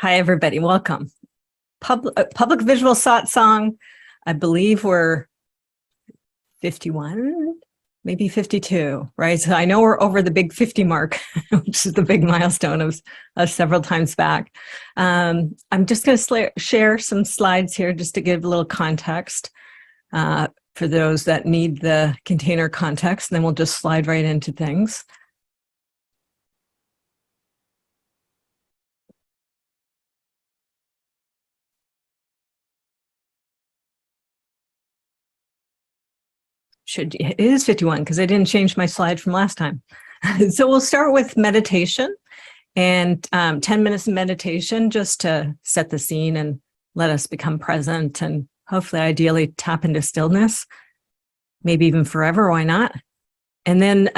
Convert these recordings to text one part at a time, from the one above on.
Hi, everybody. Welcome. Public visual satsang. I believe we're 51, maybe 52, right? So I know we're over the big 50 mark, which is the big milestone of several times back. I'm just going to share some slides here just to give a little context for those that need the container context, and then we'll just slide right into things. It is 51 because I didn't change my slide from last time. So we'll start with meditation and 10 minutes of meditation just to set the scene and let us become present and hopefully ideally tap into stillness, maybe even forever, why not? And then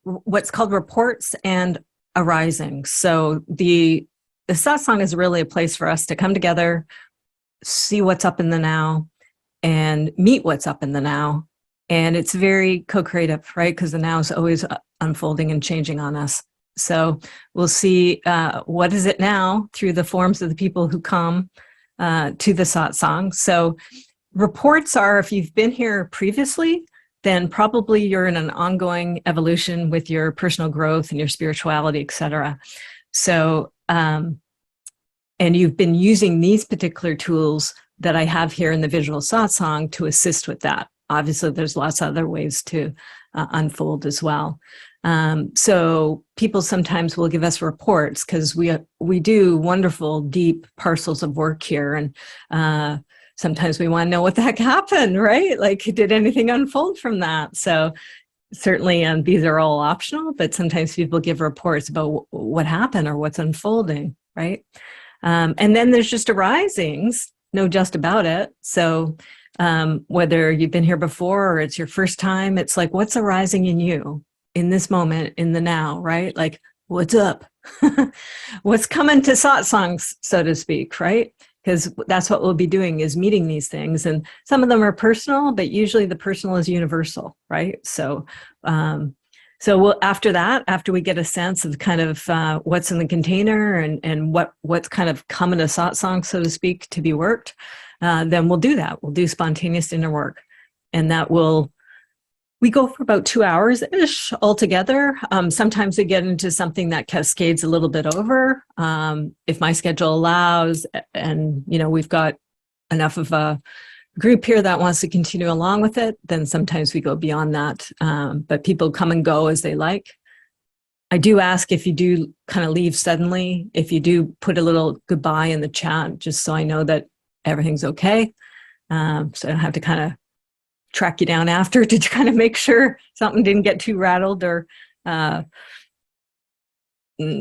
what's called reports and arising. So the satsang is really a place for us to come together, see what's up in the now, and meet what's up in the now. And it's very co-creative, right? Because the now is always unfolding and changing on us. So we'll see what is it now through the forms of the people who come to the satsang. So reports are, if you've been here previously, then probably you're in an ongoing evolution with your personal growth and your spirituality, et cetera. So, and you've been using these particular tools that I have here in the visual satsang to assist with that. Obviously, there's lots of other ways to unfold as well. So people sometimes will give us reports because we do wonderful, deep parcels of work here. And sometimes we want to know what the heck happened, right? Like, did anything unfold from that? So certainly these are all optional, but sometimes people give reports about what happened or what's unfolding, right? And then there's just arisings, no just about it. So whether you've been here before or it's your first time, it's like, what's arising in you in this moment, in the now, right? Like, what's up? What's coming to satsangs, so to speak, right? Because that's what we'll be doing, is meeting these things. And some of them are personal, but usually the personal is universal, right? So we'll, after that, after we get a sense of kind of what's in the container and what's kind of coming to satsang, so to speak, to be worked, then we'll do that. We'll do spontaneous inner work. And that we go for about 2 hours-ish altogether. Sometimes we get into something that cascades a little bit over. If my schedule allows, and we've got enough of a group here that wants to continue along with it, then sometimes we go beyond that. But people come and go as they like. I do ask, if you do kind of leave suddenly, if you do put a little goodbye in the chat, just so I know that everything's okay. So I don't have to kind of track you down after to kind of make sure something didn't get too rattled or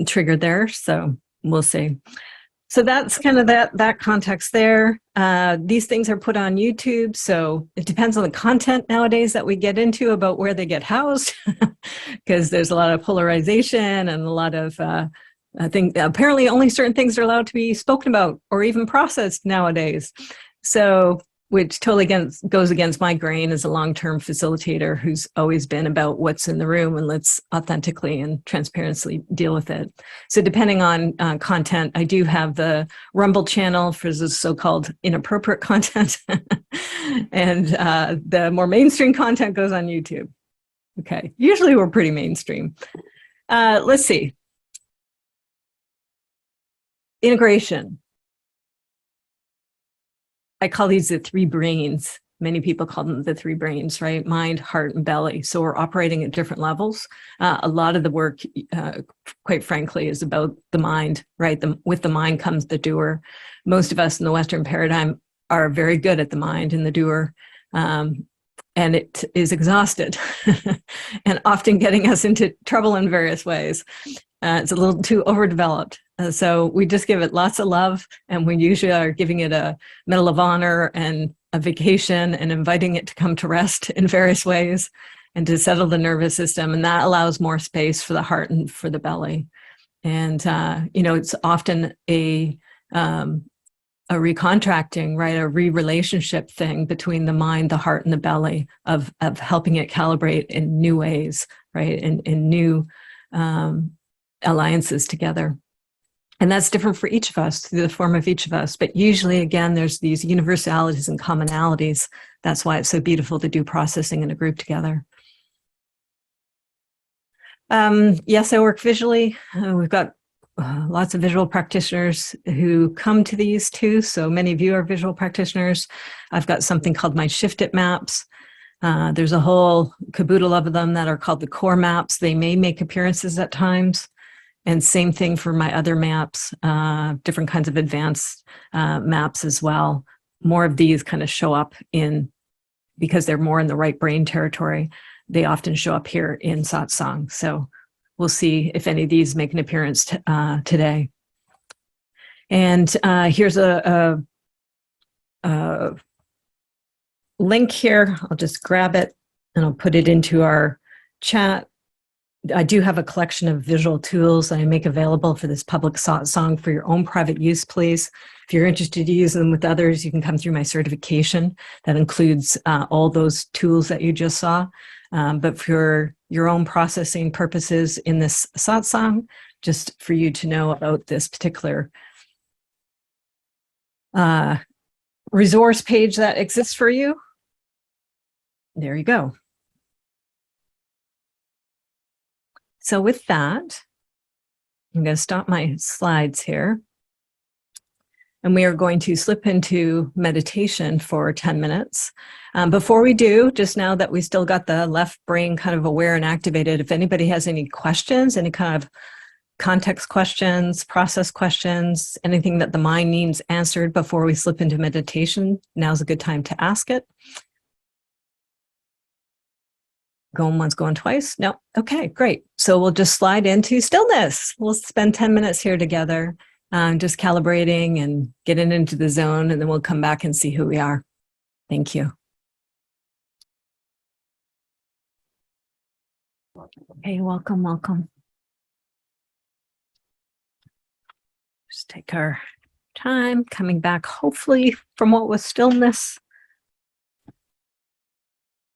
triggered there. So we'll see. So that's kind of that context there. These things are put on YouTube, so it depends on the content nowadays that we get into about where they get housed, because there's a lot of polarization and a lot of I think apparently only certain things are allowed to be spoken about or even processed nowadays. So, which totally goes against my grain as a long-term facilitator who's always been about what's in the room and let's authentically and transparently deal with it. So depending on content, I do have the Rumble channel for the so-called inappropriate content, and the more mainstream content goes on YouTube. Okay, usually we're pretty mainstream. Let's see. Integration. I call these the three brains. Many people call them the three brains, right? Mind, heart, and belly. So we're operating at different levels. A lot of the work, quite frankly, is about the mind, right? With the mind comes the doer. Most of us in the Western paradigm are very good at the mind and the doer. And it is exhausted and often getting us into trouble in various ways. It's a little too overdeveloped. So we just give it lots of love, and we usually are giving it a Medal of Honor and a vacation and inviting it to come to rest in various ways and to settle the nervous system. And that allows more space for the heart and for the belly. And, it's often a recontracting, right? A re-relationship thing between the mind, the heart, and the belly of helping it calibrate in new ways, right? In new alliances together. And that's different for each of us, through the form of each of us. But usually, again, there's these universalities and commonalities. That's why it's so beautiful to do processing in a group together. Yes, I work visually. We've got lots of visual practitioners who come to these too. So many of you are visual practitioners. I've got something called my Shift It maps. There's a whole caboodle of them that are called the core maps. They may make appearances at times. And same thing for my other maps, different kinds of advanced maps as well. More of these kind of show up because they're more in the right brain territory. They often show up here in satsang. So we'll see if any of these make an appearance today. And here's a link here. I'll just grab it and I'll put it into our chat. I do have a collection of visual tools that I make available for this public satsang for your own private use, please. If you're interested to use them with others, you can come through my certification. That includes all those tools that you just saw. But for your own processing purposes in this satsang, just for you to know about this particular resource page that exists for you. There you go. So with that, I'm going to stop my slides here. And we are going to slip into meditation for 10 minutes. Before we do, just now that we still got the left brain kind of aware and activated, if anybody has any questions, any kind of context questions, process questions, anything that the mind needs answered before we slip into meditation, now's a good time to ask it. Going once, going twice? No? Okay, great. So we'll just slide into stillness. We'll spend 10 minutes here together, just calibrating and getting into the zone, and then we'll come back and see who we are. Thank you. Hey, welcome, welcome. Just take our time coming back, hopefully, from what was stillness.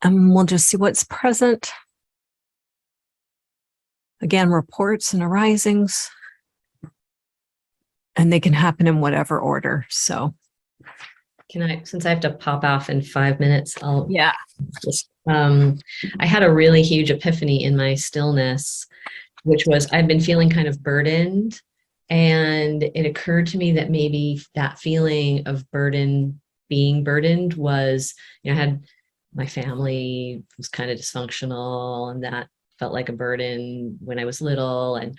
And we'll just see what's present. Again, reports and arisings. And they can happen in whatever order. So can I, since I have to pop off in 5 minutes, I'll just, I had a really huge epiphany in my stillness, which was I've been feeling kind of burdened. And it occurred to me that maybe that feeling of being burdened was, I had my family was kind of dysfunctional, and that felt like a burden when I was little. And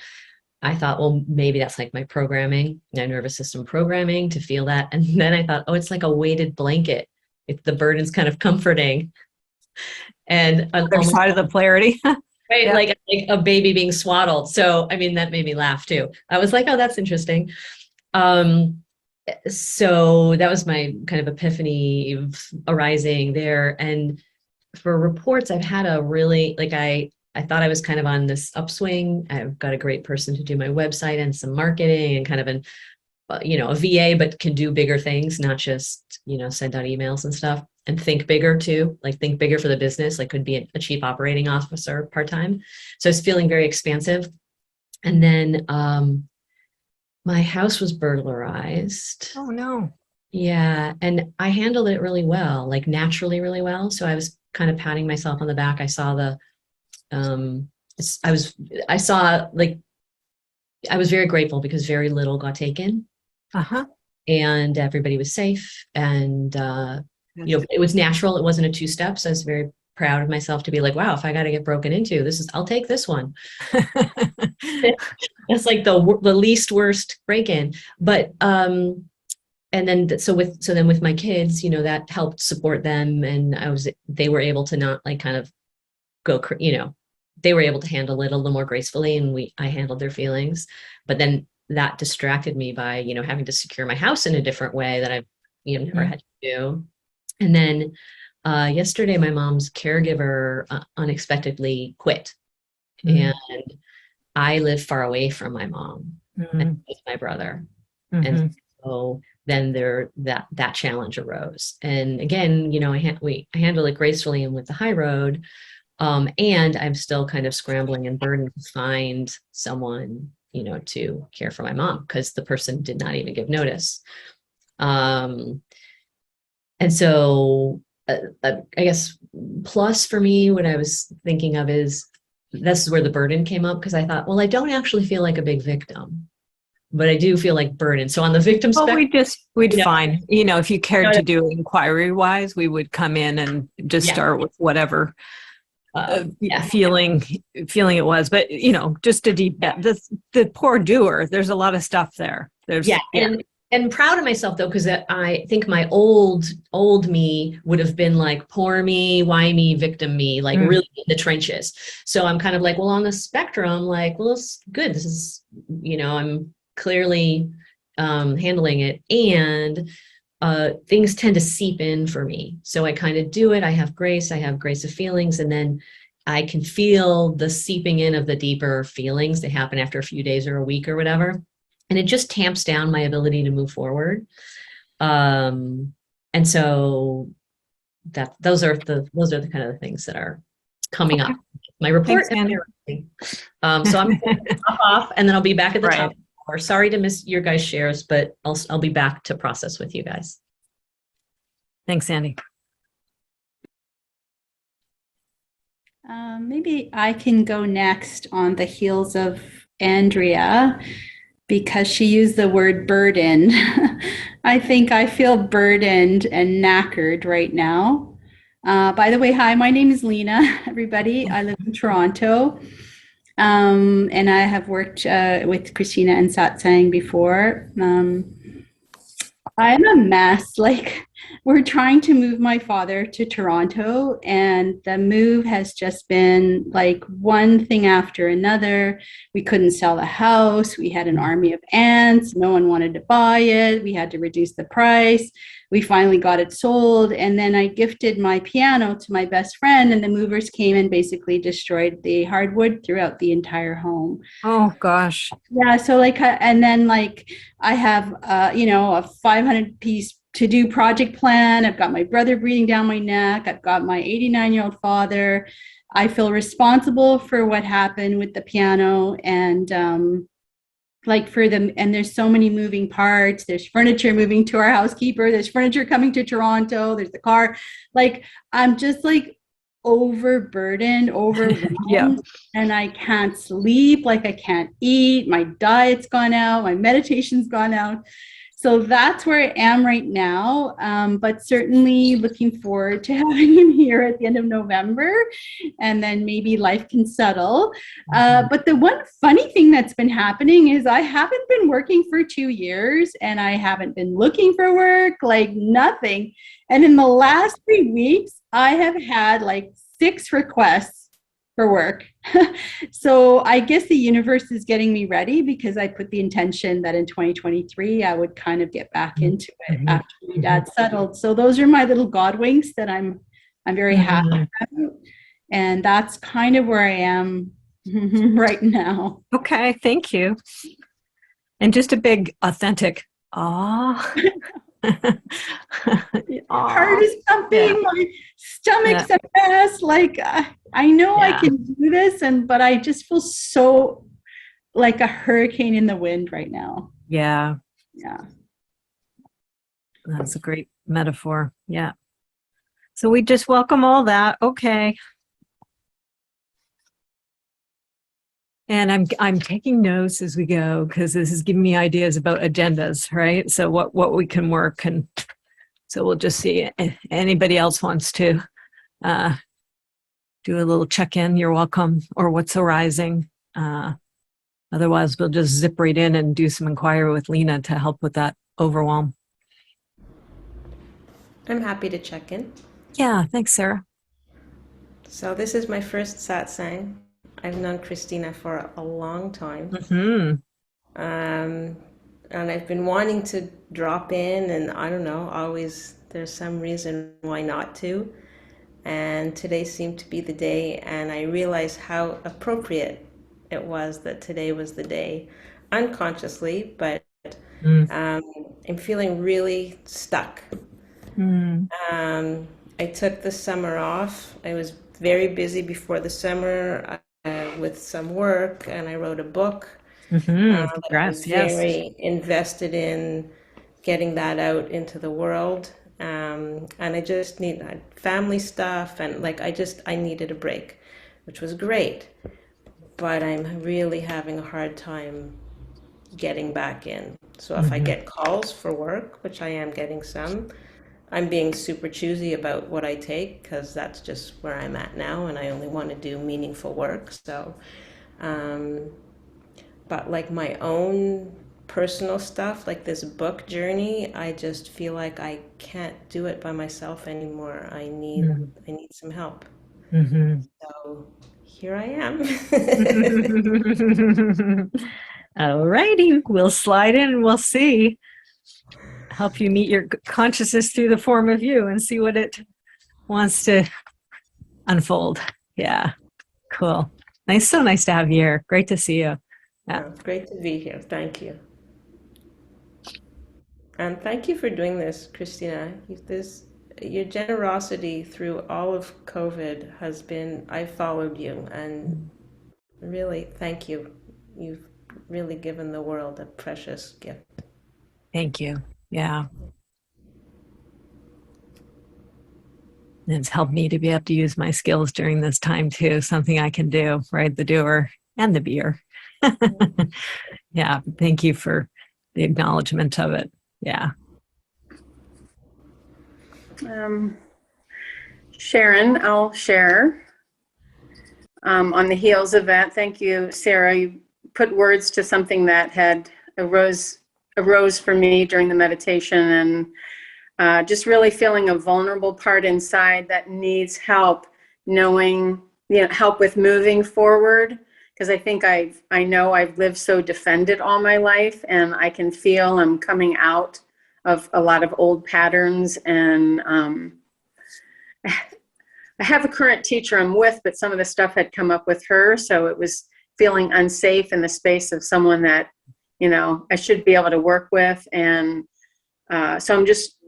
I thought, well, maybe that's like my programming, my nervous system programming to feel that. And then I thought, oh, it's like a weighted blanket. The burden's kind of comforting. And other side of the polarity. Right, Yeah. like a baby being swaddled. So, I mean, that made me laugh too. I was like, oh, that's interesting. So that was my kind of epiphany arising there. And for reports, I've had a really, I thought I was kind of on this upswing. I've got a great person to do my website and some marketing and kind of a VA, but can do bigger things, not just, send out emails and stuff, and think bigger too, like think bigger for the business, like could be a chief operating officer part-time. So I was feeling very expansive. And then my house was burglarized. Oh, no. Yeah. And I handled it really well, like naturally really well. So I was kind of patting myself on the back. I saw I was very grateful because very little got taken. Uh-huh. And everybody was safe. And, it was natural. It wasn't a two-step. So I was very proud of myself to be like, wow, if I got to get broken into, I'll take this one. It's like the least worst break-in. But, and then, then with my kids, that helped support them. And they were able to not kind of go, they were able to handle it a little more gracefully, and I handled their feelings. But then that distracted me by, having to secure my house in a different way that I've, never had to do. And then yesterday, my mom's caregiver unexpectedly quit. And I live far away from my mom and with my brother. And so then that challenge arose. And again, I handle it gracefully and with the high road. And I'm still kind of scrambling and burdened to find someone to care for my mom because the person did not even give notice. And so I guess plus for me, what I was thinking of is this is where the burden came up, because I thought, well, I don't actually feel like a big victim, but I do feel like burden. So on the victim Well, spectrum, we'd find, if you cared to do inquiry wise, we would come in and just start with whatever feeling it was. But, just a deep, the poor doer, there's a lot of stuff there. And proud of myself though, because I think my old me would have been like, poor me, why me, victim me, like really in the trenches. So I'm kind of like, well, on the spectrum, like, well, it's good. This is, I'm clearly handling it, and things tend to seep in for me. So I kind of do it. I have grace of feelings, and then I can feel the seeping in of the deeper feelings that happen after a few days or a week or whatever. And it just tamps down my ability to move forward. And so those are the kind of the things that are coming up. My report. Thanks, so I'm going to hop off, and then I'll be back at the top. Sorry to miss your guys' shares, but I'll be back to process with you guys. Thanks, Sandy. Maybe I can go next on the heels of Andrea, because she used the word burden. I think I feel burdened and knackered right now. By the way, hi, my name is Leena, everybody. I live in Toronto. And I have worked with Christina and Satsang before. I'm a mess. Like, we're trying to move my father to Toronto, and the move has just been like one thing after another. We couldn't sell the house. We had an army of ants. No one wanted to buy it. We had to reduce the price. We finally got it sold. And then I gifted my piano to my best friend, and the movers came and basically destroyed the hardwood throughout the entire home. Oh, gosh. Yeah. So and then I have, a 500-piece to-do project plan. I've got my brother breathing down my neck. I've got my 89-year-old father. I feel responsible for what happened with the piano, and for them. And there's so many moving parts. There's furniture moving to our housekeeper. There's furniture coming to Toronto. There's the car. I'm just overburdened, overwhelmed, and I can't sleep. I can't eat. My diet's gone out. My meditation's gone out. So that's where I am right now, but certainly looking forward to having him here at the end of November, and then maybe life can settle. But the one funny thing that's been happening is I haven't been working for 2 years, and I haven't been looking for work, nothing. And in the last 3 weeks, I have had 6 requests for work. So I guess the universe is getting me ready, because I put the intention that in 2023, I would kind of get back into it after my dad settled. So those are my little God winks that I'm very happy about. And that's kind of where I am right now. Okay. Thank you. And just a big, authentic, aw. Heart is pumping, my stomach's a mess. I know I can do this, but I just feel so like a hurricane in the wind right now. Yeah. Yeah. That's a great metaphor. Yeah. So we just welcome all that. Okay. And I'm taking notes as we go, because this is giving me ideas about agendas, right? So what we can work, and so we'll just see if anybody else wants to do a little check-in. You're welcome, or what's arising. Otherwise, we'll just zip right in and do some inquiry with Leena to help with that overwhelm. I'm happy to check in. Yeah, thanks, Sarah. So this is my first satsang. I've known Christina for a long time. And I've been wanting to drop in, and I don't know, always there's some reason why not to. And today seemed to be the day, and I realized how appropriate it was that today was the day, unconsciously, but I'm feeling really stuck. I took the summer off. I was very busy before the summer with some work, and I wrote a book. That I was Congrats. Yes. very invested in getting that out into the world. And I just need family stuff, and like I needed a break, which was great. But I'm really having a hard time getting back in. So if I Hmm. get calls for work, which I am getting some, I'm being super choosy about what I take because that's just where I'm at now, and I only want to do meaningful work. So, um, but like my own personal stuff, like this book journey, I just feel like I can't do it by myself anymore. I need some help. Hmm. So here I am. All righty. We'll slide in and we'll see. Help you meet your consciousness through the form of you and see what it wants to unfold. Yeah. Cool. Nice. So nice to have you here. Great to see you. Yeah. Oh, it's great to be here. Thank you. And thank you for doing this, Christina. Your generosity through all of COVID has been, I followed you, and really thank you. You've really given the world a precious gift. Thank you. Yeah. And it's helped me to be able to use my skills during this time too. Something I can do, right? The doer and the beer. Yeah. Thank you for the acknowledgement of it. Yeah. Sharon, I'll share. On the heels of that, thank you, Sarah. You put words to something that had arose for me during the meditation, and just really feeling a vulnerable part inside that needs help, knowing, help with moving forward. Because I think I know I've lived so defended all my life, and I can feel I'm coming out of a lot of old patterns. And I have a current teacher I'm with, but some of the stuff had come up with her. So it was feeling unsafe in the space of someone that, I should be able to work with. And so I'm just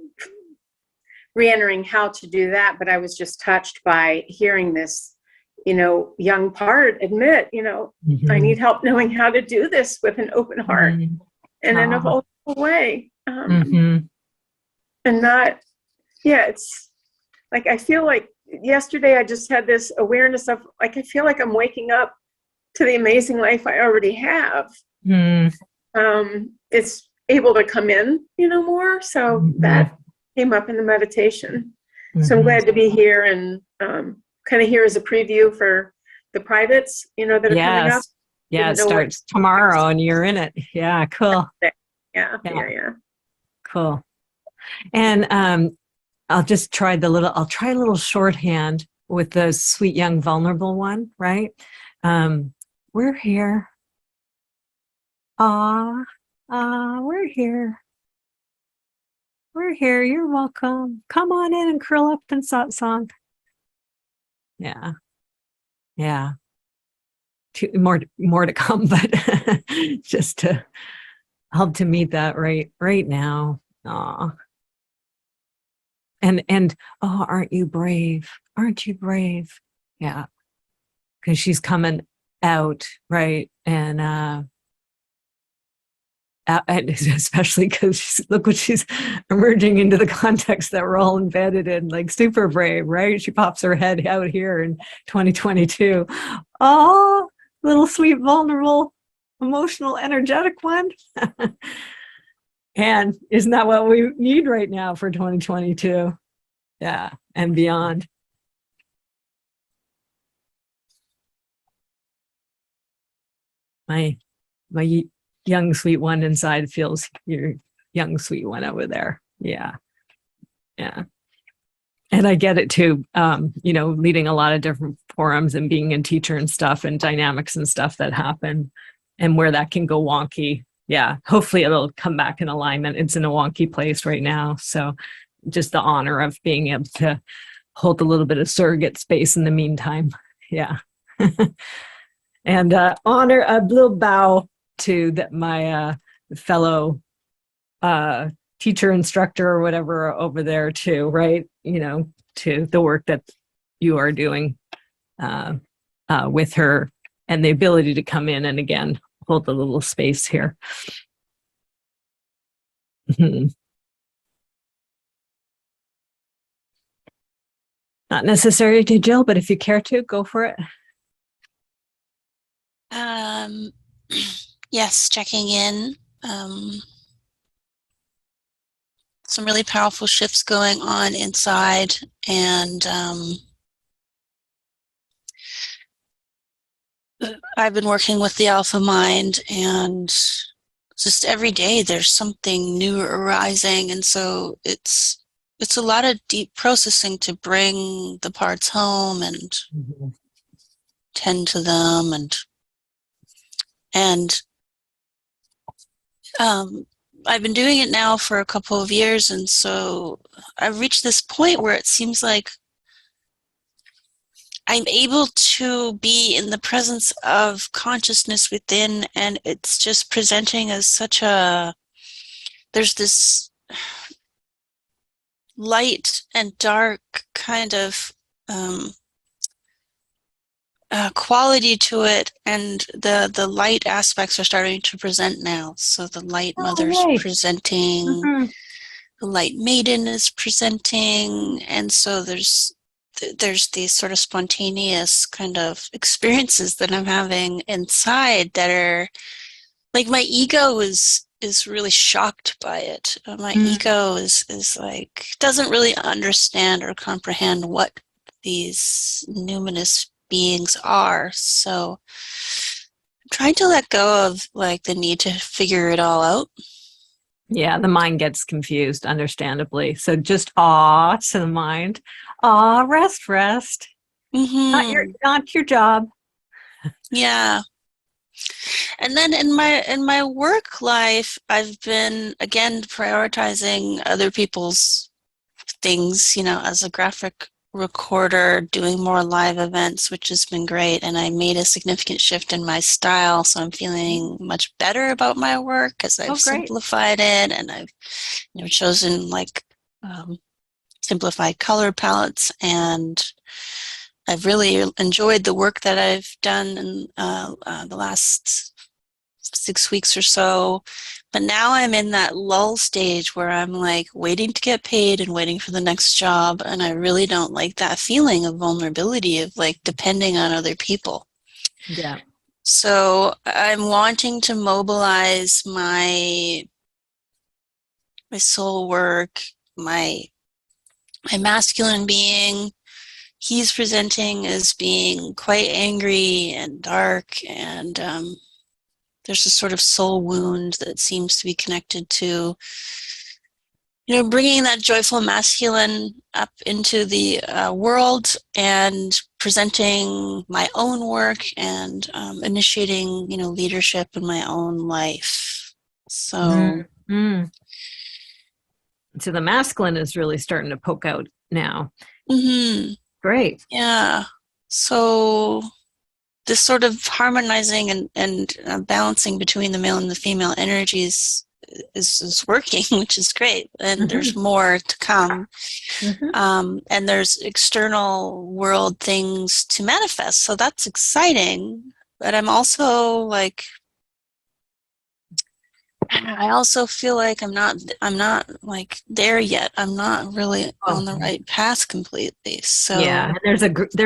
re-entering how to do that. But I was just touched by hearing this, young part admit, I need help knowing how to do this with an open heart and in a vulnerable way. And not, it's like, I feel like yesterday I just had this awareness of like, I feel like I'm waking up to the amazing life I already have. It's able to come in, more. So that came up in the meditation. So I'm glad to be here and kind of here as a preview for the privates, that are coming up. Yeah, it starts tomorrow and you're in it. Yeah, cool. Yeah. Cool. And I'll try a little shorthand with the sweet, young, vulnerable one, right? We're here. We're here. We're here. You're welcome. Come on in and curl up and song. Yeah. Yeah. More to come, but just to help to meet that right now. And aren't you brave? Aren't you brave? Yeah. Because she's coming out, right? And especially because look what she's emerging into the context that we're all embedded in, like super brave, right? She pops her head out here in 2022. Oh, little sweet, vulnerable, emotional, energetic one. And isn't that what we need right now for 2022? Yeah, and beyond. My young sweet one inside feels your young sweet one over there. Yeah. And I get it too, leading a lot of different forums and being a teacher and stuff and dynamics and stuff that happen and where that can go wonky. Yeah, hopefully it'll come back in alignment. It's in a wonky place right now. So just the honor of being able to hold a little bit of surrogate space in the meantime. Yeah. And honor a little bow to my fellow teacher, instructor, or whatever over there too, right? To the work that you are doing with her and the ability to come in and again, hold a little space here. Not necessary to Jill, but if you care to, go for it. Yes, checking in. Some really powerful shifts going on inside, and I've been working with the Alpha Mind, and just every day there's something new arising, and so it's a lot of deep processing to bring the parts home and tend to them, and I've been doing it now for a couple of years, and so I've reached this point where it seems like I'm able to be in the presence of consciousness within, and it's just presenting as there's this light and dark kind of quality to it, and the light aspects are starting to present now. So the light mother's presenting, the light maiden is presenting, and so there's these sort of spontaneous kind of experiences that I'm having inside that are like, my ego is really shocked by it. My ego is like, doesn't really understand or comprehend what these numinous beings are. So I'm trying to let go of like the need to figure it all out. Yeah, the mind gets confused, understandably. So just awe to the mind. Aw, rest. Not your job. Yeah. And then in my work life, I've been again prioritizing other people's things, as a graphic recorder, doing more live events, which has been great. And I made a significant shift in my style, so I'm feeling much better about my work because I've simplified it, and I've chosen simplified color palettes, and I've really enjoyed the work that I've done in the last 6 weeks or so. But now I'm in that lull stage where I'm like waiting to get paid and waiting for the next job. And I really don't like that feeling of vulnerability of like depending on other people. Yeah. So I'm wanting to mobilize my soul work, my masculine being. He's presenting as being quite angry and dark, and there's a sort of soul wound that seems to be connected to, bringing that joyful masculine up into the world and presenting my own work and initiating, leadership in my own life. So, So the masculine is really starting to poke out now. Great. Yeah. So this sort of harmonizing and balancing between the male and the female energies is working, which is great. And there's more to come. And there's external world things to manifest. So that's exciting. But I'm also like, I also feel like I'm not like there yet. I'm not really on the right path completely. So yeah, and there's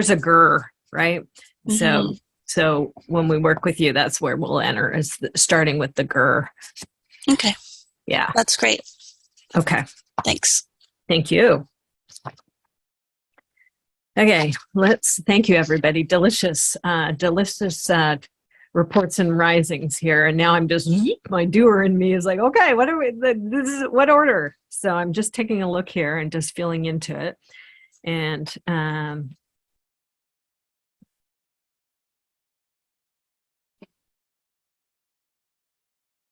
a grr, right? So when we work with you, that's where we'll enter, is starting with the grr. Okay. Yeah. That's great. Okay. Thanks. Thank you. Okay, thank you, everybody. Delicious reports and risings here. And now I'm just, my doer in me is like, okay, what order? So I'm just taking a look here and just feeling into it. And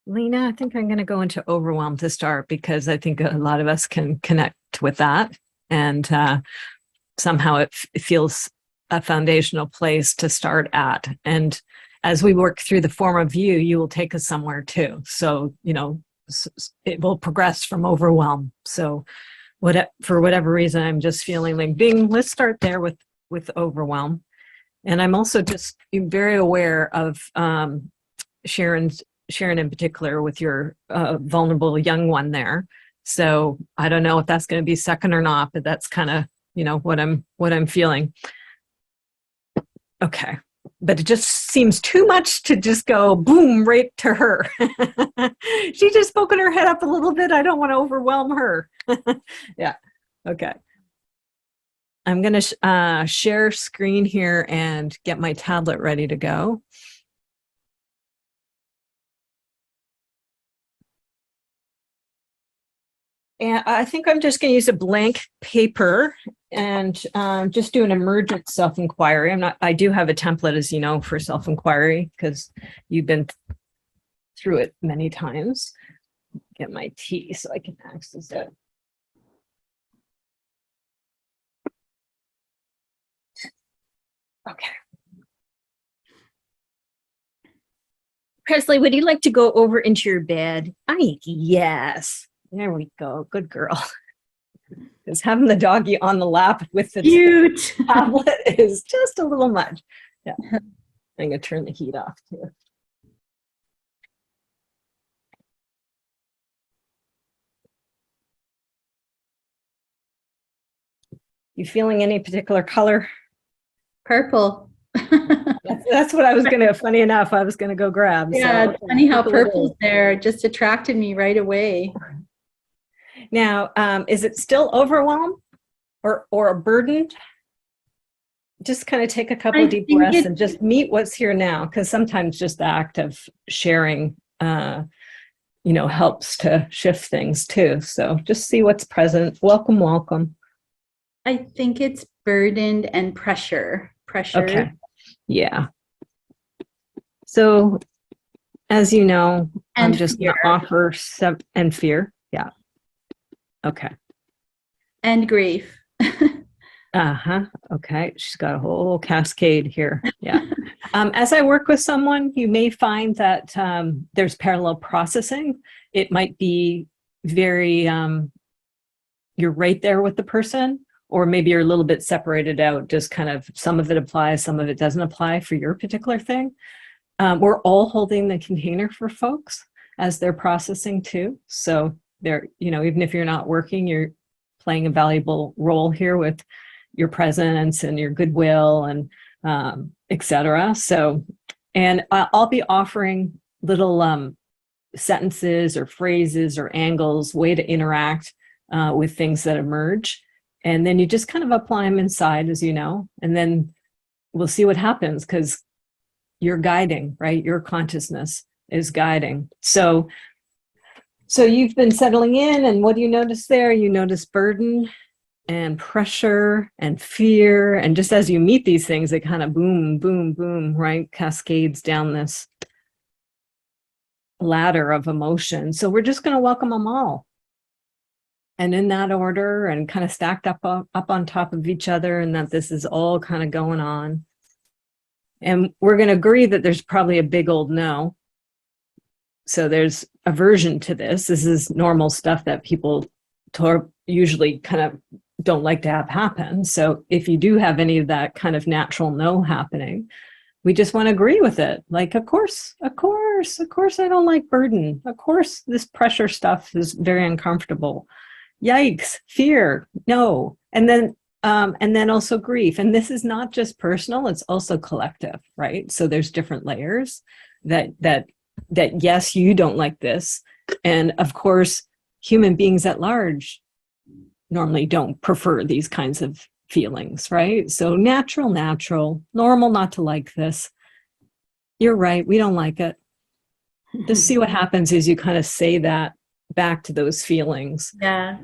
Leena, I think I'm going to go into overwhelm to start, because I think a lot of us can connect with that. And somehow it feels a foundational place to start at. And as we work through the form of you will take us somewhere too. So, it will progress from overwhelm. So for whatever reason, I'm just feeling like let's start there with overwhelm. And I'm also just very aware of Sharon in particular with your vulnerable young one there. So I don't know if that's going to be second or not, but that's kind of, what I'm feeling. Okay. But it just seems too much to just go boom right to her. She just poking her head up a little bit. I don't want to overwhelm her. Yeah. Okay. I'm going to share screen here and get my tablet ready to go. And I think I'm just going to use a blank paper and just do an emergent self-inquiry. I do have a template, as you know, for self-inquiry because you've been through it many times. Get my tea so I can access it. Okay. Presley, would you like to go over into your bed? Yes. There we go. Good girl. Because having the doggy on the lap with the Cute. tablet is just a little much. Yeah. I'm going to turn the heat off too. You feeling any particular color? Purple. That's what I was going to, funny enough, I was going to go grab. Yeah, so, it's funny how purple's there. It just attracted me right away. Now, is it still overwhelmed or burdened? Just kind of take a couple of deep breaths and just meet what's here now, because sometimes just the act of sharing, helps to shift things too. So just see what's present. Welcome, welcome. I think it's burdened and pressure. Okay. Yeah. So, as you know, I'm just going to offer some and fear. Yeah. Okay. And grief. Okay. She's got a whole cascade here. Yeah. As I work with someone, you may find that there's parallel processing. It might be very, you're right there with the person, or maybe you're a little bit separated out, just kind of some of it applies, some of it doesn't apply for your particular thing. We're all holding the container for folks as they're processing too. So they're, even if you're not working, you're playing a valuable role here with your presence and your goodwill and etc. So, and I'll be offering little sentences or phrases or angles, way to interact with things that emerge. And then you just kind of apply them inside, as you know, and then we'll see what happens because you're guiding, right? Your consciousness is guiding. So you've been settling in, and what do you notice there? You notice burden and pressure and fear. And just as you meet these things, they kind of boom, boom, boom, right? Cascades down this ladder of emotion. So we're just going to welcome them all. And in that order, and kind of stacked up on top of each other, and that this is all kind of going on. And we're going to agree that there's probably a big old no. So there's aversion to this. This is normal stuff that people usually kind of don't like to have happen. So if you do have any of that kind of natural no happening, we just want to agree with it. Like, of course, I don't like burden. Of course, this pressure stuff is very uncomfortable. Yikes, fear, no. And then also grief. And this is not just personal, it's also collective, right? So there's different layers that yes, you don't like this. And of course, human beings at large normally don't prefer these kinds of feelings, right? So natural, normal not to like this. You're right, we don't like it. Just see what happens as you kind of say that back to those feelings. Yeah.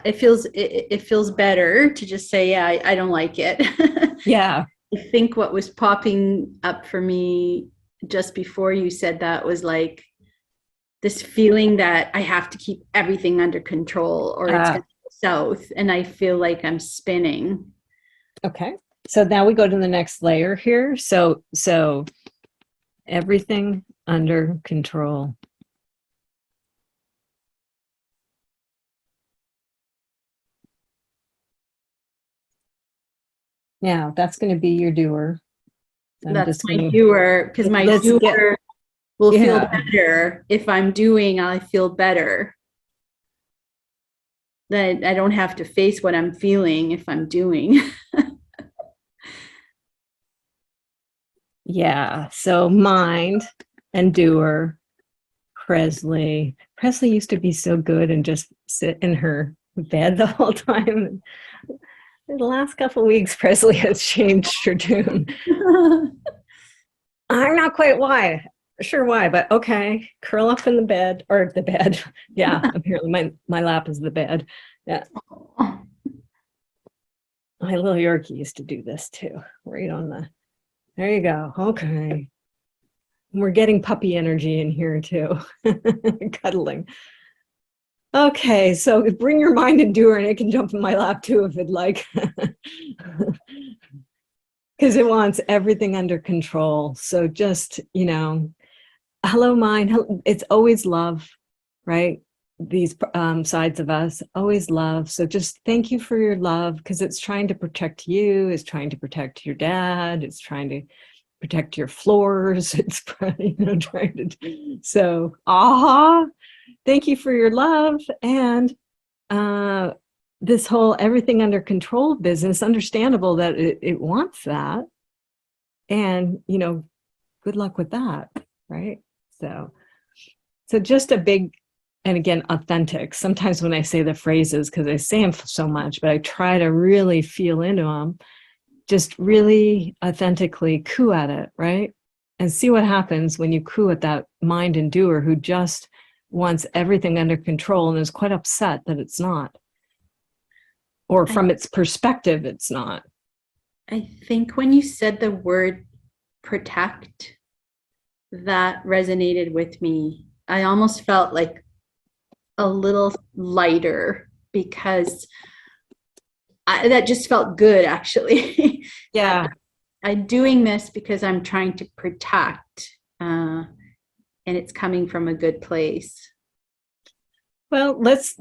It feels better to just say, yeah, I don't like it. Yeah. I think what was popping up for me just before you said that was like this feeling that I have to keep everything under control or it's going to go south. And I feel like I'm spinning. Okay. So now we go to the next layer here. So everything under control. Now that's going to be your doer. So I'm That's just my gonna- doer, because my Let's get- doer will feel Yeah. better. If I'm doing, I feel better. That I don't have to face what I'm feeling if I'm doing. Yeah. So mind and doer, Presley. Presley used to be so good and just sit in her bed the whole time. In the last couple of weeks, Presley has changed her tune. I'm not quite sure why, but okay. Curl up in the bed or the bed. Yeah, apparently my lap is the bed. Yeah. My little Yorkie used to do this too. Right on there you go. Okay. We're getting puppy energy in here too. Cuddling. Okay, so bring your mind and doer, and it can jump in my lap too if it like. Because it wants everything under control. So just, hello mind, it's always love, right? These sides of us, always love. So just thank you for your love, because it's trying to protect you, it's trying to protect your dad, it's trying to protect your floors. It's trying to. So, thank you for your love. And this whole everything under control business, understandable that it wants that. And, good luck with that, right? So just a big, and again, authentic. Sometimes when I say the phrases, because I say them so much, but I try to really feel into them, just really authentically coo at it, right? And see what happens when you coo at that mind and doer who just wants everything under control and is quite upset that it's not. Or from its perspective, it's not. I think when you said the word protect, that resonated with me. I almost felt like a little lighter, because that just felt good, actually. Yeah. I'm doing this because I'm trying to protect, and it's coming from a good place. Well, let's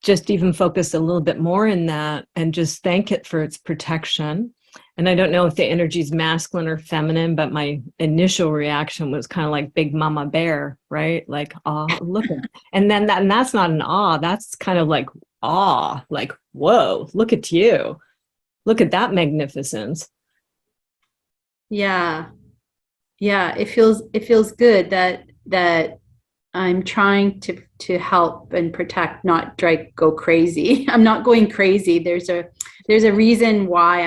just even focus a little bit more in that and just thank it for its protection. And I don't know if the energy is masculine or feminine, but my initial reaction was kind of like big mama bear, right? Like, look at, and that's not an awe. That's kind of like awe, like, whoa, look at you. Look at that magnificence. Yeah. It feels good that I'm trying to help and protect, not go crazy. I'm not going crazy. There's a reason why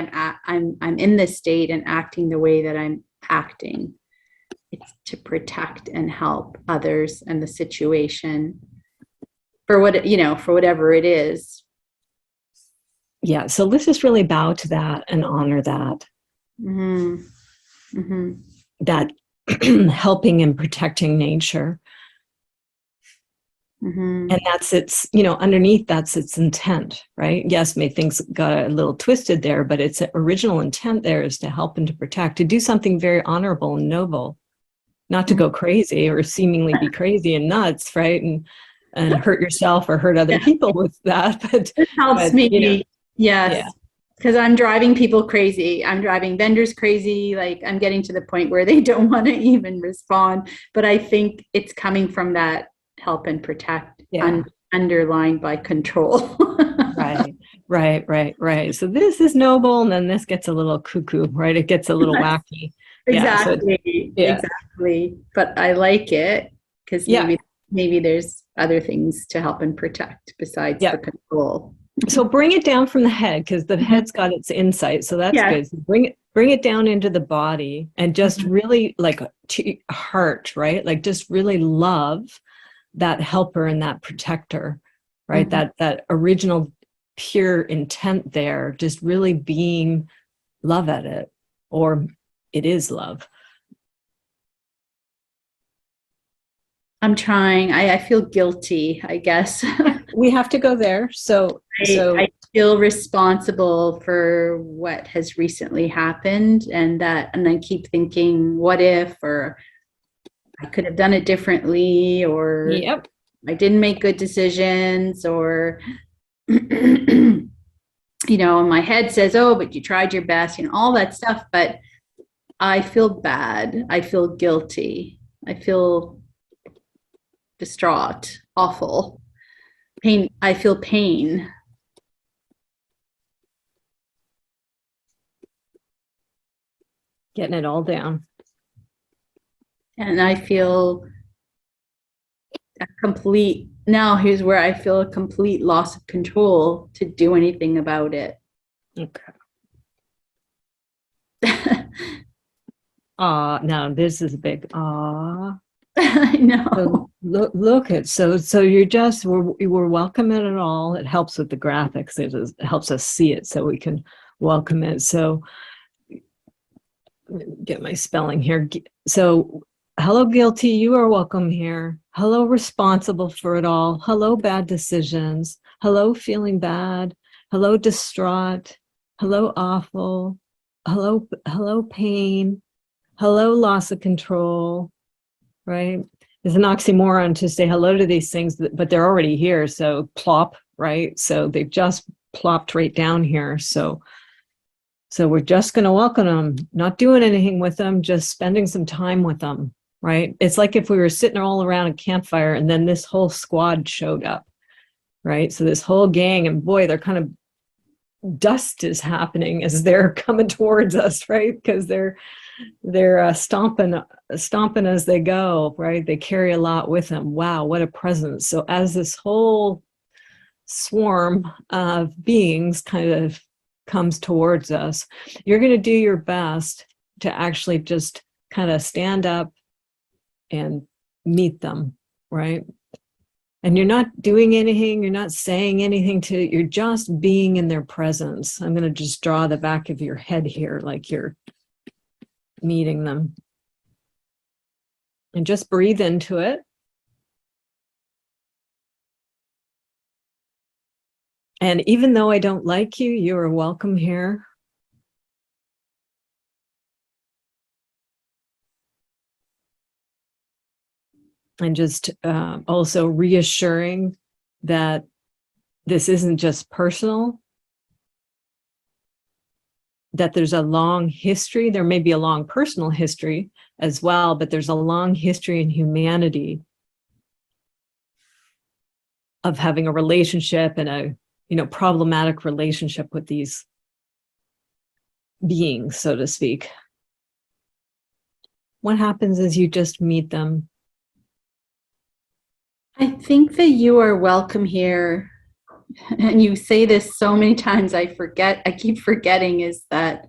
I'm in this state and acting the way that I'm acting. It's to protect and help others and the situation for whatever it is. Yeah. So let's just really bow to that and honor that. Mm-hmm. Mm-hmm. That helping and protecting nature. Mm-hmm. And that's its, underneath that's its intent, right? Yes, maybe things got a little twisted there, but its original intent there is to help and to protect, to do something very honorable and noble, not to go crazy or seemingly be crazy and nuts, right? And hurt yourself or hurt other people with that. But it helps me. Yes. Because I'm driving people crazy. I'm driving vendors crazy. Like, I'm getting to the point where they don't want to even respond. But I think it's coming from that help and protect, underlined by control. Right. So this is noble, and then this gets a little cuckoo, right? It gets a little wacky. Exactly. Exactly. But I like it because maybe there's other things to help and protect besides the control. So bring it down from the head, because the head's got its insight. So that's good. So bring it down into the body and just really like to heart, right? Like just really love that helper and that protector, right? That original pure intent there, just really being love at it, or it is love. I'm trying. I feel guilty, I guess. We have to go there. So I feel responsible for what has recently happened, and I keep thinking, what if, or I could have done it differently, or I didn't make good decisions, or my head says, oh, but you tried your best, all that stuff. But I feel bad. I feel guilty. I feel distraught, awful. Pain. I feel pain. Getting it all down. And I feel a complete, now here's where I feel a complete loss of control to do anything about it. Okay. Now this is a big I know. So look at so you're just we're welcoming it all. It helps with the graphics. It helps us see it so we can welcome it. So get my spelling here. So hello, guilty, you are welcome here. Hello, responsible for it all. Hello, bad decisions. Hello, feeling bad. Hello, distraught. Hello, awful. Hello, pain. Hello, loss of control. Right? It's an oxymoron to say hello to these things, but they're already here. So plop, right? So they've just plopped right down here. So we're just going to welcome them, not doing anything with them, just spending some time with them, right? It's like if we were sitting all around a campfire and then this whole squad showed up, right? So this whole gang, and boy, they're kind of dust is happening as they're coming towards us, right? Because they're stomping as they go, right? They carry a lot with them. Wow, what a presence. So as this whole swarm of beings kind of comes towards us, you're going to do your best to actually just kind of stand up and meet them, right? And you're not doing anything, you're not saying anything you're just being in their presence. I'm going to just draw the back of your head here, like you're meeting them. And just breathe into it. And even though I don't like you, you are welcome here. And just also reassuring that this isn't just personal, that there's a long history. There may be a long personal history as well, but there's a long history in humanity of having a relationship and a problematic relationship with these beings, so to speak. What happens is you just meet them. I think that you are welcome here. And you say this so many times, I keep forgetting, is that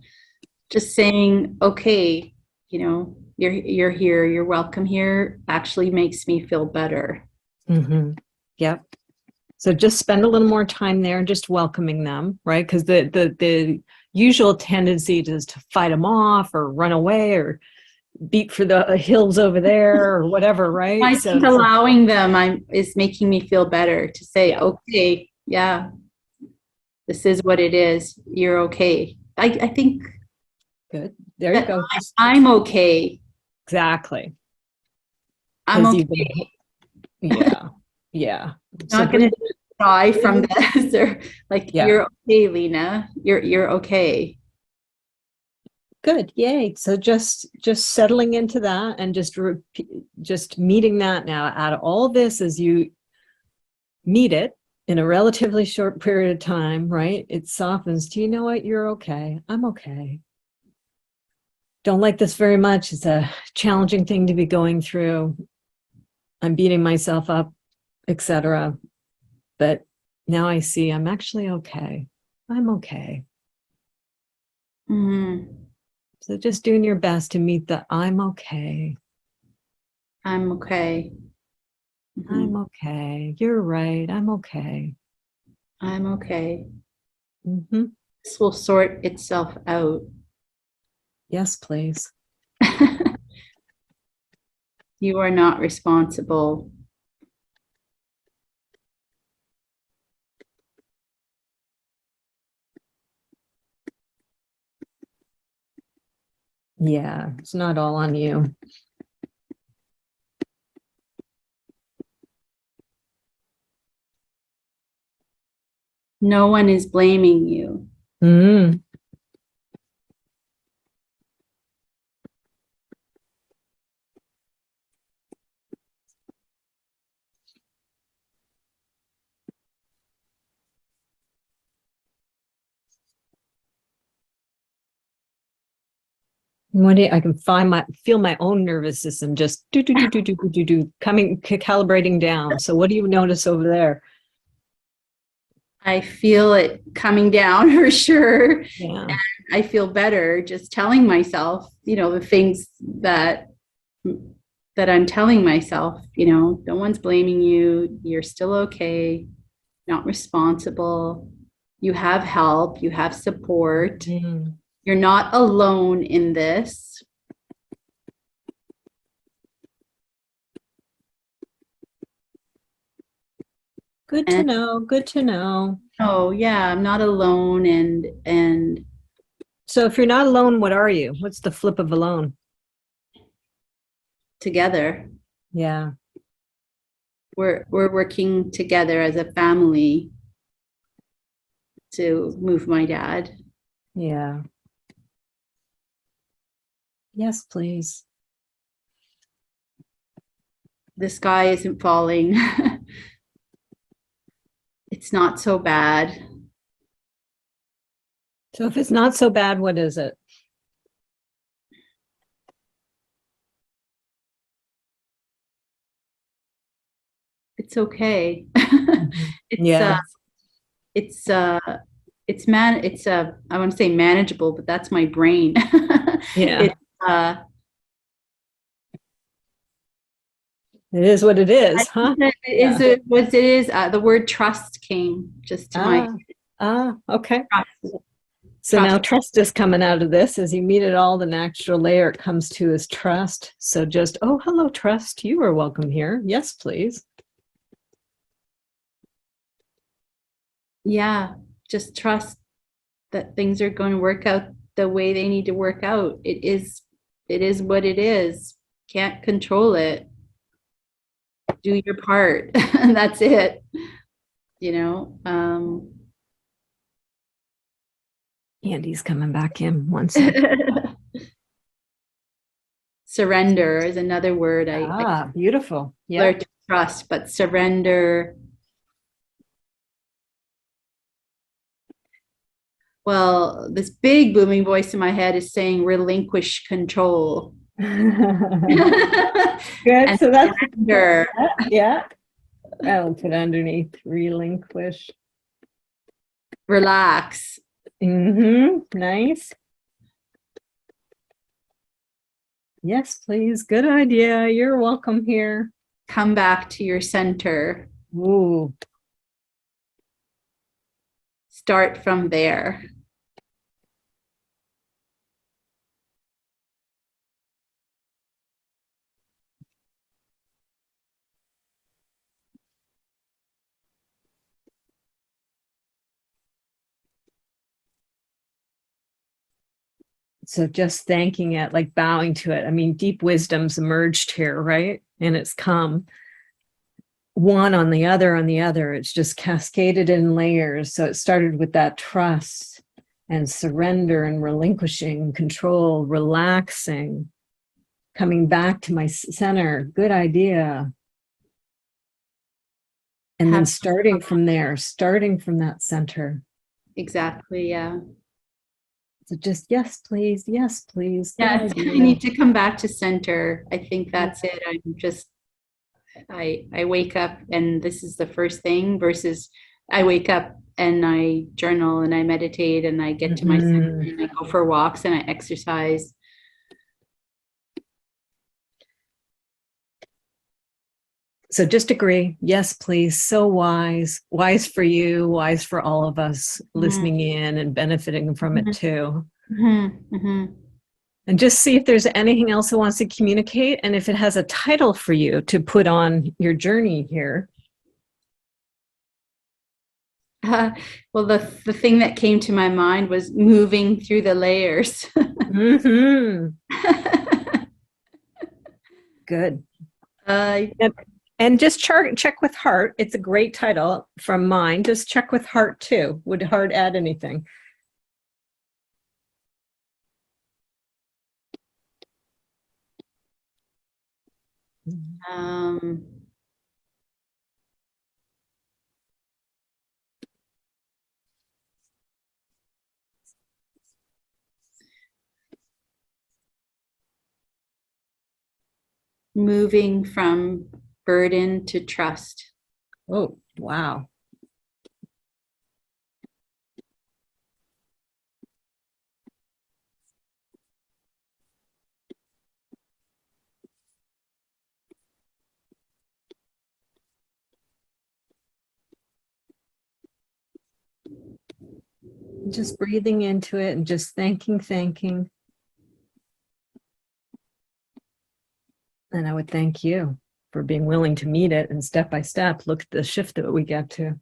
just saying, okay, you're here, you're welcome here, actually makes me feel better. Mm-hmm. Yep. So just spend a little more time there, just welcoming them, right? Because the usual tendency is to fight them off or run away or beat for the hills over there or whatever, right? I think allowing them is making me feel better to say, okay, yeah, this is what it is. You're okay. I think. Good. There you go. I'm okay. Exactly. I'm okay. Yeah. Yeah. Not going to die from this or You're okay, Leena. You're okay. Good. Yay. So just settling into that and just meeting that now out of all this as you meet it in a relatively short period of time, right? It softens. Do you know what? You're okay. I'm okay. Don't like this very much. It's a challenging thing to be going through. I'm beating myself up, etc. But now I see I'm actually okay. I'm okay. Mm-hmm. So just doing your best to meet the I'm okay. I'm okay. Mm-hmm. I'm okay. You're right. I'm okay. I'm okay. Mm-hmm. This will sort itself out. Yes, please. You are not responsible. Yeah, it's not all on you. No one is blaming you. Mm. One day I can feel my own nervous system just coming, calibrating down. So what do you notice over there? I feel it coming down for sure. Yeah. I feel better just telling myself, the things that I'm telling myself, no one's blaming you. You're still okay. Not responsible. You have help. You have support. Mm. You're not alone in this. Good to know. Good to know. Oh yeah, I'm not alone. And So if you're not alone, what are you? What's the flip of alone? together, Yeah. we're working together as a family to move my dad. Yeah. Yes, please. The sky isn't falling. It's not so bad. So if it's not so bad, what is it? It's okay. Yeah. It's I want to say manageable, but that's my brain. Yeah. It's It is what it is, huh? is Yeah. it what it is. The word trust came just to my Okay. trust. So now trust is coming out of this. As you meet it all, the natural layer it comes to is trust. So just, oh, hello, trust. You are welcome here. Yes, please. Yeah, just trust that things are going to work out the way they need to work out. It is what it is. Can't control it. Do your part. And that's it. Andy's coming back in one second. Surrender is another word I Beautiful. Yeah. learned to trust, but surrender. Well, this big booming voice in my head is saying relinquish control. Good. And So that's surrender. yeah. I'll put underneath relinquish. Relax. Nice. Yes, please. Good idea. You're welcome here. Come back to your center. Ooh. Start from there. So just thanking it, like bowing to it. I mean, deep wisdom's emerged here, right? And it's come one on the other on the other. It's just cascaded in layers. So it started with that trust and surrender and relinquishing control, relaxing, coming back to my center. Good idea. And then starting from there, starting from that center. Exactly. Yeah. So just, yes, please. Yes, please. Yeah. I need to come back to center. I think that's it. I wake up and this is the first thing versus I wake up and I journal and I meditate and I get to my center and I go for walks and I exercise. So just agree. Yes, please. So wise, wise for you, wise for all of us listening in and benefiting from it too. And just see if there's anything else it wants to communicate and if it has a title for you to put on your journey here. Well, the thing that came to my mind was moving through the layers. Good. And just check with heart. It's a great title from mine. Just check with heart too. Would heart add anything? moving from burden to trust. Oh, wow. Just breathing into it and just thanking. And I would thank you for being willing to meet it and step by step, look at the shift that we get to.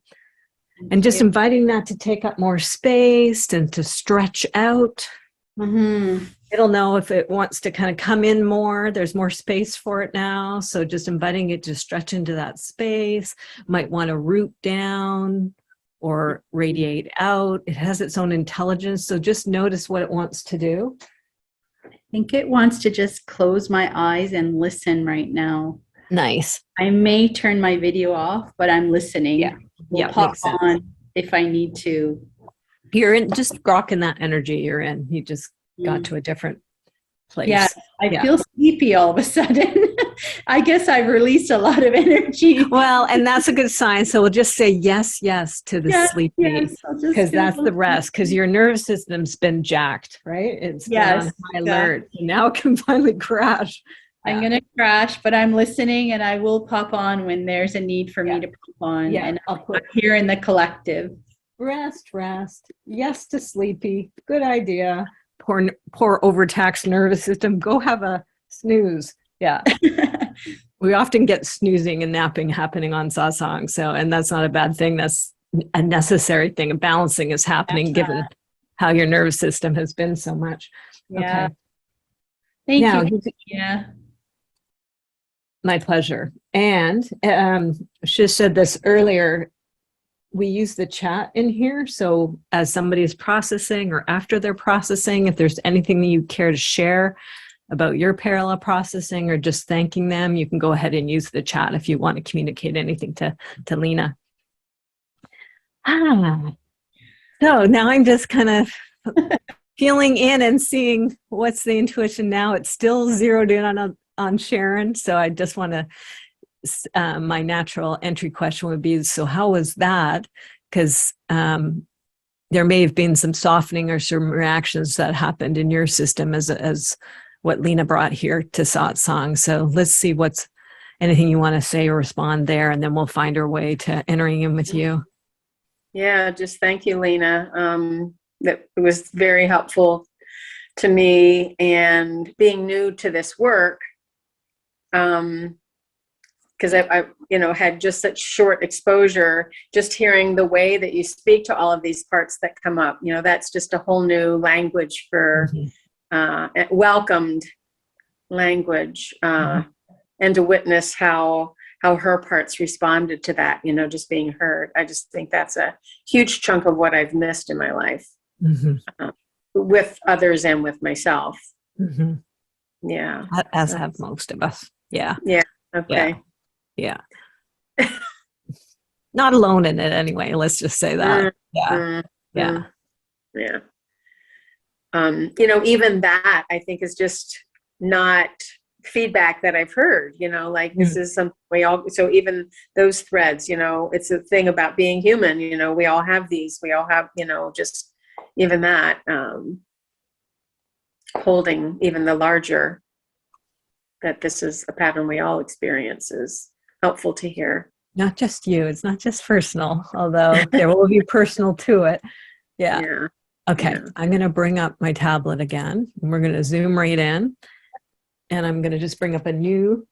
And just inviting that to take up more space and to stretch out. Mm-hmm. It'll know if it wants to kind of come in more. There's more space for it now. So just inviting it to stretch into that space. Might want to root down or radiate out. It has its own intelligence. So just notice what it wants to do. I think it wants to just close my eyes and listen right now. Nice. I may turn my video off, but I'm listening. Yeah. We'll pop on if I need to. You're in, just rocking that energy you're in. You just got to a different place. Yeah, I feel sleepy all of a sudden. I guess I've released a lot of energy. Well, and that's a good sign. So we'll just say yes to the sleepy, because that's the rest, because your nervous system's been jacked, right? It's been on high alert. Now it can finally crash. I'm going to crash, but I'm listening, and I will pop on when there's a need for me to pop on. Yeah, and I'll put here in the collective. Rest. Yes to sleepy. Good idea. Poor overtaxed nervous system. Go have a snooze. Yeah. We often get snoozing and napping happening on satsang. So, and that's not a bad thing. That's a necessary thing. A balancing is happening given how your nervous system has been so much. Yeah. Okay. Thank you. Yeah. My pleasure. And she said this earlier, we use the chat in here. So as somebody is processing or after they're processing, if there's anything that you care to share about your parallel processing or just thanking them, you can go ahead and use the chat if you want to communicate anything to Leena. So now I'm just kind of feeling in and seeing what's the intuition now. It's still zeroed in on Sharon. So I just want to, my natural entry question would be, so how was that? Because there may have been some softening or some reactions that happened in your system as what Leena brought here to satsang. So let's see what's anything you want to say or respond there, and then we'll find our way to entering in with you. Yeah, just thank you, Leena. That was very helpful to me, and being new to this work, because I had just such short exposure, just hearing the way that you speak to all of these parts that come up, that's just a whole new language for welcomed language, and to witness how her parts responded to that, just being heard. I just think that's a huge chunk of what I've missed in my life, with others and with myself. Yeah. As have most of us. Yeah. Yeah. Okay. Yeah. Not alone in it anyway. Let's just say that. Yeah. Even that I think is just not feedback that I've heard, this is something we all, so even those threads, it's a thing about being human, we all have these, we all have, just even that, holding even the larger, that this is a pattern we all experience is helpful to hear. Not just you. It's not just personal, although there will be personal to it. Yeah. Okay. Yeah. I'm going to bring up my tablet again, and we're going to zoom right in, and I'm going to just bring up a new.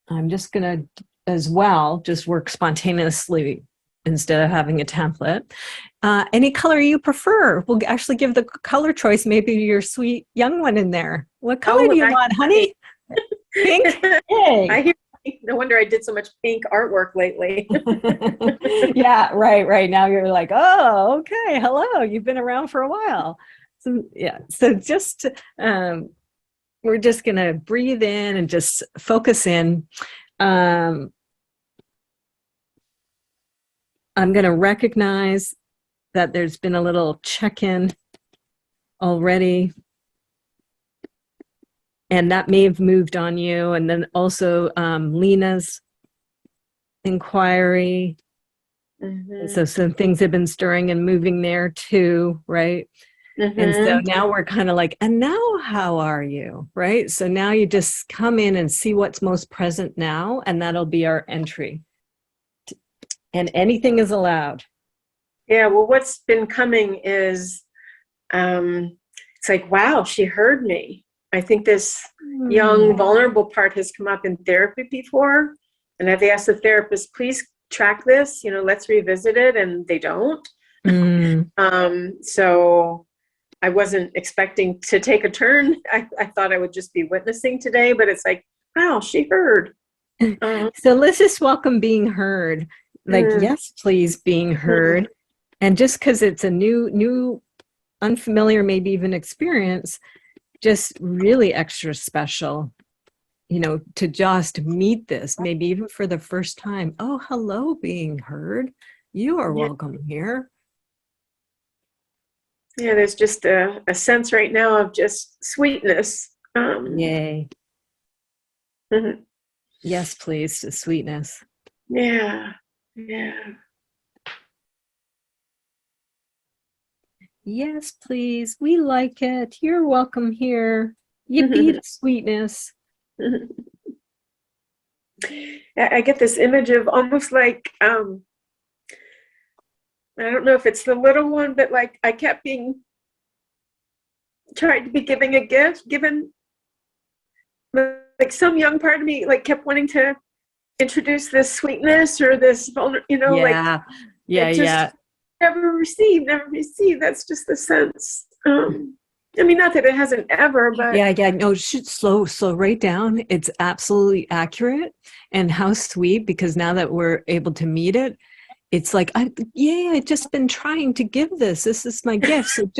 I'm just going to, as well, just work spontaneously instead of having a template. Any color you prefer. We'll actually give the color choice, maybe your sweet young one in there. What color do you want, honey? Pink? Hey. I hear pink. No wonder I did so much pink artwork lately. Yeah, right. Now you're like, oh, okay, hello. You've been around for a while. So yeah, so just, we're just going to breathe in and just focus in. I'm going to recognize that there's been a little check-in already. And that may have moved on you. And then also Leena's inquiry. And so some things have been stirring and moving there too, right? And so now we're kind of like, and now how are you, right? So now you just come in and see what's most present now, and that'll be our entry. And anything is allowed. Yeah, well, what's been coming is, it's like, wow, she heard me. I think this young, vulnerable part has come up in therapy before. And I've asked the therapist, please track this, let's revisit it. And they don't. So I wasn't expecting to take a turn. I thought I would just be witnessing today, but it's like, wow, she heard. So let's just welcome being heard. Like, yes, please, being heard. And just because it's a new, unfamiliar, maybe even experience, just really extra special, to just meet this, maybe even for the first time. Oh, hello, being heard. You are welcome here. Yeah, there's just a sense right now of just sweetness. Yay. Yes, please, to sweetness. Yeah. Yes, please. We like it. You're welcome here. Yippee to sweetness. I get this image of almost like, I don't know if it's the little one, but like I kept tried to be giving a gift, like some young part of me like kept wanting to introduce this sweetness or this never received. That's just the sense. I mean, not that it hasn't ever, but no, slow right down. It's absolutely accurate. And how sweet, because now that we're able to meet it, it's like, I've just been trying to give this. This is my gift. So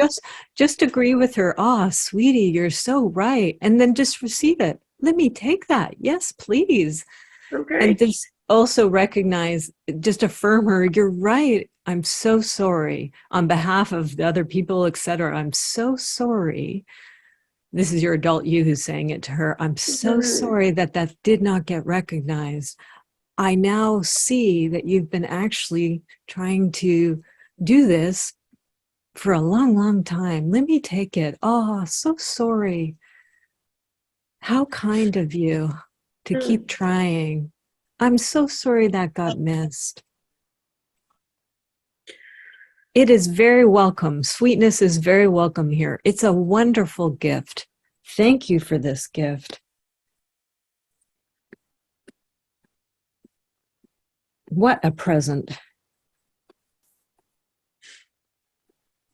just agree with her. Oh, sweetie, you're so right. And then just receive it. Let me take that. Yes, please. Okay. And just also recognize, just affirm her. You're right. I'm so sorry on behalf of the other people, etc. I'm so sorry. This is your adult you who's saying it to her. I'm so sorry that did not get recognized. I now see that you've been actually trying to do this for a long, long time. Let me take it. Oh, so sorry. How kind of you to keep trying. I'm so sorry that got missed. It is very welcome. Sweetness is very welcome here. It's a wonderful gift. Thank you for this gift. What a present.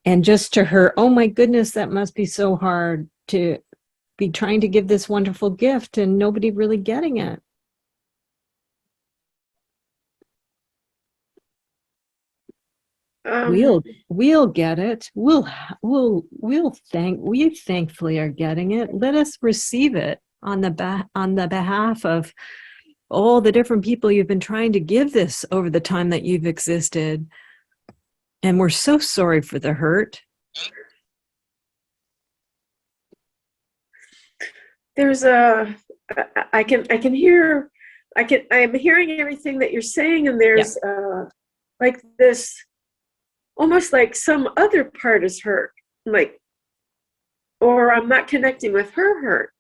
And just to her, oh my goodness, that must be so hard to be trying to give this wonderful gift and nobody really getting it. We'll get it. We thankfully are getting it. Let us receive it on the behalf of all the different people you've been trying to give this over the time that you've existed. And we're so sorry for the hurt. There's I'm hearing everything that you're saying, and there's like this, almost like some other part is hurt, like, or I'm not connecting with her hurt.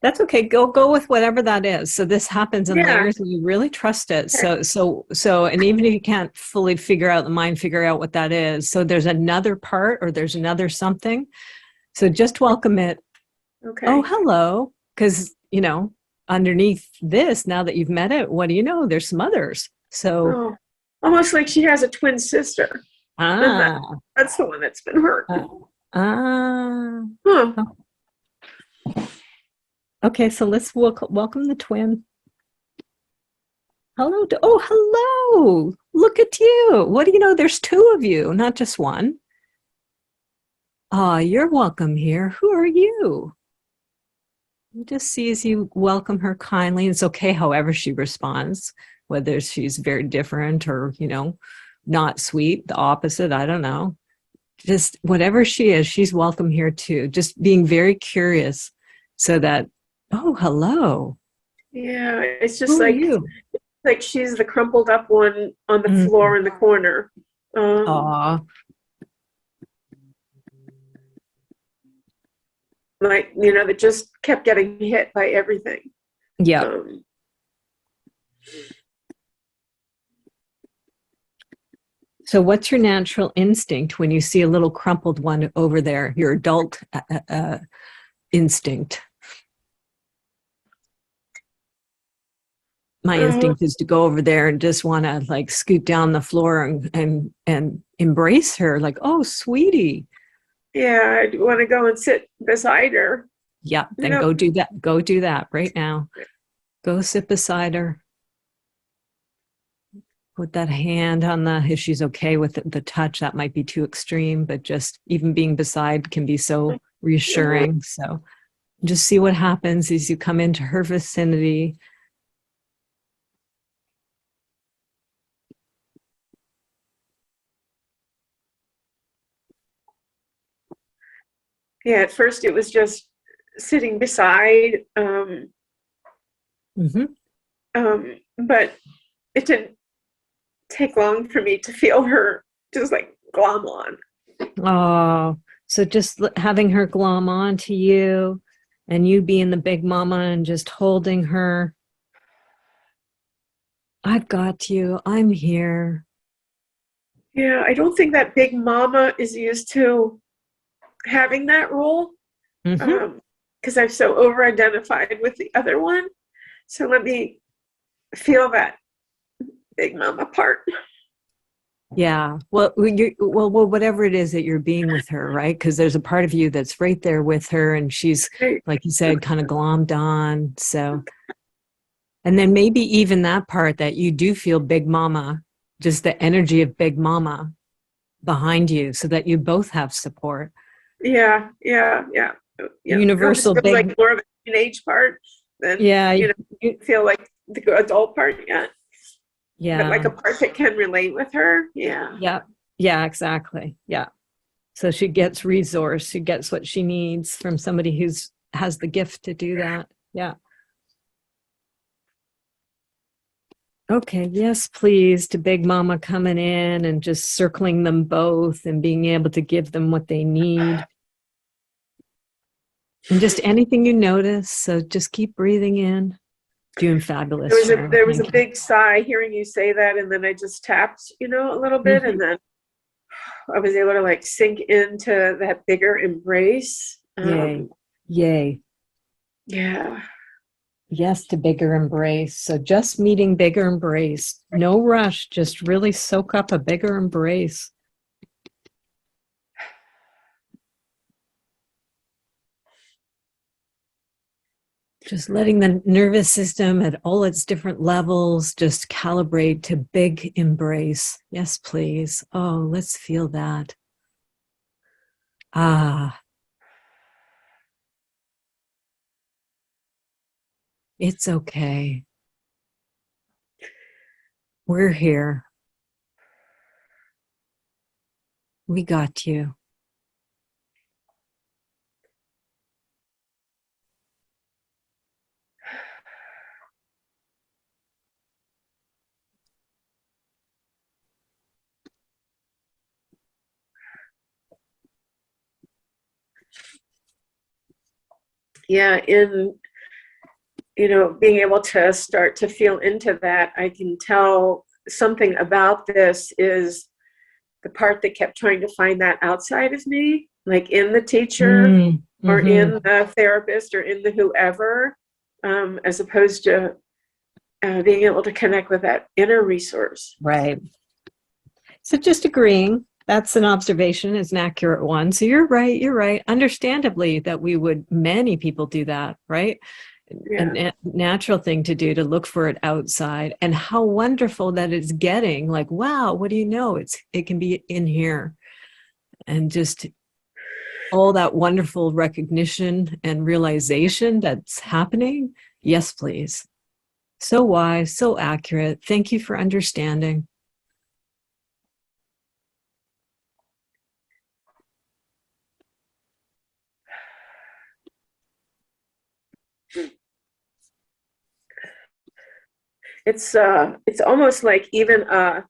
That's okay. Go with whatever that is. So this happens in layers and you really trust it. So, and even if you can't fully figure out what that is. So there's another part or there's another something. So just welcome it. Okay. Oh, hello. Because, underneath this, now that you've met it, what do you know? There's some others. So almost like she has a twin sister. That's the one that's been hurt. Okay, so let's welcome the twin. Hello. Hello. Look at you. What do you know? There's two of you, not just one. You're welcome here. Who are you? You just see as you welcome her kindly. It's okay however she responds, whether she's very different or, not sweet, the opposite, I don't know. Just whatever she is, she's welcome here too. Just being very curious. so that, oh, hello. Yeah, it's just Who are you? like she's the crumpled up one on the Mm. floor in the corner. Aw. Like, that just kept getting hit by everything. Yeah. So what's your natural instinct when you see a little crumpled one over there, your adult instinct? My instinct is to go over there and just want to like scoot down the floor and embrace her, like, oh, sweetie. Yeah, I want to go and sit beside her. Yeah, then go do that. Go do that right now. Go sit beside her. Put that hand on if she's okay with the touch, that might be too extreme, but just even being beside can be so reassuring. So just see what happens as you come into her vicinity. Yeah, at first it was just sitting beside, but it didn't take long for me to feel her just like glom on. Oh, so just having her glom on to you and you being the big mama and just holding her. I've got you. I'm here. Yeah, I don't think that big mama is used to having that role because I've so over-identified with the other one. So let me feel that big mama part. Yeah. Well, whatever it is that you're being with her, right? Because there's a part of you that's right there with her, and she's, like you said, kind of glommed on. So, and then maybe even that part that you do feel big mama, just the energy of big mama behind you, so that you both have support. Yeah. Universal it big, like more of a teenage part than you feel like the adult part. But like a part that can relate with her. Yeah, exactly. Yeah. So she gets resource, she gets what she needs from somebody who's has the gift to do that. Yeah. Okay, yes, please, to Big Mama coming in and just circling them both and being able to give them what they need. And just anything you notice, so just keep breathing in. Doing fabulous, Sharon. There was a big sigh hearing you say that, and then I just tapped, a little bit, and then I was able to like sink into that bigger embrace. Yay. Yeah. Yes, to bigger embrace. So just meeting bigger embrace. No rush, just really soak up a bigger embrace. Just letting the nervous system at all its different levels just calibrate to big embrace. Yes, please. Oh, let's feel that. Ah. It's okay. We're here. We got you. Yeah, in being able to start to feel into that, I can tell something about this is the part that kept trying to find that outside of me, like in the teacher or in the therapist or in the whoever, as opposed to being able to connect with that inner resource. Right. So just agreeing, that's an observation, is an accurate one. So you're right. Understandably that many people do that, right? Yeah. A natural thing to do, to look for it outside. And how wonderful that it's getting, like, wow, what do you know? It can be in here. And just all that wonderful recognition and realization that's happening. Yes, please. So wise, so accurate. Thank you for understanding. It's almost like even a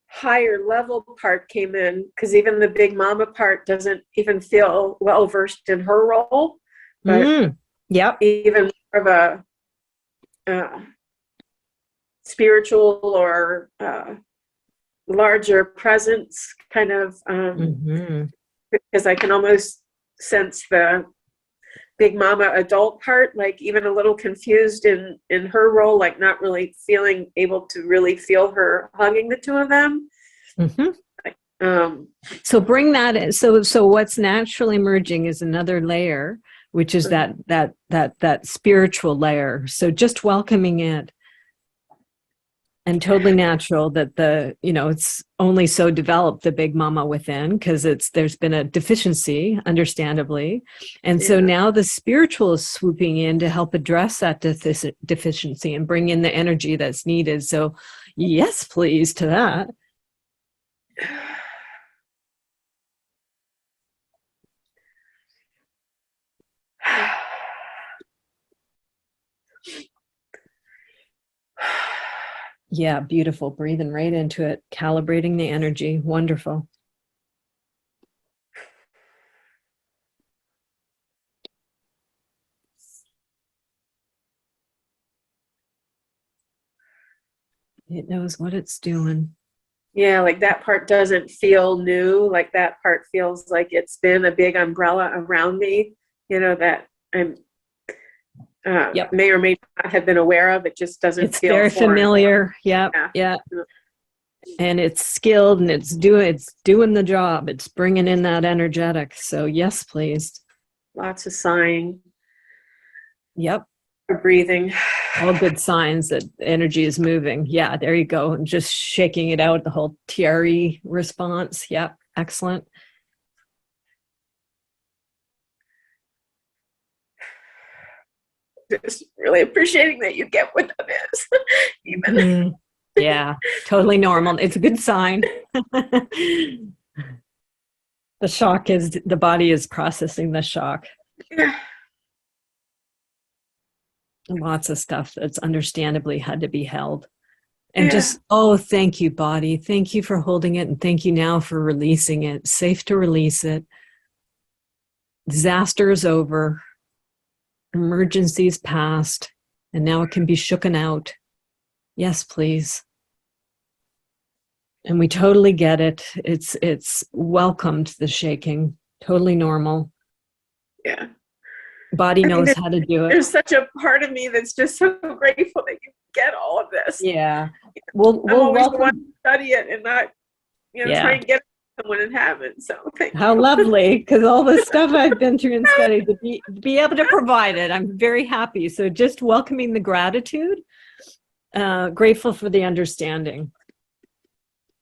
higher level part came in, because even the big mama part doesn't even feel well versed in her role, but Yep. even more of a spiritual or larger presence kind of, because I can almost sense the big mama adult part, like even a little confused in her role, like not really feeling able to really feel her hugging the two of them. So bring that in. So what's naturally emerging is another layer, which is that spiritual layer. So just welcoming it. And totally natural that it's only so developed, the big mama within, because there's been a deficiency, understandably. And so now the spiritual is swooping in to help address that deficiency and bring in the energy that's needed. So yes, please, to that. Yeah, beautiful. Breathing right into it, calibrating the energy. Wonderful. It knows what it's doing. Yeah, like that part doesn't feel new. Like that part feels like it's been a big umbrella around me, that I'm may or may not have been aware of. It just doesn't feel very foreign. Familiar. Yeah. And it's skilled and it's doing the job. It's bringing in that energetic. So yes, please. Lots of sighing. Yep. Breathing. All good signs that energy is moving. Yeah, there you go. And just shaking it out, the whole TRE response. Yep. Excellent. Just really appreciating that you get what that is. Even. Yeah, totally normal. It's a good sign. The shock is, the body is processing the shock. Yeah. Lots of stuff that's understandably had to be held. And just, thank you, body. Thank you for holding it. And thank you now for releasing it. Safe to release it. Disaster is over. Emergency's past. And now it can be shooken out. Yes, please. And we totally get it. It's welcomed, the shaking. Totally normal. Yeah. Body knows how to do it. There's such a part of me that's just so grateful that you get all of this. Yeah. I'm always the one to study it and not, try and get someone and have it. So thank how you. Lovely, because all the stuff I've been through and studied, to be able to provide it, I'm very happy. So just welcoming the gratitude, grateful for the understanding.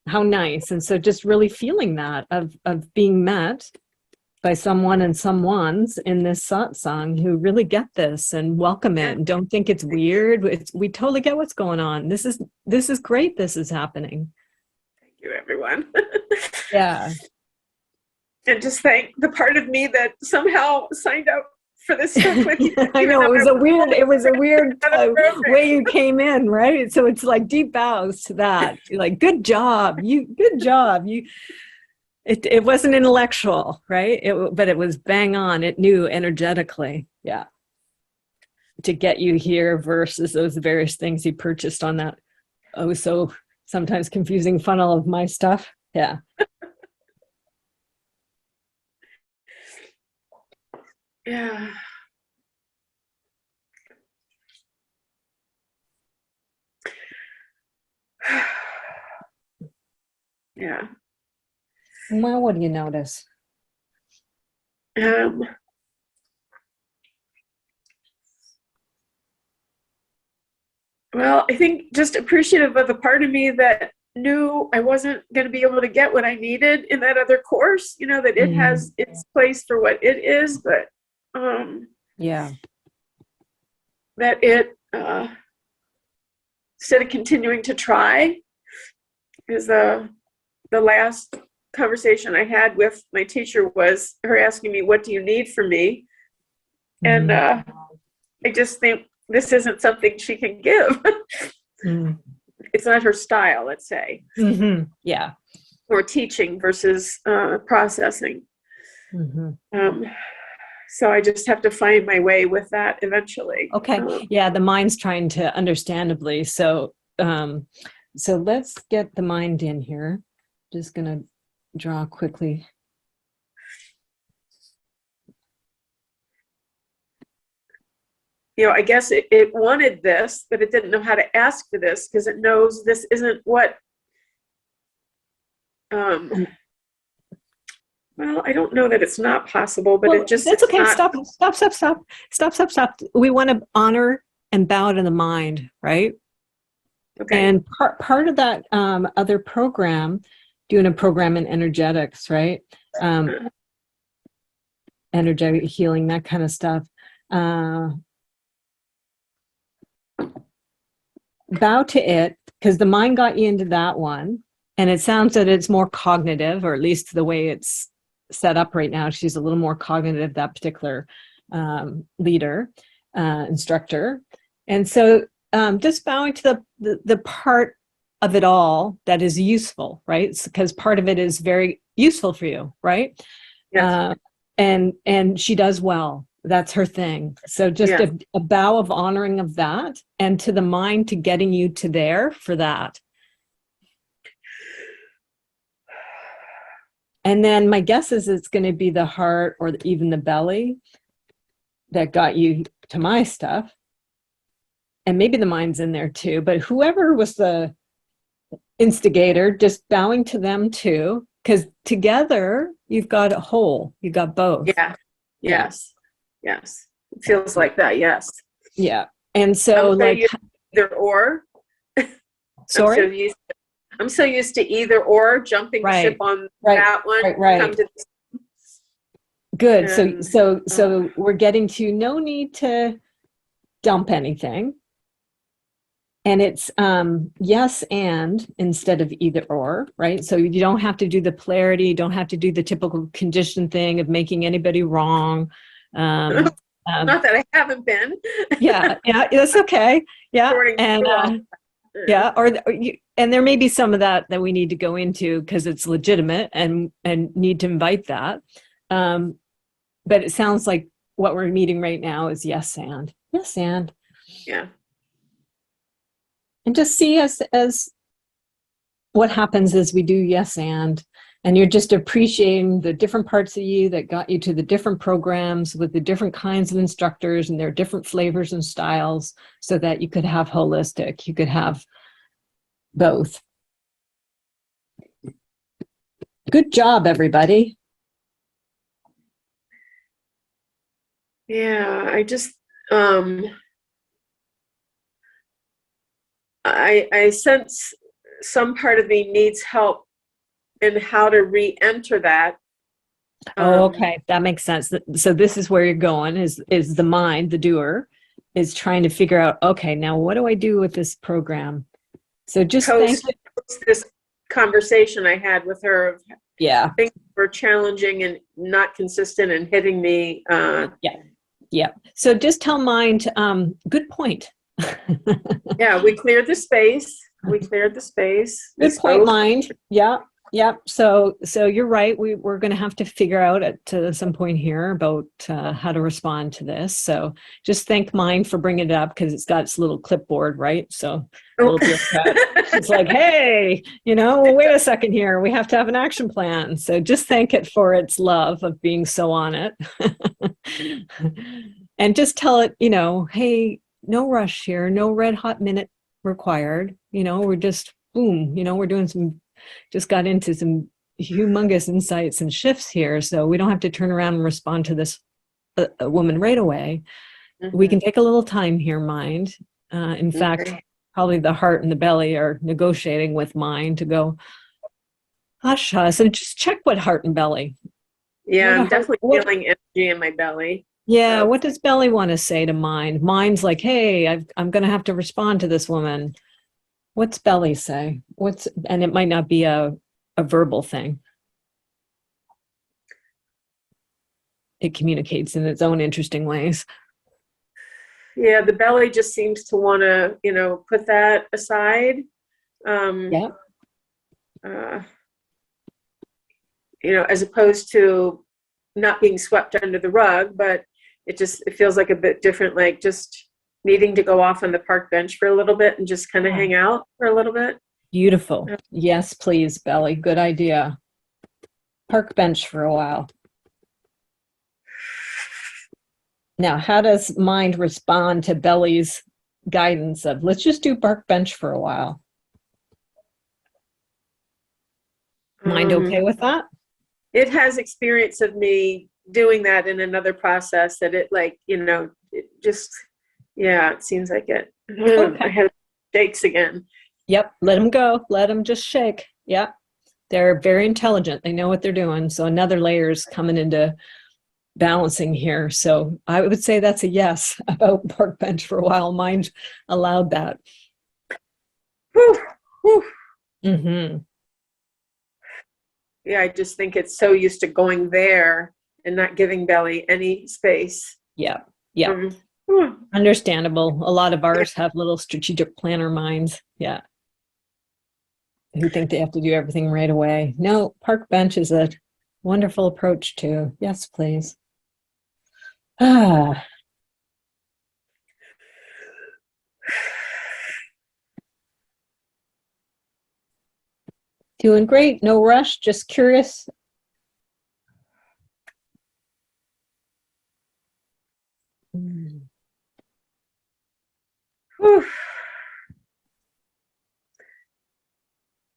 How nice. And so just really feeling that of being met by someone and someones in this song who really get this and welcome it and don't think it's weird. We totally get what's going on. This is great. This is happening. Thank you, everyone. Yeah. And just thank the part of me that somehow signed up for this stuff with you. I know it was a weird way you came in, right? So it's like deep bows to that. You're like, good job. It wasn't intellectual, right? But it was bang on. It knew energetically, to get you here versus those various things you purchased on that so sometimes confusing funnel of my stuff. Yeah. Yeah. Yeah. Well, what do you notice? Well, I think just appreciative of the part of me that knew I wasn't going to be able to get what I needed in that other course, that it has its place for what it is, but that it instead of continuing to try, is the last conversation I had with my teacher was her asking me, what do you need from me? And I just think this isn't something she can give. Mm. It's not her style, let's say. Mm-hmm. Yeah. Or teaching versus processing. Mm-hmm. So I just have to find my way with that eventually. Okay. Yeah, the mind's trying to, understandably. So so let's get the mind in here. Just gonna draw quickly. You know, I guess it wanted this, but it didn't know how to ask for this because it knows this isn't what well, I don't know that it's not possible, but Well, it just that's okay. not, Stop. We want to honor and bow to the mind, right? okay. And part of that other program, doing a program in energetics, right? Energetic healing, that kind of stuff. Bow to it, because the mind got you into that one. And it sounds that it's more cognitive, or at least the way it's set up right now. She's a little more cognitive, that particular leader, instructor. And so just bowing to the part of it all that is useful, right? Because part of it is very useful for you, right? Yes. And she does well. That's her thing. So just a bow of honoring of that, and to the mind, to getting you to there for that. And then my guess is it's going to be the heart or even the belly that got you to my stuff. And maybe the mind's in there too, but whoever was the instigator, just bowing to them too, because together you've got a whole, you've got both. Yeah. Yes. Yes. It feels like that. Yes. Yeah. And so like either or. Sorry? I'm so used to either or, jumping ship on that one. Right. Good. And, So we're getting to no need to dump anything. And it's yes and instead of either or, right? So you don't have to do the polarity, you don't have to do the typical condition thing of making anybody wrong. not that I haven't been. yeah, that's okay. Yeah. And yeah, and there may be some of that we need to go into because it's legitimate and need to invite that. But it sounds like what we're meeting right now is yes and. Yeah. And just see as what happens as we do yes and you're just appreciating the different parts of you that got you to the different programs with the different kinds of instructors and their different flavors and styles, so that you could have holistic, you could have both. Good job, everybody. Yeah, I just I sense some part of me needs help in how to re-enter that. Okay, that makes sense. So this is where you're going, is the mind, the doer, is trying to figure out, okay, now what do I do with this program? So just post this conversation I had with her. Yeah. Things were challenging and not consistent and hitting me. Yeah. So just tell mind, good point. Yeah, we cleared the space. Good point, mind. Yeah. So you're right. We're going to have to figure out at some point here about how to respond to this. So just thank mind for bringing it up, because it's got its little clipboard, right? So it's like, hey, wait a second here. We have to have an action plan. So just thank it for its love of being so on it. And just tell it, hey, no rush here, no red hot minute required. We're just boom, we're doing just got into some humongous insights and shifts here. So we don't have to turn around and respond to this a woman right away. Mm-hmm. We can take a little time here, mind. In fact, probably the heart and the belly are negotiating with mind to go, hush, hush, and just check what heart and belly. Yeah, I'm definitely feeling energy in my belly. Yeah, what does belly want to say to mind? Mind's like, hey, I'm going to have to respond to this woman. What's belly say? And it might not be a verbal thing. It communicates in its own interesting ways. Yeah, the belly just seems to want to, put that aside. Yeah. As opposed to not being swept under the rug, but it feels like a bit different, like just needing to go off on the park bench for a little bit and just kind of hang out for a little bit. Beautiful. Yes, please, Belly. Good idea. Park bench for a while. Now, how does mind respond to Belly's guidance of let's just do park bench for a while? Mind okay with that? It has experience of me doing that in another process that it it seems like it. Okay. My head shakes again. Yep. Let them go. Let them just shake. Yep. They're very intelligent. They know what they're doing. So another layer is coming into balancing here. So I would say that's a yes about park bench for a while. Mind allowed that. Whew, whew. Mm-hmm. Yeah, I just think it's so used to going there and not giving Belly any space. Yeah. Yeah. Understandable. A lot of ours have little strategic planner minds. Yeah. Who think they have to do everything right away. No, park bench is a wonderful approach too. Yes, please. Doing great. No rush. Just curious. Whew.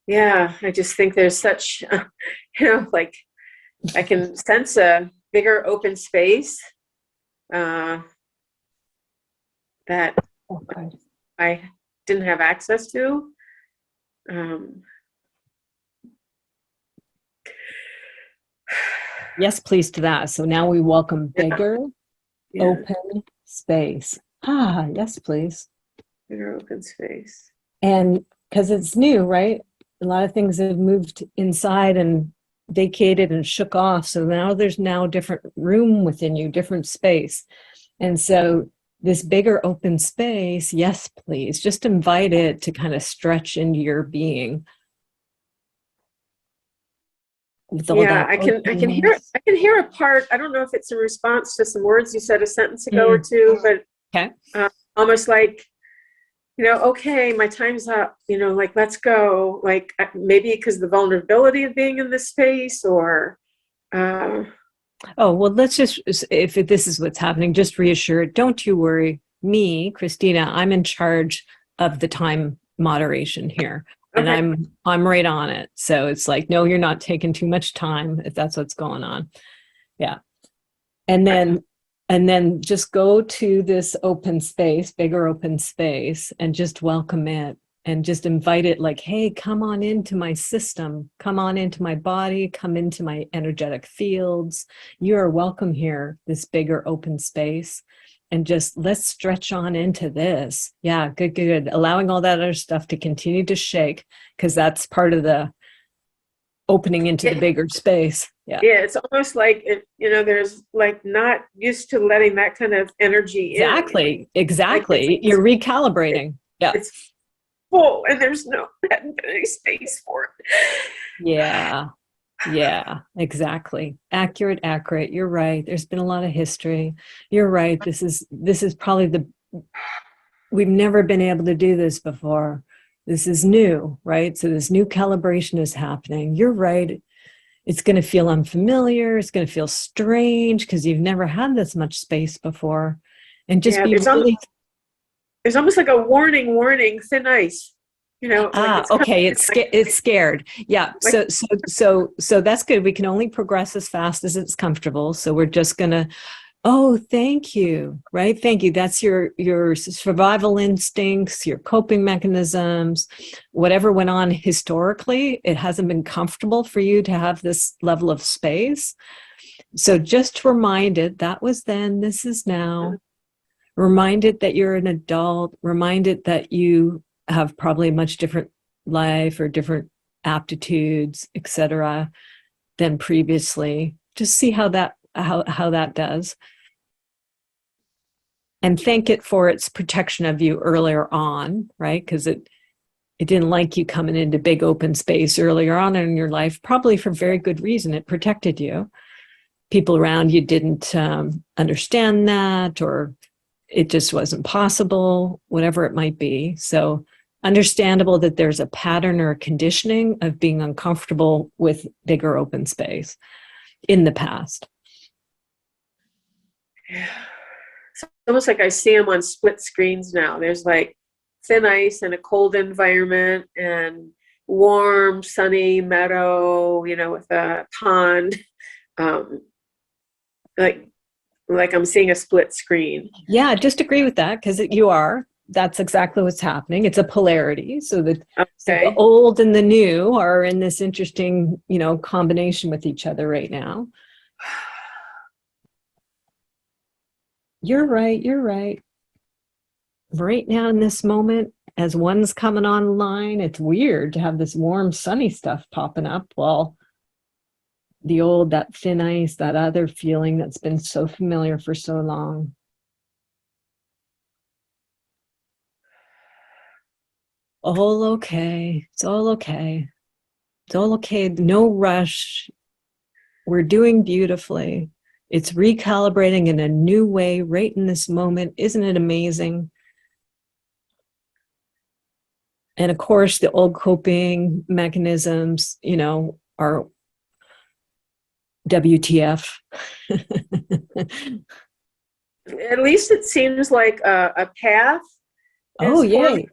Yeah, I just think there's such, like I can sense a bigger open space that I didn't have access to. Yes, please to that. So now we welcome bigger open space. Yes, please. Bigger open space. And because it's new, right? A lot of things have moved inside and vacated and shook off. So now there's different room within you, different space. And so this bigger open space, yes, please, just invite it to kind of stretch into your being. Yeah, I can hear a part. I don't know if it's a response to some words you said a sentence ago or two, but almost like, okay, my time's up, like, let's go. Like maybe because the vulnerability of being in this space or. Oh, well, let's just, if this is what's happening, just reassure it. Don't you worry. Me, Christina, I'm in charge of the time moderation here. And I'm right on it. So it's like, no, you're not taking too much time if that's what's going on. Yeah. And then just go to this open space, bigger open space, and just welcome it and just invite it like, hey, come on into my system, come on into my body, come into my energetic fields. You are welcome here, this bigger open space. And just let's stretch on into this. Yeah, good. Allowing all that other stuff to continue to shake because that's part of the opening into the bigger space. Yeah, it's almost like there's like not used to letting that kind of energy in. Exactly. Like you're recalibrating. Yeah, it's full and there's no any space for it. Yeah, exactly. Accurate. You're right. There's been a lot of history. You're right. This is probably we've never been able to do this before. This is new, right? So this new calibration is happening. You're right. It's going to feel unfamiliar. It's going to feel strange because you've never had this much space before. And just be really... There's almost like a warning, thin ice. Okay. It's scared. Yeah. So that's good. We can only progress as fast as it's comfortable. So we're just going to, thank you. Right. Thank you. That's your survival instincts, your coping mechanisms, whatever went on historically, it hasn't been comfortable for you to have this level of space. So just reminded that was then, this is now. Reminded that you're an adult, reminded that you have probably a much different life or different aptitudes, etc., than previously. Just see how that does. and thank it for its protection of you earlier on, right? Because it didn't like you coming into big open space earlier on in your life, probably for very good reason. It protected you. People around you didn't understand that, or it just wasn't possible, whatever it might be. So understandable that there's a pattern or a conditioning of being uncomfortable with bigger open space in the past. It's almost like I see them on split screens now. There's like thin ice in a cold environment and warm, sunny meadow, you know, with a pond. Like I'm seeing a split screen. Yeah, just agree with that, because that's exactly what's happening. It's a polarity. So so the old and the new are in this interesting, combination with each other right now. You're right. Right now in this moment, as one's coming online, it's weird to have this warm, sunny stuff popping up while that thin ice, that other feeling that's been so familiar for so long. All okay. It's all okay. It's all okay. No rush. We're doing beautifully. It's recalibrating in a new way right in this moment. Isn't it amazing? And of course, the old coping mechanisms, are WTF. At least it seems like a path. Oh, yay.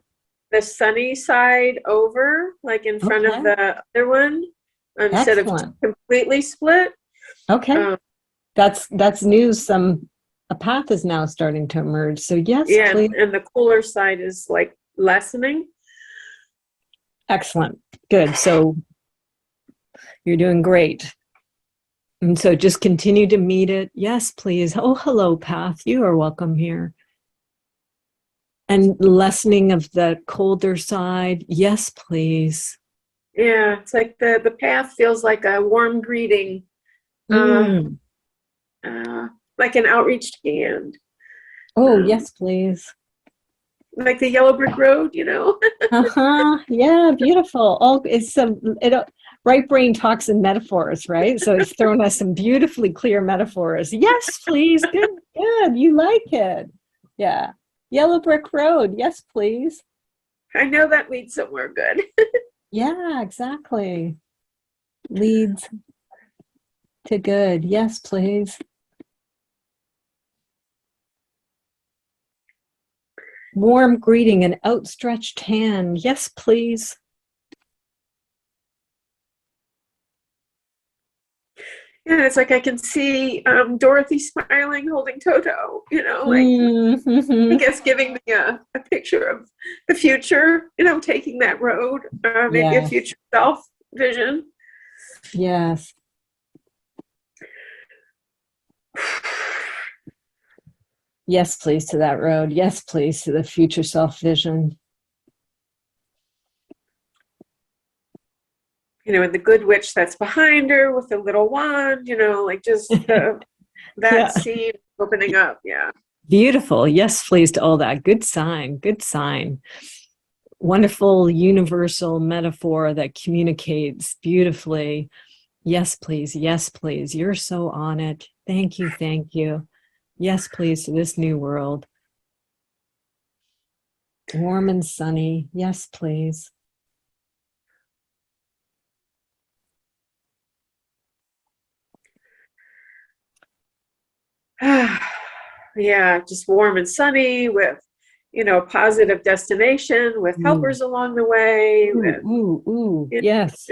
The sunny side over, like in front of the other one, instead of completely split. Okay. That's news. A path is now starting to emerge. So yes, yeah, please. And the cooler side is like lessening. Excellent. Good. So you're doing great. And so just continue to meet it. Yes, please. Oh, hello, path. You are welcome here. And lessening of the colder side. Yes, please. Yeah, it's like the path feels like a warm greeting. Like an outreached hand. Oh, yes, please. Like the yellow brick road, Yeah, beautiful. Oh, right brain talks in metaphors, right? So it's thrown us some beautifully clear metaphors. Yes, please. Good. You like it. Yeah. Yellow brick road. Yes, please. I know that leads somewhere good. Yeah, exactly. Leads to good. Yes, please. Warm greeting, an outstretched hand. Yes, please. Yeah, it's like I can see Dorothy smiling, holding Toto, I guess giving me a picture of the future, taking that road, maybe a future self vision. Yes. Yes, please, to that road. Yes, please, to the future self vision. And the good witch that's behind her with the little wand, just that seed opening up. Yeah. Beautiful. Yes, please, to all that. Good sign. Good sign. Wonderful universal metaphor that communicates beautifully. Yes, please. Yes, please. You're so on it. Thank you. Thank you. Yes, please, to this new world. Warm and sunny. Yes, please. Yeah, just warm and sunny with, a positive destination with helpers along the way. Yes.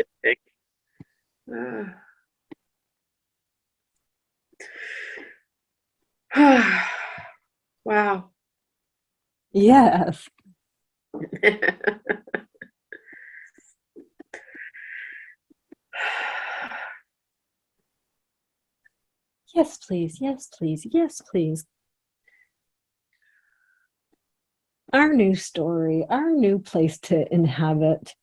Wow. Yes. Yes, please. Yes, please. Yes, please. Our new story, our new place to inhabit,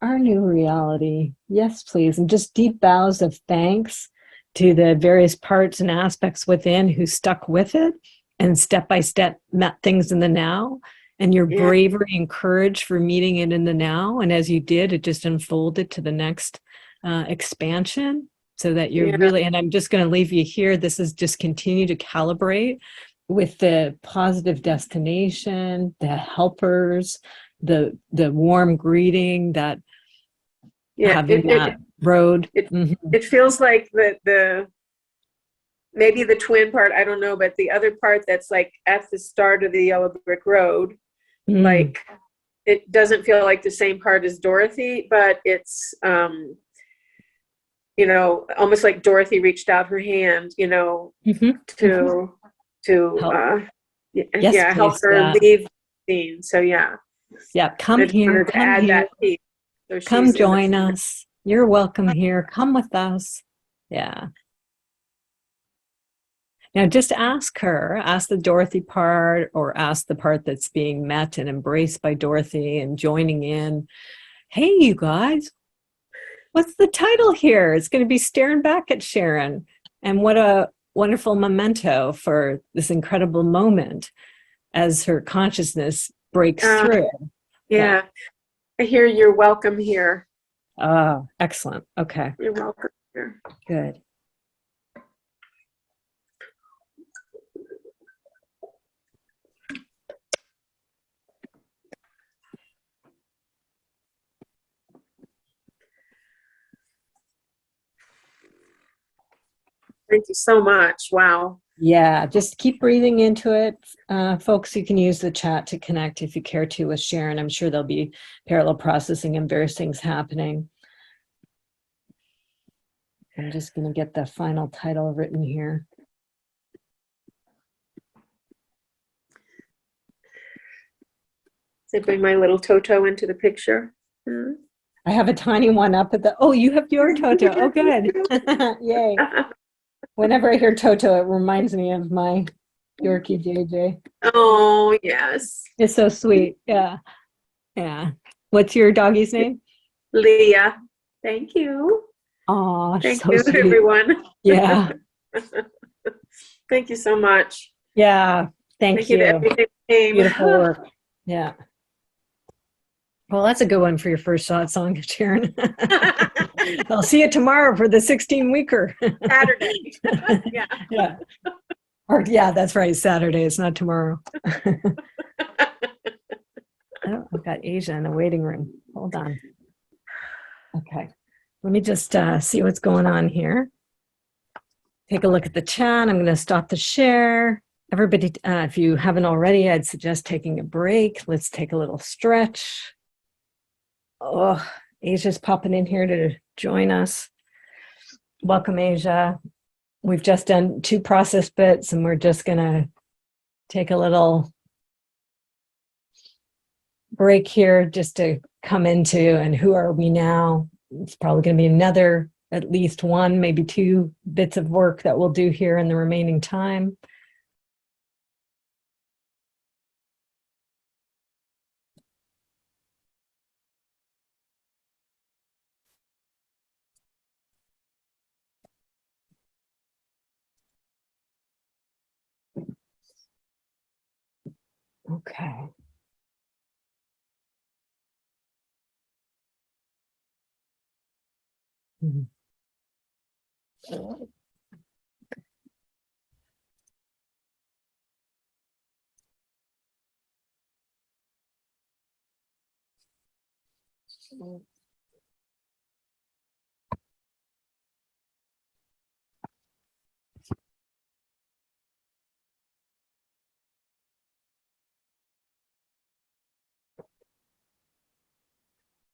our new reality. Yes, please. And just deep bows of thanks to the various parts and aspects within who stuck with it and step by step met things in the now, and your Yeah. bravery and courage for meeting it in the now. And as you did, it just unfolded to the next expansion, so that you're Yeah. really, and I'm just going to leave you here. This is just continue to calibrate with the positive destination, the helpers, the warm greeting, that Yeah. having that road. Mhm. It feels like the maybe the twin part, I don't know, but the other part that's like at the start of the yellow brick road, Mm. like it doesn't feel like the same part as Dorothy, but it's you know, almost like Dorothy reached out her hand, you know, Mhm. to Help. yeah, Yes, yeah, help please. her Yeah. leave the scene. So yeah, Yeah. I Come just here. wanted to Come add here. that piece. So Come she's in the join us. You're welcome here. Come with us. Yeah. Now just ask her, ask the Dorothy part, or ask the part that's being met and embraced by Dorothy and joining in. Hey, you guys, what's the title here? It's going to be Staring Back at Sharon. And what a wonderful memento for this incredible moment as her consciousness breaks through. Yeah. I hear you're welcome here. Oh, excellent. Okay, You're welcome here. good. Thank you so much. Wow. Yeah, just keep breathing into it. Folks, you can use the chat to connect if you care to with Sharon. I'm sure there'll be parallel processing and various things happening. I'm just going to get the final title written here. So bring my little Toto into the picture. I have a tiny one up at the, oh, you have your Toto. Oh, good. Yay. Whenever I hear Toto, it reminds me of my Yorkie JJ. Oh, yes. It's so sweet. Yeah. Yeah. What's your doggy's name? Leah. Thank you. Oh, Thank so you, sweet. everyone. Yeah. Thank you so much. Yeah. Thank you to you. everything that came. Beautiful work. Yeah. Well, that's a good one for your first shot song, Sharon. I'll see you tomorrow for the 16-weeker. Saturday. Yeah. Yeah. Or, yeah, that's right. Saturday. It's not tomorrow. Oh, I've got Asia in the waiting room. Hold on. Okay. Let me just see what's going on here. Take a look at the chat. I'm going to stop the share. Everybody, if you haven't already, I'd suggest taking a break. Let's take a little stretch. Oh, Asia's popping in here to join us. Welcome, Asia. We've just done 2 process bits, and we're just going to take a little break here just to come into, and who are we now? It's probably going to be another, at least 1, maybe 2 bits of work that we'll do here in the remaining time. Okay. Mhm.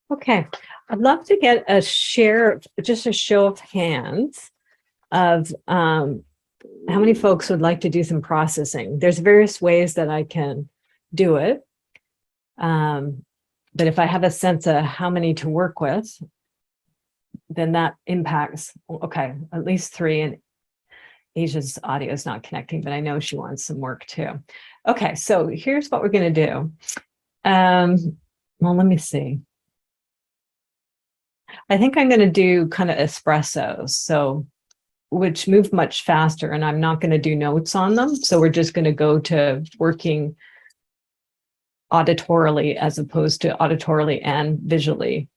Okay, I'd love to get a share, just a show of hands of how many folks would like to do some processing. There's various ways that I can do it. But if I have a sense of how many to work with, then that impacts, okay, at least 3, and Asia's audio is not connecting, but I know she wants some work too. Okay, so here's what we're going to do. Well, let me see. I think I'm going to do kind of espressos. So which move much faster, and I'm not going to do notes on them. So we're just going to go to working auditorily as opposed to auditorily and visually.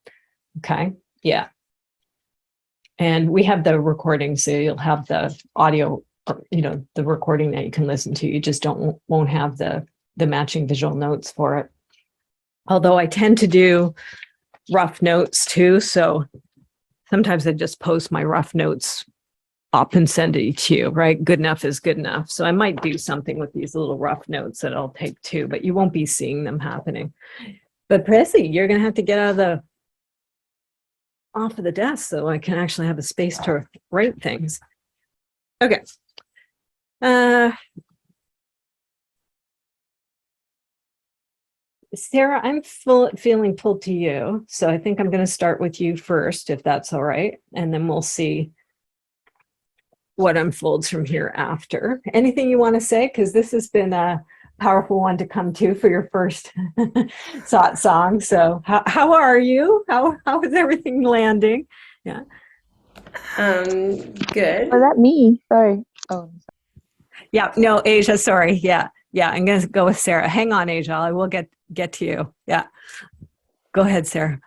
Okay. Yeah. And we have the recording, so you'll have the audio, the recording that you can listen to. You just won't have the matching visual notes for it. Although I tend to do rough notes too. So sometimes I just post my rough notes up and send it to you, right? Good enough is good enough. So I might do something with these little rough notes that I'll take too, but you won't be seeing them happening. But Prissy, you're going to have to get off of the desk so I can actually have a space to write things. Okay. Sarah, I'm feeling pulled to you. So I think I'm going to start with you first, if that's all right. And then we'll see what unfolds from here after. Anything you want to say? Because this has been a powerful one to come to for your first song. So how are you? How is everything landing? Yeah. Good. Was that me? Sorry. Oh. Yeah. No, Asia. Sorry. Yeah. I'm going to go with Sarah. Hang on, Asia. I will get to you. Yeah. Go ahead, Sarah.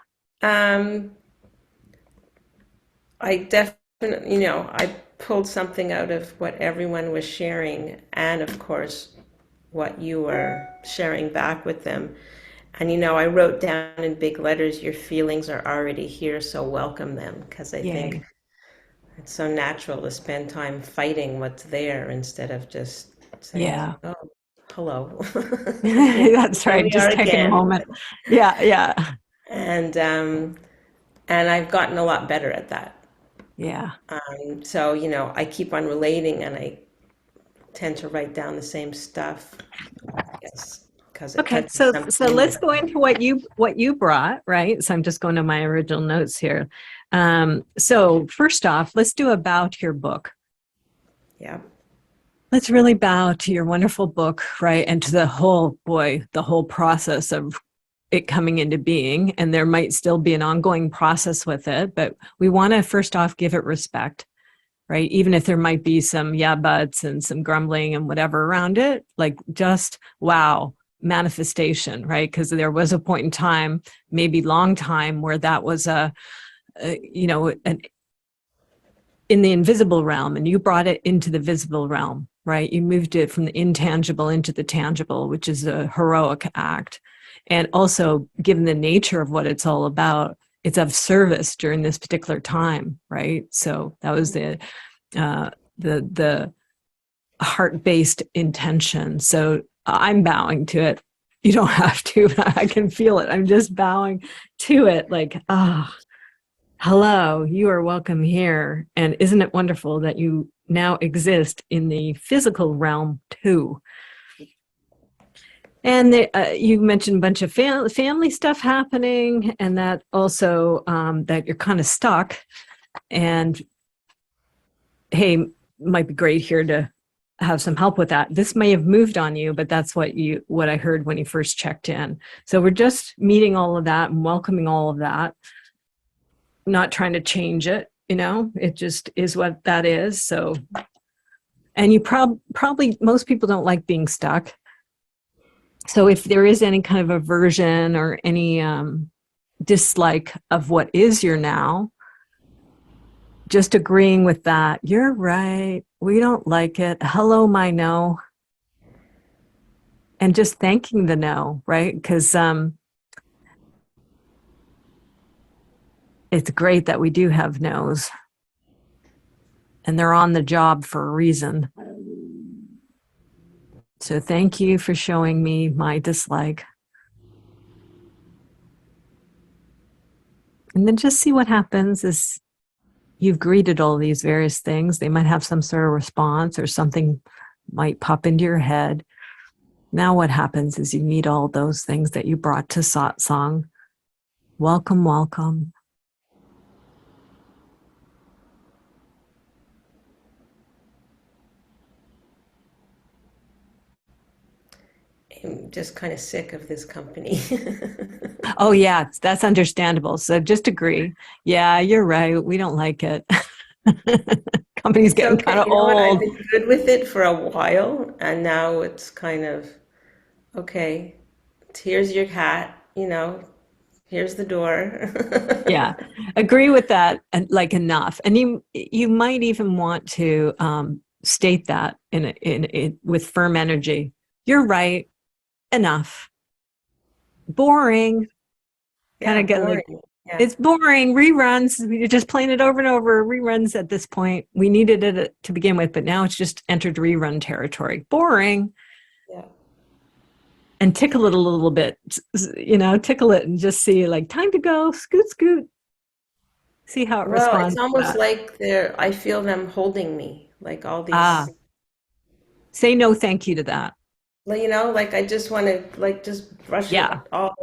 I definitely, I pulled something out of what everyone was sharing, and of course, what you were sharing back with them. And, I wrote down in big letters, your feelings are already here, so welcome them. Because I think it's so natural to spend time fighting what's there instead of just saying, oh, hello. That's right. Just taking a moment. Yeah. And I've gotten a lot better at that. Yeah. So, I keep on relating, and I tend to write down the same stuff. Yes. Okay. So let's go into what you brought, right? So I'm just going to my original notes here. So first off, let's do a bow to your book. Yeah. Let's really bow to your wonderful book, right? And to the whole process of it coming into being. And there might still be an ongoing process with it, but we want to first off give it respect, right? Even if there might be some yeah buts and some grumbling and whatever around it, like just wow, manifestation, right? Because there was a point in time, maybe long time, where that was in the invisible realm, and you brought it into the visible realm, right? You moved it from the intangible into the tangible, which is a heroic act. And also, given the nature of what it's all about, it's of service during this particular time, right? So that was the heart-based intention. So I'm bowing to it. You don't have to. I can feel it. I'm just bowing to it, like, hello, you are welcome here. And isn't it wonderful that you now exist in the physical realm too? And you mentioned a bunch of family stuff happening, and that also that you're kind of stuck. And hey, might be great here to have some help with that. This may have moved on you, but that's what I heard when you first checked in. So we're just meeting all of that and welcoming all of that, not trying to change it. It just is what that is. So, and you probably most people don't like being stuck. So if there is any kind of aversion or any dislike of what is your now, just agreeing with that. You're right. We don't like it. Hello, my no. And just thanking the no, right? Because it's great that we do have no's. And they're on the job for a reason. So thank you for showing me my dislike. And then just see what happens as you've greeted all these various things. They might have some sort of response, or something might pop into your head. Now what happens is you meet all those things that you brought to satsang. Welcome, welcome. I'm just kind of sick of this company. Oh, yeah, that's understandable. So just agree. Yeah, you're right. We don't like it. Company's It's getting okay. kind of You know what? I've old. been good with it for a while, and now it's kind of okay. Here's your cat, here's the door. Yeah, agree with that, and like enough. And you might even want to state that in with firm energy. You're right. Enough. Boring. Kind Yeah, of get like boring. Yeah. it's boring. Reruns. You're just playing it over and over. Reruns at this point. We needed it to begin with, but now it's just entered rerun territory. Boring. Yeah. And tickle it a little bit. Tickle it and just see like time to go. Scoot, scoot. See how it Well, responds it's to almost that. like I feel them holding me, like all Ah, these, say no thank you to that. like I just want to just brush it Yeah, all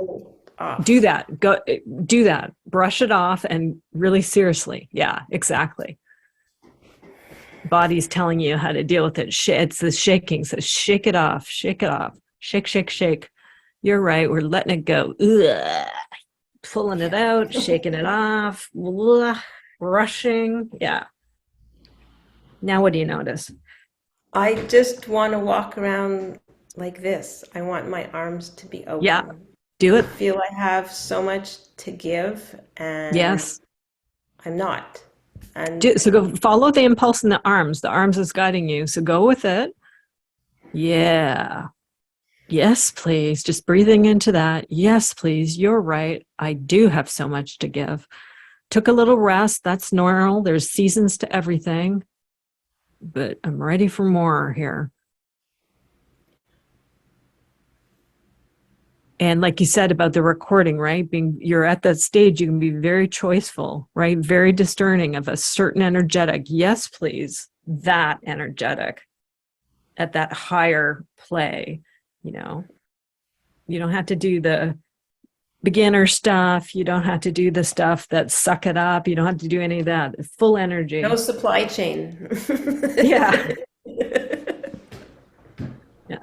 do off. that. Do that. Brush it off and really seriously. Yeah, exactly. Body's telling you how to deal with it. It's the shaking. So shake it off. Shake it off. Shake, shake, shake. You're right. We're letting it go. Ugh. Pulling it out, shaking it off, rushing. Yeah. Now what do you notice? I just want to walk around like this. I want my arms to be Yeah. open. Do I it. feel I have so much to give, and Yes. I'm not. And So go follow the impulse in the arms. The arms is guiding you. So go with it. Yeah. Yes, please. Just breathing into that. Yes, please. You're right. I do have so much to give. Took a little rest. That's normal. There's seasons to everything. But I'm ready for more here. And like you said about the recording, right? You're at that stage, you can be very choiceful, right? Very discerning of a certain energetic. Yes, please. That energetic at that higher play, you know. You don't have to do the beginner stuff. You don't have to do the stuff that suck it up. You don't have to do any of that. Full energy. no supply chain. Yeah. Yeah.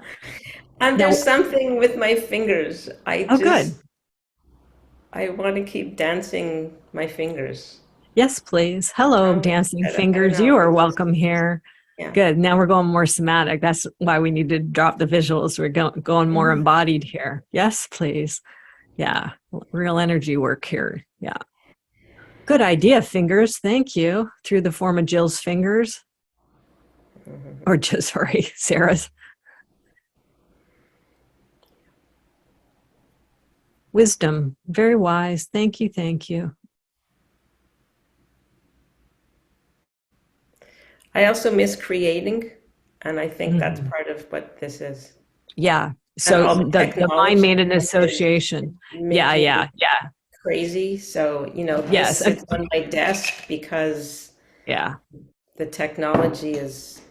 And Now, there's something with my fingers. good. I want to keep dancing my fingers. Yes, please. Hello, dancing I don't fingers. know. You are welcome here. Yeah. Good. Now we're going more somatic. That's why we need to drop the visuals. We're going more embodied here. Yes, please. Yeah. Real energy work here. Yeah. Good idea, fingers. Thank you. Through the form of Jill's fingers. Or just, sorry, Sarah's. Wisdom. Very wise. Thank you. Thank you. I also miss creating, and I think that's part of what this is. Yeah. And So all the mind made an technology association. Yeah, making yeah, it yeah. crazy. So, Yes. this sits on my desk because Yeah. the technology is,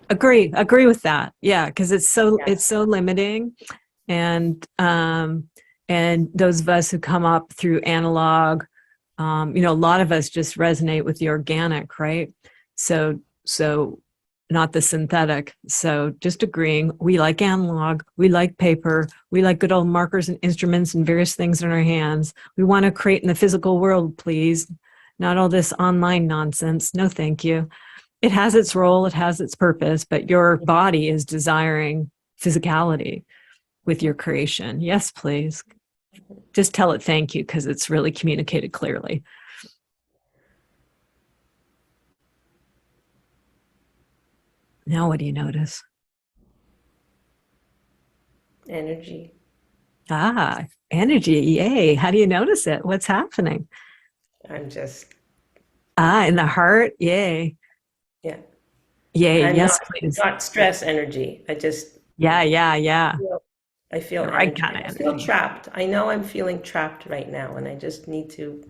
Agree with that. Yeah, because it's so limiting. And those of us who come up through analog, a lot of us just resonate with the organic, right? So not the synthetic. So just agreeing, we like analog, we like paper, we like good old markers and instruments and various things in our hands. We want to create in the physical world, please. Not all this online nonsense. No, thank you. It has its role, it has its purpose, but your body is desiring physicality with your creation. Yes, please. Just tell it thank you because it's really communicated clearly. Now, what do you notice? energy. Ah, energy. Yay. How do you notice it? What's happening? I'm just, In the heart. Yay. yeah. Yay. And Yes, please. not stress energy. I just, Yeah. I feel The right energy. kind of I feel energy. trapped. I know I'm feeling trapped right now, and I just need to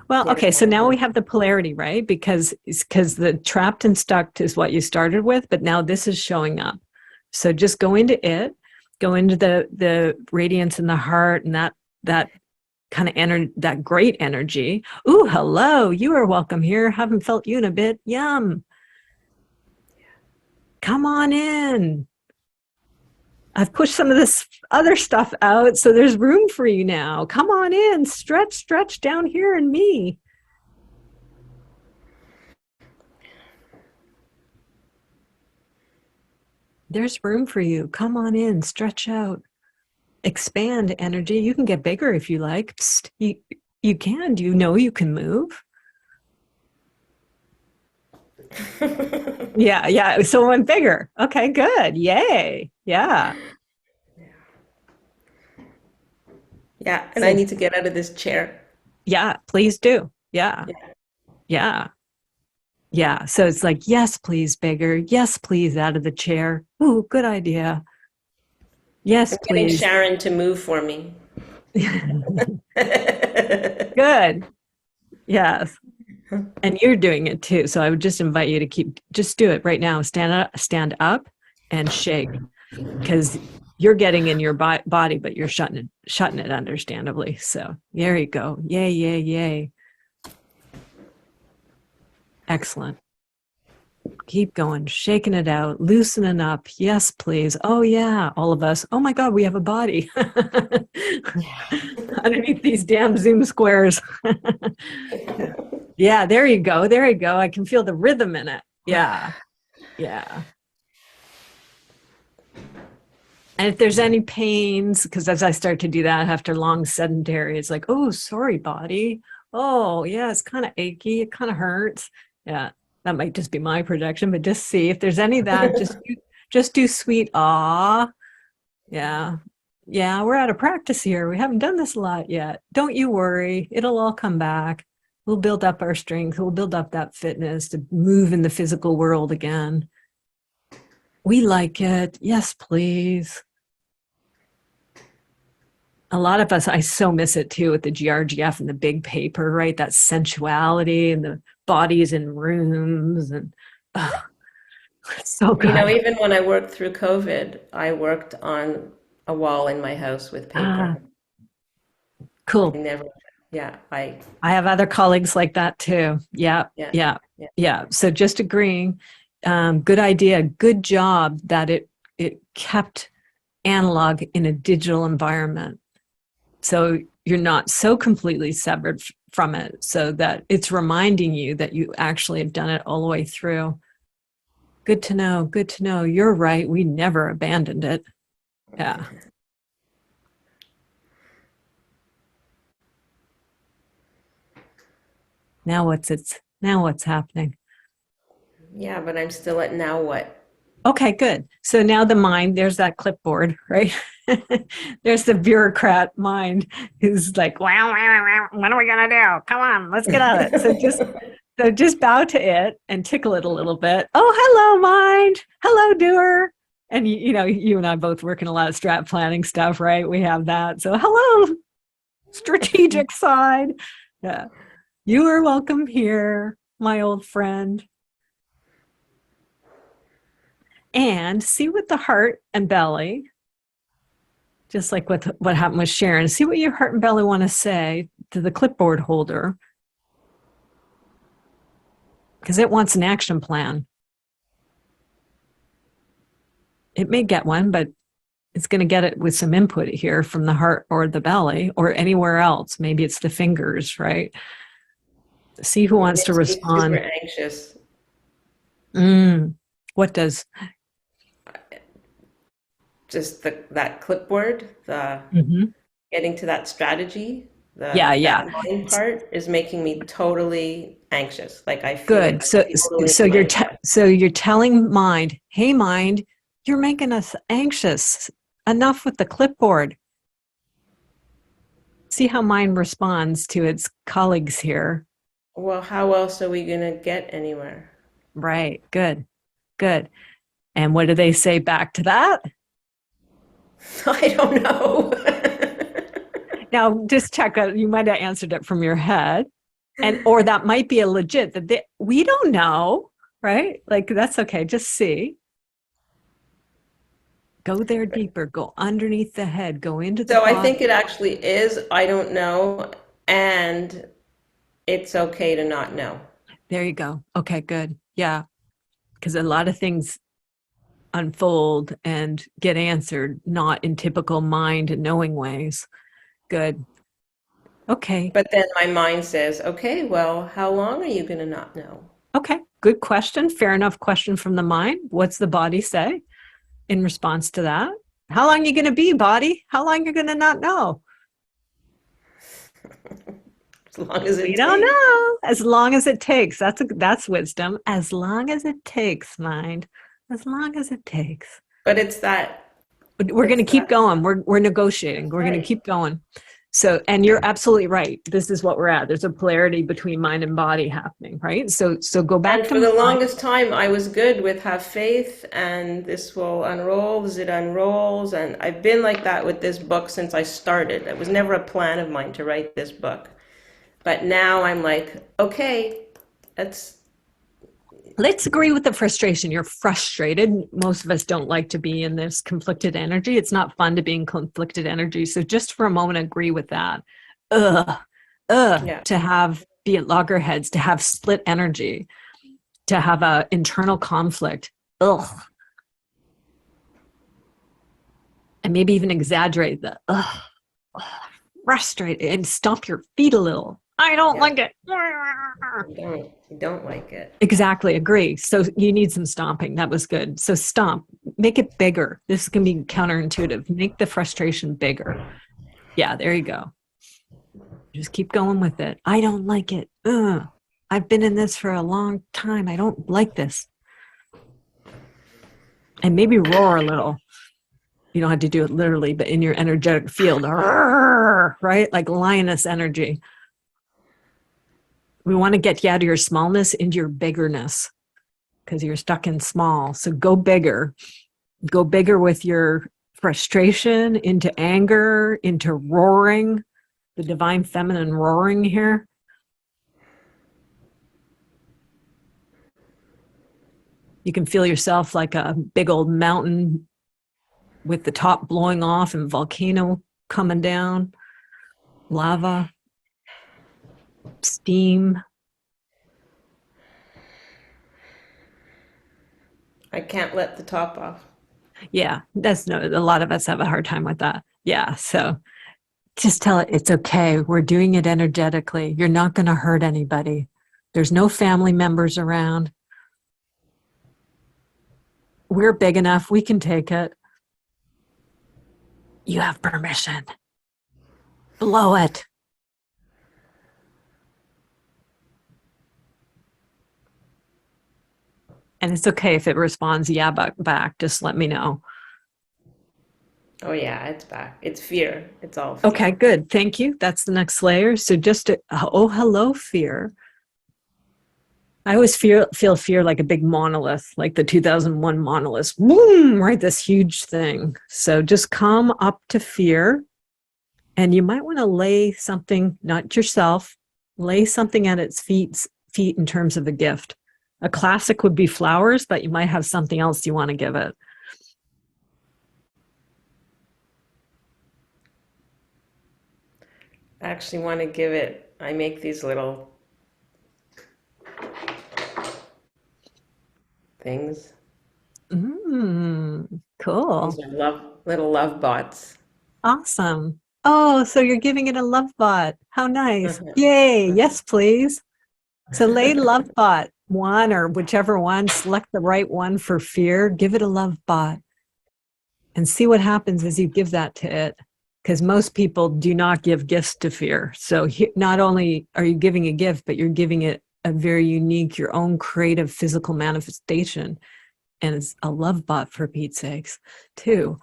Well, get okay. it So out now there. we have the polarity, right? Because the trapped and stuck is what you started with, but now this is showing up. So just go into it, go into the radiance in the heart and that kind of energy, that great energy. Ooh, hello. You are welcome here. Haven't felt you in a bit. Yum. Come on in. I've pushed some of this other stuff out, so there's room for you now. Come on in, stretch down here in me. There's room for you. Come on in, stretch out, expand energy. You can get bigger if you like. Psst, you can. Do you know you can move? Yeah. So it went bigger. Okay, good. Yay. Yeah. Yeah, and I need to get out of this chair. Yeah, please do. Yeah. So it's like, yes, please, bigger. Yes, please, out of the chair. Ooh, good idea. Yes, I'm getting please. Sharon to move for me. Good. Yes. And you're doing it too. So I would just invite you to just do it right now. Stand up and shake, because you're getting in your body, but you're shutting it understandably. So there you go. Yay, yay, yay. Excellent. Keep going, shaking it out, loosening up. Yes, please. Oh yeah, all of us. Oh my God, we have a body underneath these damn Zoom squares. Yeah, there you go. I can feel the rhythm in it. Yeah. And if there's any pains, because as I start to do that after long sedentary, it's like, oh, sorry, body. Oh, yeah, it's kind of achy. It kind of hurts. Yeah, that might just be my projection, but just see if there's any of that. Just do sweet ah. Yeah. Yeah, we're out of practice here. We haven't done this a lot yet. Don't you worry. It'll all come back. We'll build up our strength. We'll build up that fitness to move in the physical world again. We like it. Yes, please. A lot of us, I so miss it too with the GRGF and the big paper, right? That sensuality and the bodies in rooms and so good. You know, even when I worked through COVID, I worked on a wall in my house with paper. Cool. I have other colleagues like that too. Yeah. So just agreeing. Good idea. Good job that it kept analog in a digital environment. So you're not so completely severed from it, so that it's reminding you that you actually have done it all the way through. Good to know. Good to know. You're right. We never abandoned it. Yeah. Now what's happening? Yeah, but I'm still at now what? Okay, good. So now the mind, there's that clipboard, right? There's the bureaucrat mind who's like, wow, what are we gonna do? Come on, let's get at it. So just bow to it and tickle it a little bit. Oh, hello, mind. Hello, doer. And you know, you and I both work in a lot of strat planning stuff, right? We have that. So hello, strategic side. Yeah. You are welcome here, my old friend. And see what the heart and belly, just like with what happened with Sharon, see what your heart and belly want to say to the clipboard holder, because it wants an action plan. It may get one, but it's going to get it with some input here from the heart or the belly or anywhere else. Maybe it's the fingers, right? See who wants to respond. Super anxious. What does? Just that clipboard, the getting to that strategy, that mind part is making me totally anxious. Like I feel good. So you're telling mind, hey mind, you're making us anxious. Enough with the clipboard. See how mind responds to its colleagues here. Well, how else are we going to get anywhere? Right. Good. And what do they say back to that? I don't know. Now, just check out. You might have answered it from your head, or that might be a legit that we don't know, right? Like that's okay. Just see. Go there deeper. Go underneath the head. Go into the. So I think it actually is. I don't know, and it's okay to not know. There you go. Okay, good. Yeah, because a lot of things unfold and get answered not in typical mind and knowing ways. Good. Okay. But then my mind says, okay, well, how long are you going to not know? Okay. Good question. Fair enough question from the mind. What's the body say? in response to that. How long are you going to be, body? How long are you going to not know? As long as it We takes. don't know. As long as it takes. That's wisdom. As long as it takes, mind. As long as it takes. But it's that. We're going to It's keep that- going. We're negotiating. We're going to Right. keep going. So, and you're absolutely right. This is what we're at. There's a polarity between mind and body happening, right? So go back And to for the mind. longest time, I was good with have faith and this will unroll as it unrolls. And I've been like that with this book since I started. It was never a plan of mine to write this book. But now I'm like, okay, Let's agree with the frustration. You're frustrated. Most of us don't like to be in this conflicted energy. It's not fun to be in conflicted energy. So just for a moment, agree with that. yeah. To be at loggerheads, to have split energy, to have a internal conflict. Ugh. And maybe even exaggerate the frustrated and stomp your feet a little. I don't Yeah. like it. You don't like it. Exactly. Agree. So you need some stomping. That was good. So stomp, make it bigger. This can be counterintuitive. Make the frustration bigger. Yeah, there you go. Just keep going with it. I don't like it. I've been in this for a long time. I don't like this. And maybe roar a little. You don't have to do it literally, but in your energetic field, right? Like lioness energy. We want to get you out of your smallness into your biggerness because you're stuck in small. So go bigger. Go bigger with your frustration into anger, into roaring, the divine feminine roaring here. You can feel yourself like a big old mountain with the top blowing off and volcano coming down, lava, steam. I can't let the top off. Yeah, a lot of us have a hard time with that. Yeah, so just tell it it's okay. We're doing it energetically. You're not going to hurt anybody. There's no family members around. We're big enough. We can take it. You have permission. Blow it. And it's okay if it responds, yeah, back. Just let me know. Oh yeah, it's back. It's fear. It's all fear. Okay, good. Thank you. That's the next layer. So hello, fear. I always feel fear like a big monolith, like the 2001 monolith. Boom, right? This huge thing. So just come up to fear. And you might want to lay something, not yourself, lay something at its feet in terms of a gift. A classic would be flowers, but you might have something else you want to give it. I actually want to give it, I make these little things. Cool. These are little love bots. Awesome. Oh, so you're giving it a love bot. How nice. Yay. Yes, please. So lay love bot one or whichever one, select the right one for fear, give it a love bot and see what happens as you give that to it. Because most people do not give gifts to fear. So not only are you giving a gift, but you're giving it a very unique, your own creative physical manifestation. And it's a love bot for Pete's sakes too.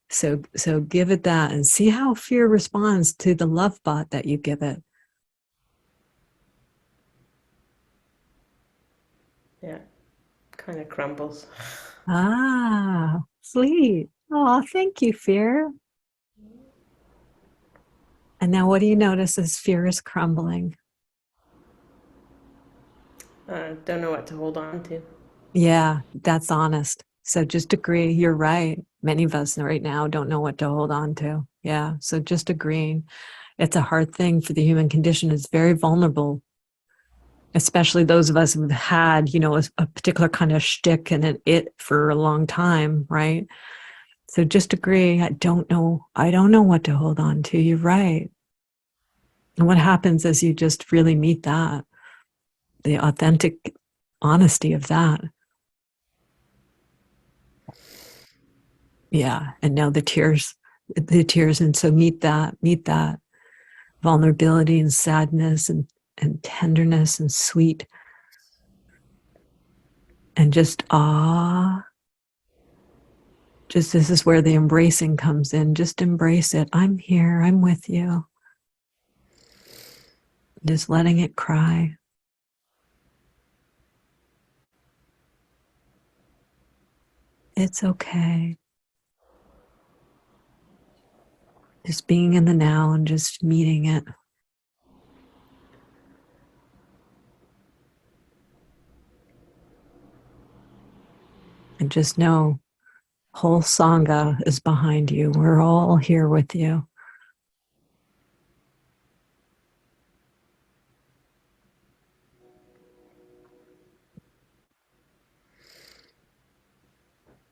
So give it that and see how fear responds to the love bot that you give it. Yeah, kind of crumbles. Ah, sweet. Oh, thank you, fear. And now what do you notice as fear is crumbling? Don't know what to hold on to. Yeah, that's honest. So just agree, you're right. Many of us right now don't know what to hold on to. Yeah, so just agreeing. It's a hard thing for the human condition. It's very vulnerable, especially those of us who've had, a particular kind of shtick and it for a long time, right? So just agree, I don't know what to hold on to. You're right. And what happens is you just really meet that, the authentic honesty of that. Yeah. And now the tears. And so meet that vulnerability and sadness and tenderness and sweet. And just just this is where the embracing comes in. Just embrace it. I'm here. I'm with you. Just letting it cry. It's okay. Just being in the now and just meeting it. And just know, whole Sangha is behind you. We're all here with you.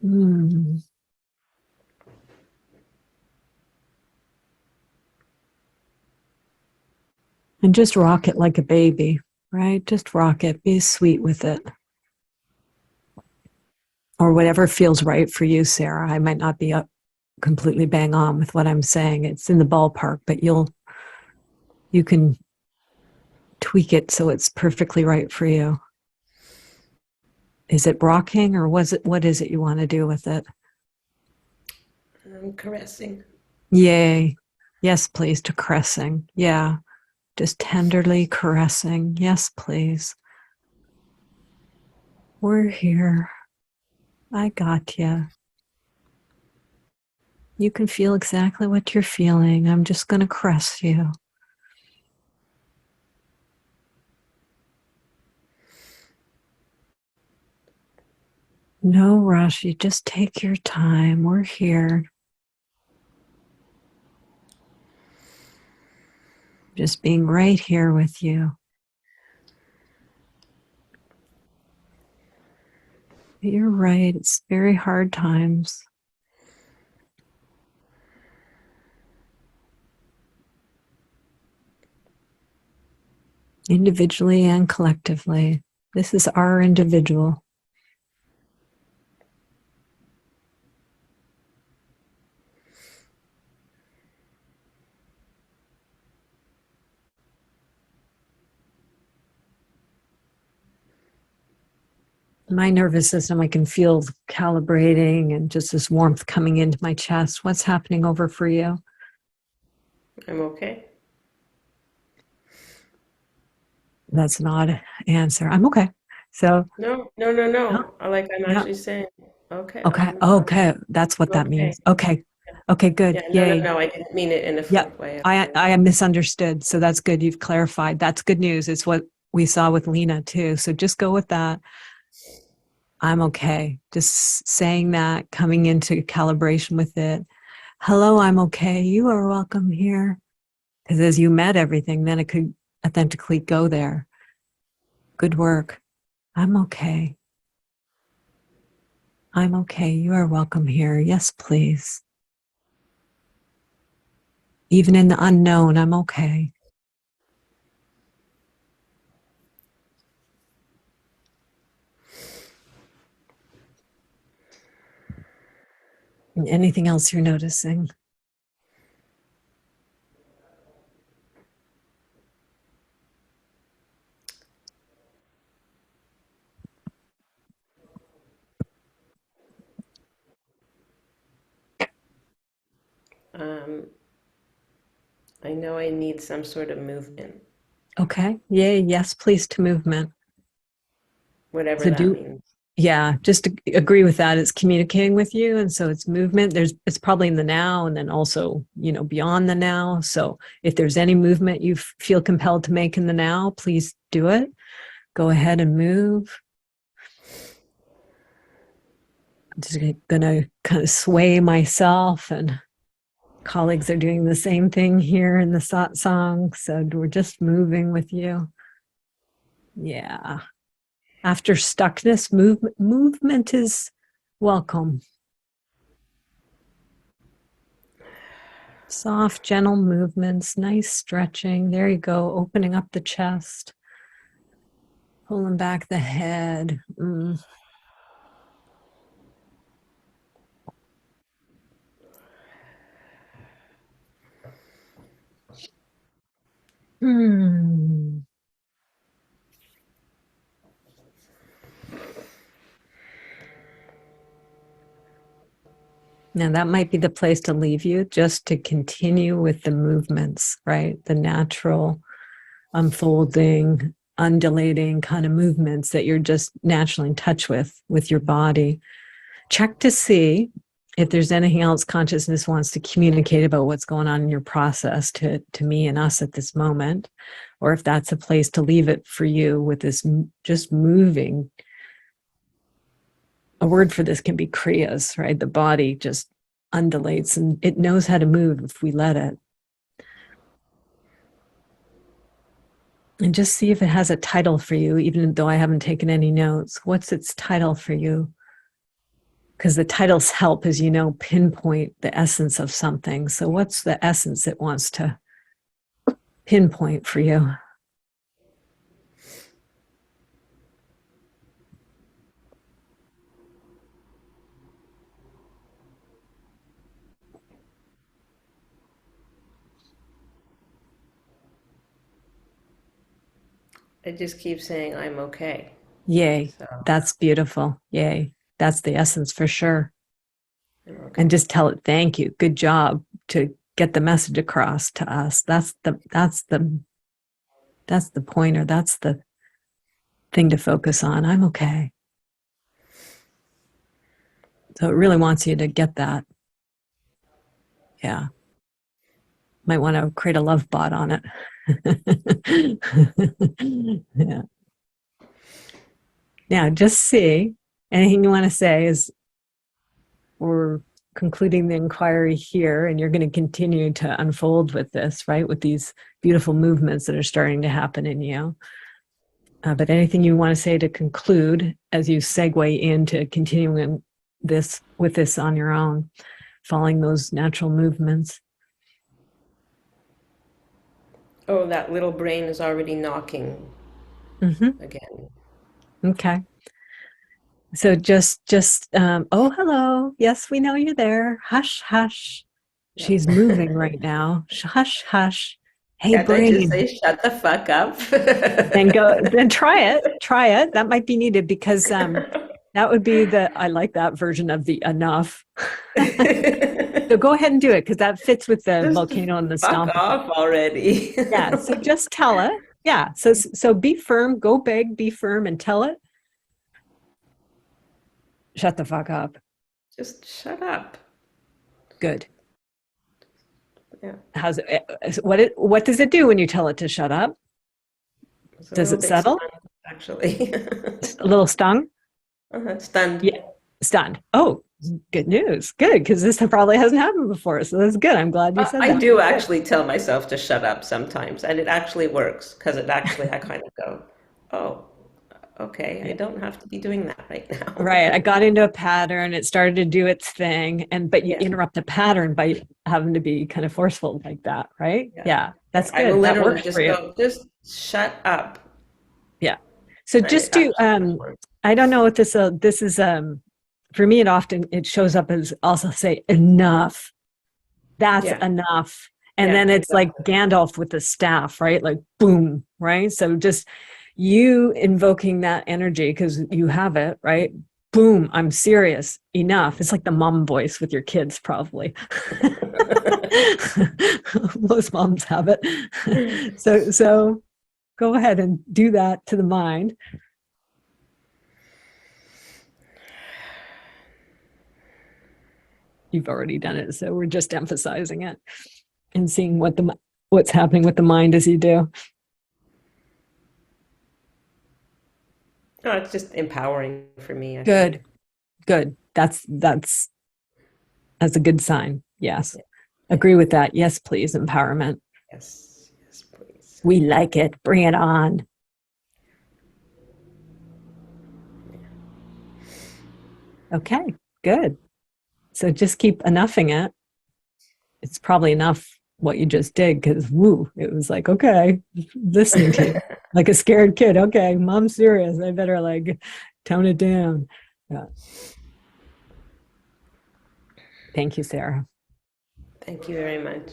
Mm. And just rock it like a baby, right? Just rock it. Be sweet with it. Or whatever feels right for you, Sarah. I might not be up completely bang on with what I'm saying. It's in the ballpark, but you can tweak it so it's perfectly right for you. Is it rocking, or what is it you want to do with it? Caressing. Yay. Yes, please, to caressing. Yeah. Just tenderly caressing. Yes, please. We're here. I got you. You can feel exactly what you're feeling. I'm just going to caress you. No rush. You just take your time. We're here. Just being right here with you. You're right. It's very hard times. Individually and collectively. This is our individual. My nervous system, I can feel calibrating and just this warmth coming into my chest. What's happening over for you? I'm okay. That's an odd answer. I'm okay. So No. no, I'm yeah. actually saying, okay. Okay. Okay. That's what that Okay. means. Okay. Okay, good. Yeah, Yay. no. I didn't mean it in a Yeah. flip way. I misunderstood. So that's good. You've clarified. That's good news. It's what we saw with Leena too. So just go with that. I'm okay. Just saying that, coming into calibration with it. Hello, I'm okay. You are welcome here. Because as you met everything, then it could authentically go there. Good work. I'm okay. I'm okay. You are welcome here. Yes, please. Even in the unknown, I'm okay. And anything else you're noticing? Um, I know I need some sort of movement, Okay. Yay. Yes, please to movement. whatever So that means. yeah, just to agree with that. It's communicating with you. And so it's movement. It's probably in the now and then also, beyond the now. So if there's any movement you feel compelled to make in the now, please do it. Go ahead and move. I'm just going to kind of sway myself, and colleagues are doing the same thing here in the satsang. So we're just moving with you. Yeah. After stuckness, movement is welcome. Soft, gentle movements, nice stretching. There you go, opening up the chest, pulling back the head. Hmm. Now that might be the place to leave you, just to continue with the movements, right? The natural unfolding, undulating kind of movements that you're just naturally in touch with your body. Check to see if there's anything else consciousness wants to communicate about what's going on in your process to me and us at this moment, or if that's a place to leave it for you with this just moving. A word for this can be kriyas, right? The body just undulates and it knows how to move if we let it. And just see if it has a title for you, even though I haven't taken any notes. What's its title for you? Because the titles help, as you know, pinpoint the essence of something. So what's the essence it wants to pinpoint for you? I just keep saying I'm okay. Yay. So That's beautiful. Yay. That's the essence for sure. I'm okay. And just tell it, thank you. Good job to get the message across to us. That's the pointer. That's the thing to focus on. I'm okay. So it really wants you to get that. Yeah. Might want to create a love bot on it. Yeah. Now, just see anything you want to say is we're concluding the inquiry here, and you're going to continue to unfold with this, right? With these beautiful movements that are starting to happen in you. But anything you want to say to conclude as you segue into continuing this with this on your own, following those natural movements. Oh, that little brain is already knocking Mm-hmm. again. Okay. So oh, hello. Yes, we know you're there. Hush, hush. Yeah. She's moving right now. Hush, hush. Hey, Can't I just brain. say shut the fuck up? Then try it. That might be needed because that would be I like that version of the enough. So go ahead and do it because that fits with the Just volcano and the fuck stomp. off already. Yeah. So just tell it. Yeah. So be firm, go big, be firm and tell it. Shut the fuck up. Just shut up. Good. Yeah. What does it do when you tell it to shut up? It's a Does little it bit settle? stunned, actually. A little stung? Stunned. Yeah. Stunned. Oh, good news. Good, because this probably hasn't happened before. So that's good. I'm glad you said I that. do actually tell myself to shut up sometimes, and it actually works because I kind of go, oh, okay, I don't have to be doing that right now. Right. I got into a pattern. It started to do its thing. But you interrupt the pattern by having to be kind of forceful like that, right? Yeah. That's good. I will That literally works just for you. go, just shut up. Yeah. So And just it do actually works. I don't know what this is for me it shows up as also say enough. That's Yeah. enough. And Yeah, then it's like Gandalf with the staff, right? Like boom, right? So just you invoking that energy because you have it, right? Boom, I'm serious. Enough. It's like the mom voice with your kids, probably. Most moms have it. So go ahead and do that to the mind. You've already done it, so we're just emphasizing it and seeing what's happening with the mind as you do. No, it's just empowering for me. I Good. think. Good. That's a good sign. Yes. Agree with that. Yes, please. Empowerment. Yes, yes, please. We like it. Bring it on. Okay, good. So just keep enoughing it. It's probably enough what you just did because it was like, okay, listening to you like a scared kid. Okay, mom's serious. I better like tone it down. Yeah. Thank you, Sarah. Thank you very much.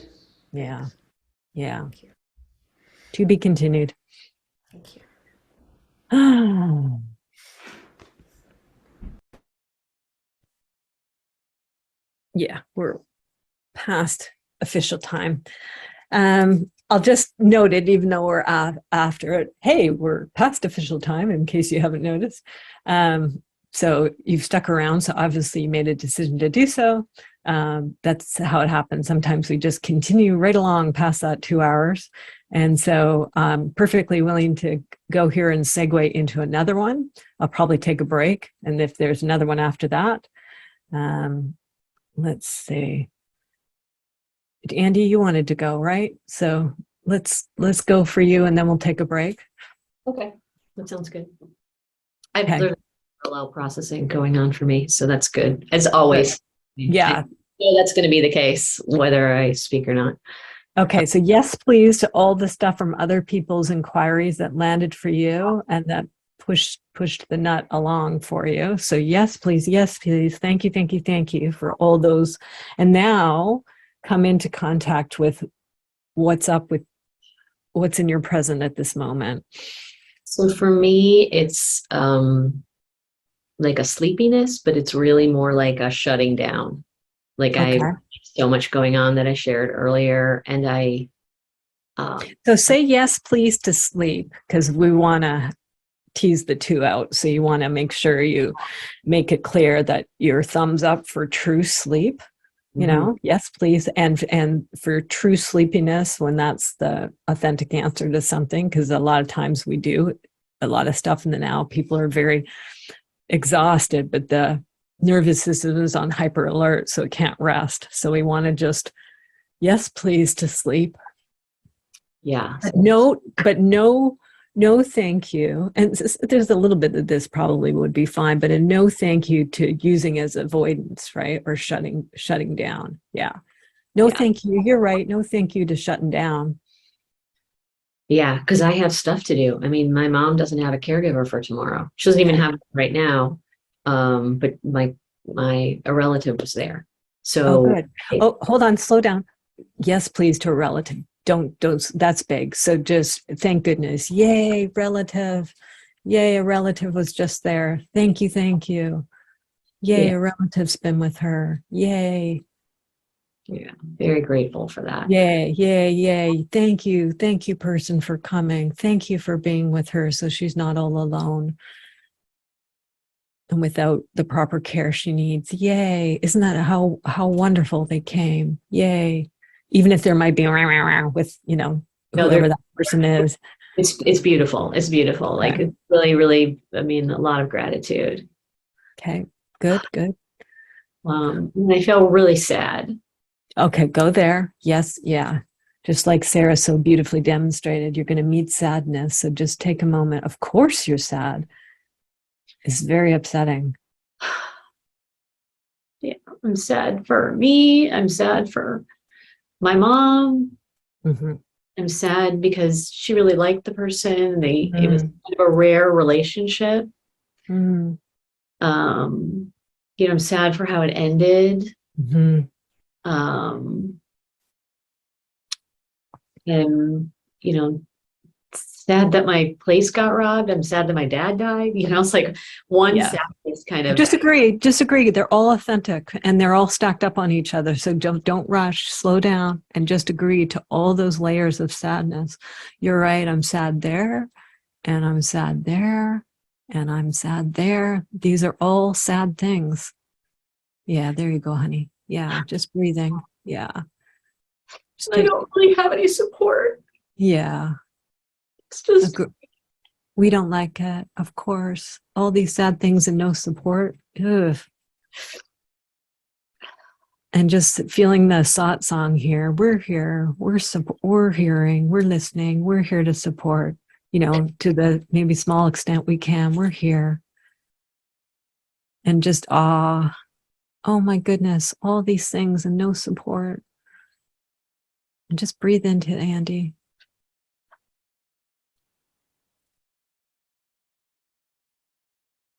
Yeah. Yeah. Thank you. To be continued. Thank you. Yeah, we're past official time. I'll just note it, even though we're after it. Hey, we're past official time, in case you haven't noticed. So you've stuck around, so obviously you made a decision to do so. That's how it happens. Sometimes we just continue right along past that 2 hours. And so I'm perfectly willing to go here and segue into another one. I'll probably take a break. And if there's another one after that, let's see. Andy, you wanted to go, right? So let's go for you, and then we'll take a break. Okay, that sounds good. I've Okay. learned parallel processing going on for me, so that's good, as always. Yeah. I know that's going to be the case, whether I speak or not. Okay, so yes, please, to all the stuff from other people's inquiries that landed for you and that pushed the nut along for you. So yes, please. Thank you for all those. And now come into contact with what's up with what's in your present at this moment. So for me, it's like a sleepiness, but it's really more like a shutting down. Like I have so much going on that I shared earlier, and I. So say yes, please, to sleep, because we want to tease the two out. So you want to make sure you make it clear that your thumbs up for true sleep. You know, yes, please. And for true sleepiness, when that's the authentic answer to something, because a lot of times we do a lot of stuff in the now. People are very exhausted, but the nervous system is on hyper alert, so it can't rest. So we want to just, yes, please, to sleep. Yeah. But no, thank you. And there's a little bit of this probably would be fine, but a no thank you to using as avoidance, right? Or shutting down. Yeah. No, thank you. You're right. No, thank you to shutting down. Yeah, because I have stuff to do. I mean, my mom doesn't have a caregiver for tomorrow. She doesn't even have it right now. But a relative was there. So good. Hold on, slow down. Yes, please, to a relative. Don't, that's big. So just thank goodness. Yay, relative. Yay, a relative was just there. Thank you. Yay, a relative's been with her. Yay. Yeah, very grateful for that. Yay. Thank you, person, for coming. Thank you for being with her so she's not all alone and without the proper care she needs. Yay. Isn't that how wonderful they came? Yay. Even if there might be with, whoever that person is. It's beautiful. It's beautiful. Okay. Like it's really, really, I mean, a lot of gratitude. Okay, good. And I feel really sad. Okay, go there. Yes, yeah. Just like Sarah so beautifully demonstrated, you're going to meet sadness. So just take a moment. Of course you're sad. It's very upsetting. Yeah, I'm sad for me. I'm sad for my mom. Mm-hmm. I'm sad because she really liked the person. It was kind of a rare relationship. I'm sad for how it ended. And sad that my place got robbed. I'm sad that my dad died. It's like one sadness kind of. Disagree. They're all authentic and they're all stacked up on each other. So don't rush, slow down, and just agree to all those layers of sadness. You're right. I'm sad there, and I'm sad there, and I'm sad there. These are all sad things. Yeah, there you go, honey. Yeah, just breathing. Yeah. I don't really have any support. Yeah. It's just. We don't like it, of course. All these sad things and no support. Ugh. And just feeling the SOT song here. We're here. We're hearing. We're listening. We're here to support. To the maybe small extent we can. We're here. And just oh my goodness, all these things and no support. And just breathe into it, Andy.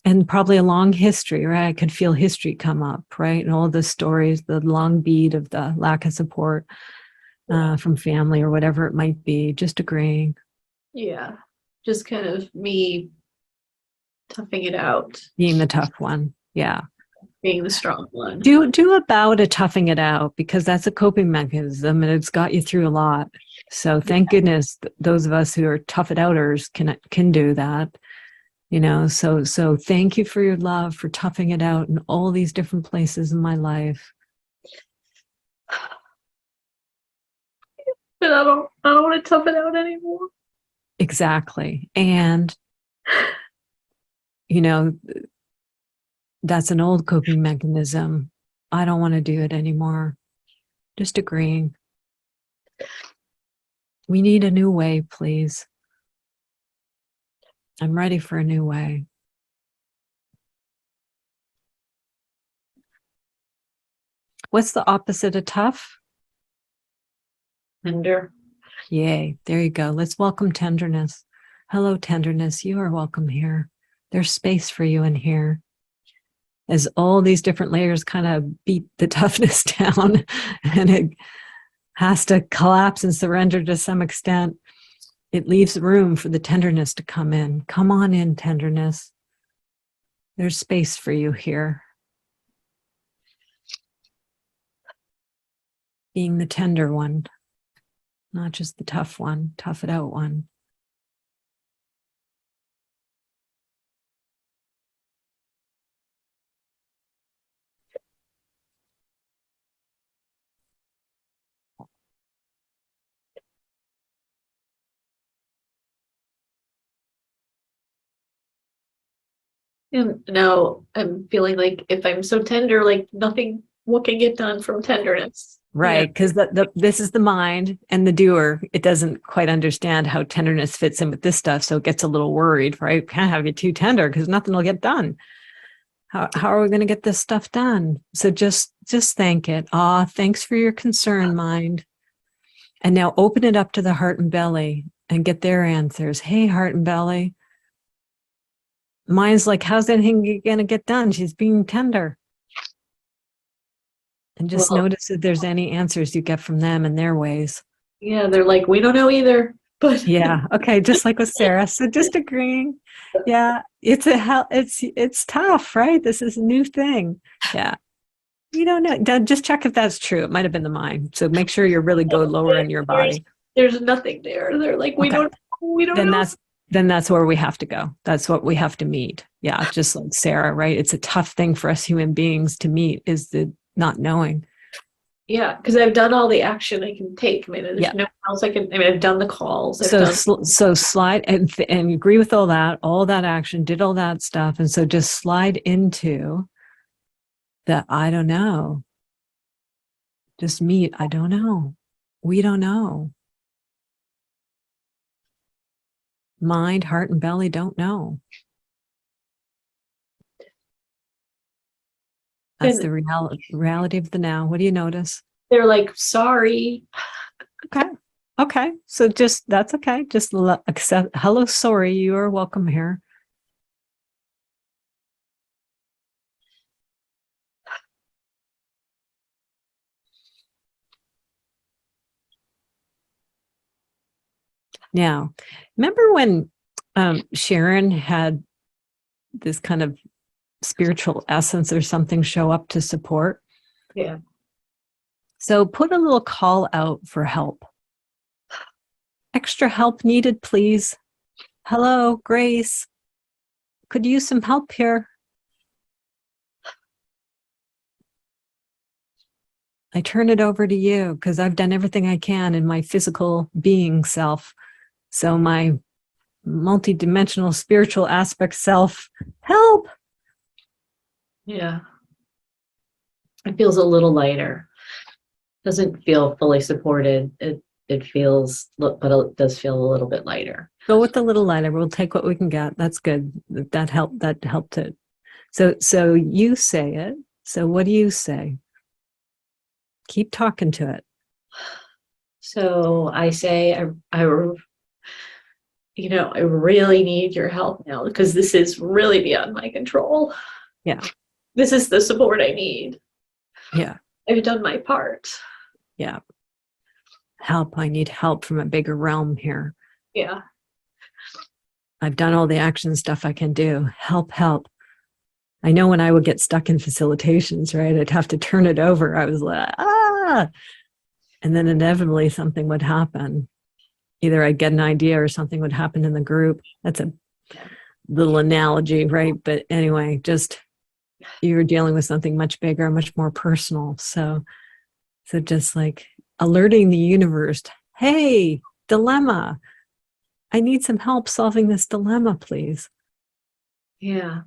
And probably a long history, right? I could feel history come up, right? And all the stories, the long bead of the lack of support. from family or whatever it might be, just agreeing. Yeah. Just kind of me toughing it out, Being the tough one. Yeah. being the strong one. Do about a toughing it out, because that's a coping mechanism and it's got you through a lot. So thank goodness those of us who are tough it outers can do that. You know, so thank you for your love, for toughing it out in all these different places in my life. But I don't want to tough it out anymore. Exactly. And, you know, that's an old coping mechanism. I don't want to do it anymore. Just agreeing. We need a new way, please. I'm ready for a new way. What's the opposite of tough? Tender. Yay. There you go. Let's welcome tenderness. Hello, tenderness. You are welcome here. There's space for you in here. As all these different layers kind of beat the toughness down and it has to collapse and surrender to some extent, it leaves room for the tenderness to come in. Come on in, tenderness. There's space for you here. Being the tender one, not just the tough one, tough it out one. And now I'm feeling like if I'm so tender, like nothing, what can get done from tenderness? Right, because this is the mind and the doer. It doesn't quite understand how tenderness fits in with this stuff, so it gets a little worried, right? Can't have you too tender because nothing will get done. How are we going to get this stuff done? So just thank it. Thanks for your concern, mind. And now open it up to the heart and belly and get their answers. Hey, heart and belly. Mind's like, how's anything going to get done? She's being tender. And just notice if there's any answers you get from them in their ways. Yeah, they're like, we don't know either. But yeah, okay, just like with Sarah. So just agreeing. Yeah, it's tough, right? This is a new thing. Yeah. You don't know. Just check if that's true. It might have been the mind. So make sure you really go lower in your body. There's nothing there. They're like, we don't know. Then that's where we have to go. That's what we have to meet. Yeah, just like Sarah, right? It's a tough thing for us human beings to meet, is the not knowing. Yeah, because I've done all the action I can take. I mean, there's no one else I can. I mean, I've done the calls. So slide and agree with all that action, did all that stuff, and so just slide into the I don't know. Just meet. I don't know. We don't know. Mind, heart, and belly don't know. That's the reality of the now. What do you notice? They're like, sorry. Okay. So that's okay. Just accept. Hello, sorry. You are welcome here. Now, remember when Sharon had this kind of spiritual essence or something show up to support? Yeah. So put a little call out for help. Extra help needed, please. Hello, Grace. Could use some help here. I turn it over to you because I've done everything I can in my physical being self. So my multidimensional spiritual aspect self, help. Yeah. It feels a little lighter. Doesn't feel fully supported. It feels, but it does feel a little bit lighter. Go with the little lighter. We'll take what we can get. That's good. That helped it. So you say it. So what do you say? Keep talking to it. So I say, I really need your help now because this is really beyond my control. Yeah. This is the support I need. Yeah. I've done my part. Yeah. help. I need help from a bigger realm here. Yeah. I've done all the action stuff I can do. Help, help. I know when I would get stuck in facilitations, right? I'd have to turn it over. I was like, ah. And then inevitably something would happen. Either I'd get an idea or something would happen in the group. That's a little analogy, right? But anyway, just you're dealing with something much bigger, much more personal. So just like alerting the universe, hey, dilemma. I need some help solving this dilemma, please. Yeah.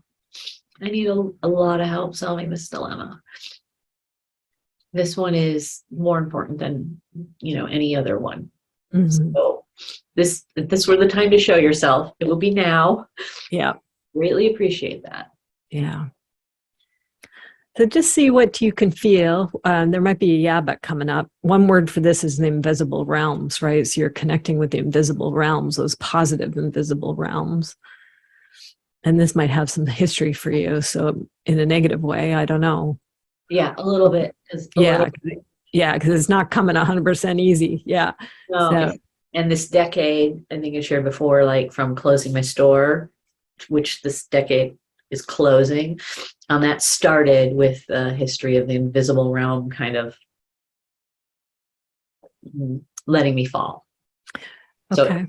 I need a lot of help solving this dilemma. This one is more important than, any other one. Mm-hmm. So this were the time to show yourself. It will be now. Yeah. Really appreciate that. Yeah. So just see what you can feel. There might be a yeah, but coming up. One word for this is the invisible realms, right? So you're connecting with the invisible realms, those positive invisible realms. And this might have some history for you. So in a negative way, I don't know. Yeah, a little bit. Yeah, because it's not coming 100% easy. Yeah. No, So, and this decade, I think I shared before, like from closing my store, which this decade is closing, that started with the history of the invisible realm kind of letting me fall. So okay.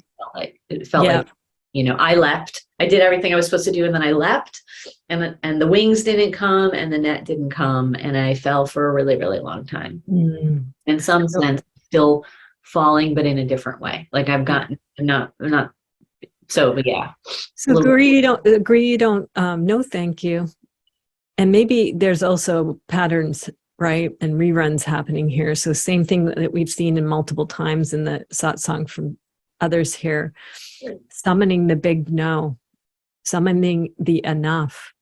it felt like I leapt. I did everything I was supposed to do, and then I leapt, and the wings didn't come, and the net didn't come, and I fell for a really, really long time. In some sense, still falling, but in a different way. Like I've gotten not. So, but yeah. So agree. You don't. No, thank you. And maybe there's also patterns, right, and reruns happening here. So same thing that we've seen in multiple times in the satsang from others here. Summoning the big no, summoning the enough.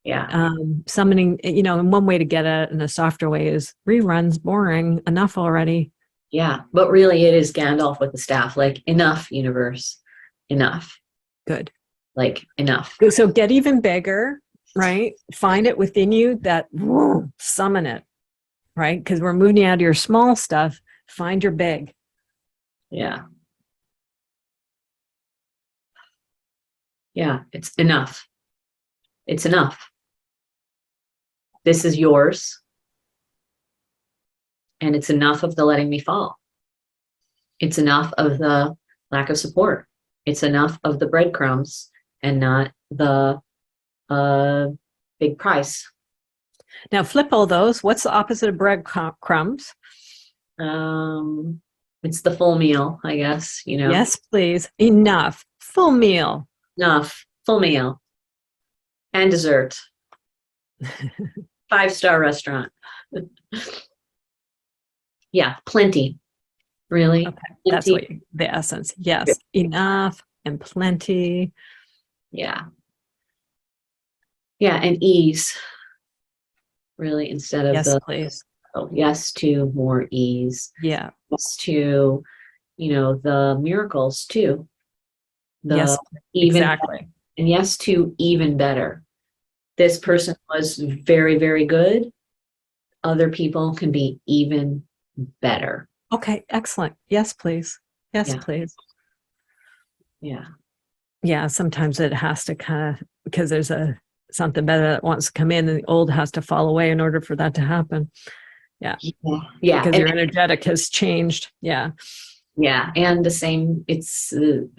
Yeah. Summoning, and one way to get it in a softer way is reruns, boring, enough already. Yeah. But really it is Gandalf with the staff, like enough, universe, enough. Good. Like enough. So get even bigger, right? Find it within you that summon it, right? Because we're moving out of your small stuff. Find your big. Yeah. Yeah, it's enough. It's enough. This is yours. And it's enough of the letting me fall. It's enough of the lack of support. It's enough of the breadcrumbs and not the big price. Now flip all those. What's the opposite of breadcrumbs? It's the full meal, I guess, Yes, please. Enough. Full meal. Enough. Full meal. And dessert. 5-star restaurant. Yeah, plenty. Really. Okay, that's what the essence. Yes, enough and plenty. Yeah. Yeah, and ease. Really, instead of yes, please. Yes to more ease. Yeah. Yes to, the miracles too. Yes, even exactly. Better. And yes to even better. This person was very, very good. Other people can be even better. Okay, excellent. Yes, please. Yes, please. Yeah. Yeah, sometimes it has to kind of, because there's something better that wants to come in and the old has to fall away in order for that to happen. Yeah. Yeah. Because your energetic has changed. Yeah. Yeah. And the same, it's the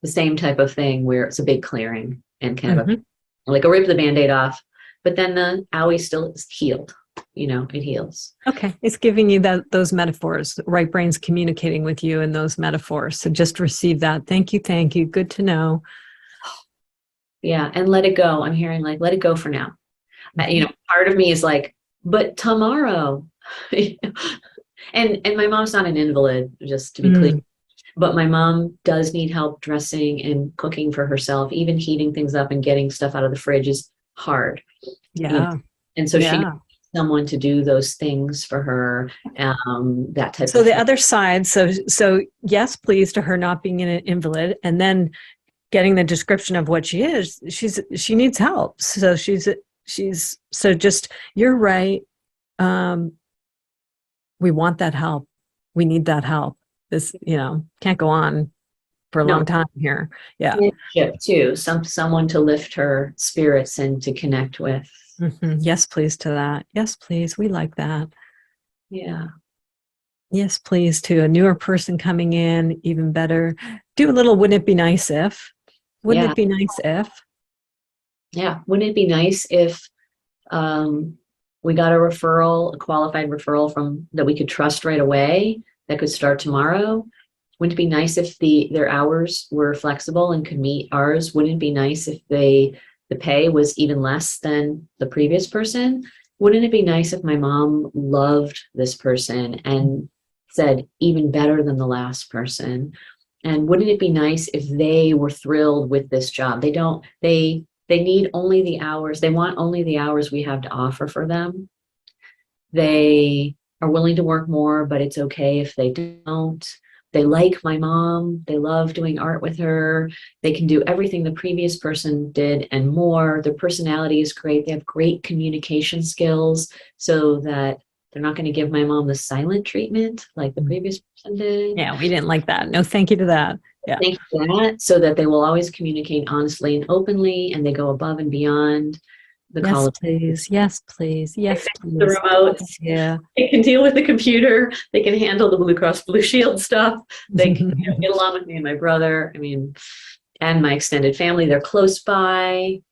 same type of thing where it's a big clearing and kind of like a rip the Band-Aid off, but then the owie still is healed. It heals. Okay. It's giving you those metaphors. The right brain's communicating with you in those metaphors. So just receive that. Thank you. Thank you. Good to know. Yeah. And let it go. I'm hearing like, let it go for now. Part of me is like, but tomorrow, and my mom's not an invalid, just to be clear. But my mom does need help dressing and cooking for herself. Even heating things up and getting stuff out of the fridge is hard. Yeah. And so she needs someone to do those things for her. That type. So the other side. So yes, please to her not being an invalid, and then getting the description of what she is. She needs help. So she's so just you're right. we want that help. We need that help. This, can't go on for a No. long time here. Yeah. Leadership too. Someone to lift her spirits and to connect with. Yes, please to that. Yes, please. We like that. Yeah. Yes, please to a newer person coming in, even better. Do a little, wouldn't it be nice if? Wouldn't Yeah. it be nice if? Yeah. Wouldn't it be nice if we got a qualified referral from that we could trust right away that could start tomorrow? Wouldn't it be nice if their hours were flexible and could meet ours? Wouldn't it be nice if the pay was even less than the previous person? Wouldn't it be nice if my mom loved this person and said even better than the last person? And wouldn't it be nice if they were thrilled with this job? They need only the hours. They want only the hours we have to offer for them. They are willing to work more, but it's okay if they don't. They like my mom. They love doing art with her. They can do everything the previous person did and more. Their personality is great. They have great communication skills so that they're not going to give my mom the silent treatment like the previous person did. Yeah, we didn't like that. No, thank you to that. Yeah. Thank you for that. So that they will always communicate honestly and openly, and they go above and beyond the Yes, college. please. Yes, please. Yes, please. The remotes. Yeah. They can deal with the computer. They can handle the Blue Cross Blue Shield stuff. They can get along with me and my brother. I mean, and my extended family. They're close by.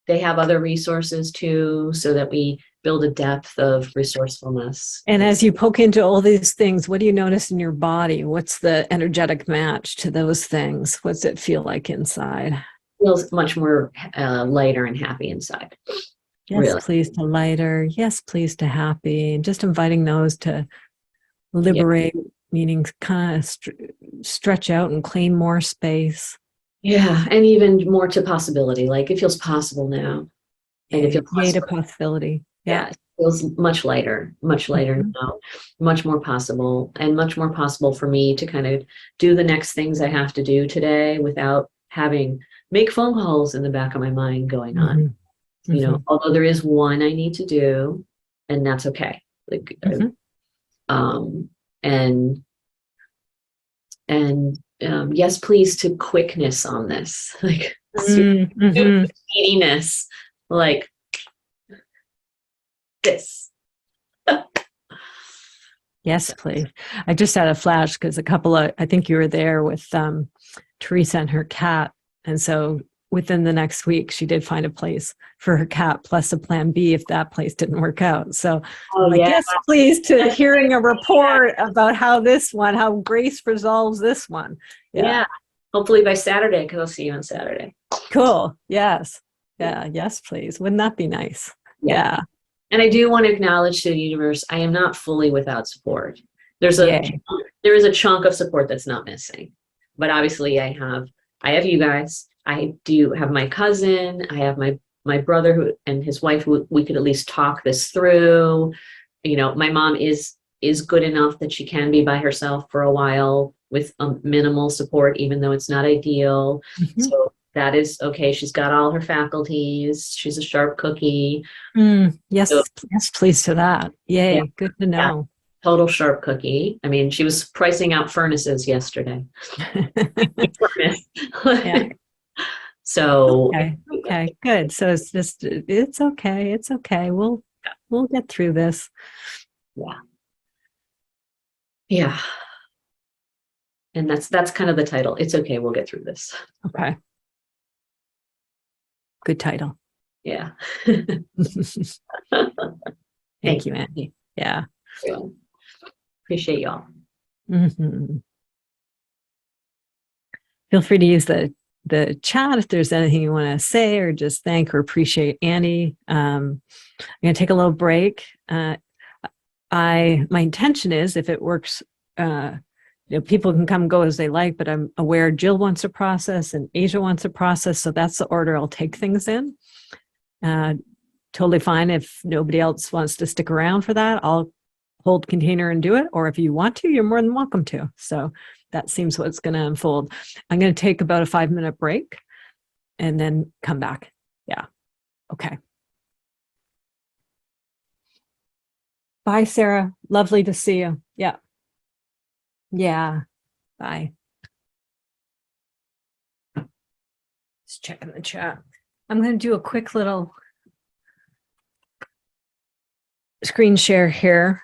They have other resources too, so that we build a depth of resourcefulness. And as you poke into all these things, what do you notice in your body? What's the energetic match to those things? What's it feel like inside? Feels much more lighter and happy inside. Yes, Really. please to lighter. Yes, please to happy. And just inviting those to liberate, meaning kind of stretch out and claim more space. Yeah, and even more to possibility. Like it feels possible now. And it feels Yay to possibility. Yeah, it feels much lighter now, much more possible, and much more possible for me to kind of do the next things I have to do today without having make phone calls in the back of my mind going on. You know, although there is one I need to do, and that's okay. Like, yes, please to quickness on this, like speediness, like this. Yes, please. I just had a flash because I think you were there with Teresa and her cat. And so within the next week, she did find a place for her cat plus a plan B if that place didn't work out. So yes, please to hearing a report about how Grace resolves this one. Yeah. Hopefully by Saturday, because I'll see you on Saturday. Cool. Yes. Yeah. Yes, please. Wouldn't that be nice? Yeah. And I do want to acknowledge to the universe, I am not fully without support. There is a chunk of support that's not missing. But obviously I have you guys. I do have my cousin. I have my brother and his wife who we could at least talk this through. You know, my mom is good enough that she can be by herself for a while with minimal support, even though it's not ideal. So that is okay. She's got all her faculties. She's a sharp cookie. Yes, yes, please to that. Yay, good to know. Yeah, total sharp cookie. I mean, she was pricing out furnaces yesterday. So okay, good. So it's okay. We'll get through this. Yeah. And that's kind of the title. It's okay. We'll get through this. Okay. Good title. Yeah. Thank you, Andy. Yeah. Appreciate y'all. Feel free to use the chat if there's anything you want to say or just thank or appreciate Andy. I'm going to take a little break. My intention is if it works, people can come and go as they like, but I'm aware Jill wants to process and Asia wants to process. So that's the order I'll take things in. Totally fine if nobody else wants to stick around for that. I'll hold container and do it. Or if you want to, you're more than welcome to. So that seems what's going to unfold. I'm going to take about a 5-minute break and then come back. Yeah. Okay. Bye, Sarah. Lovely to see you. Yeah. Yeah. Bye. Just checking the chat. I'm going to do a quick little screen share here.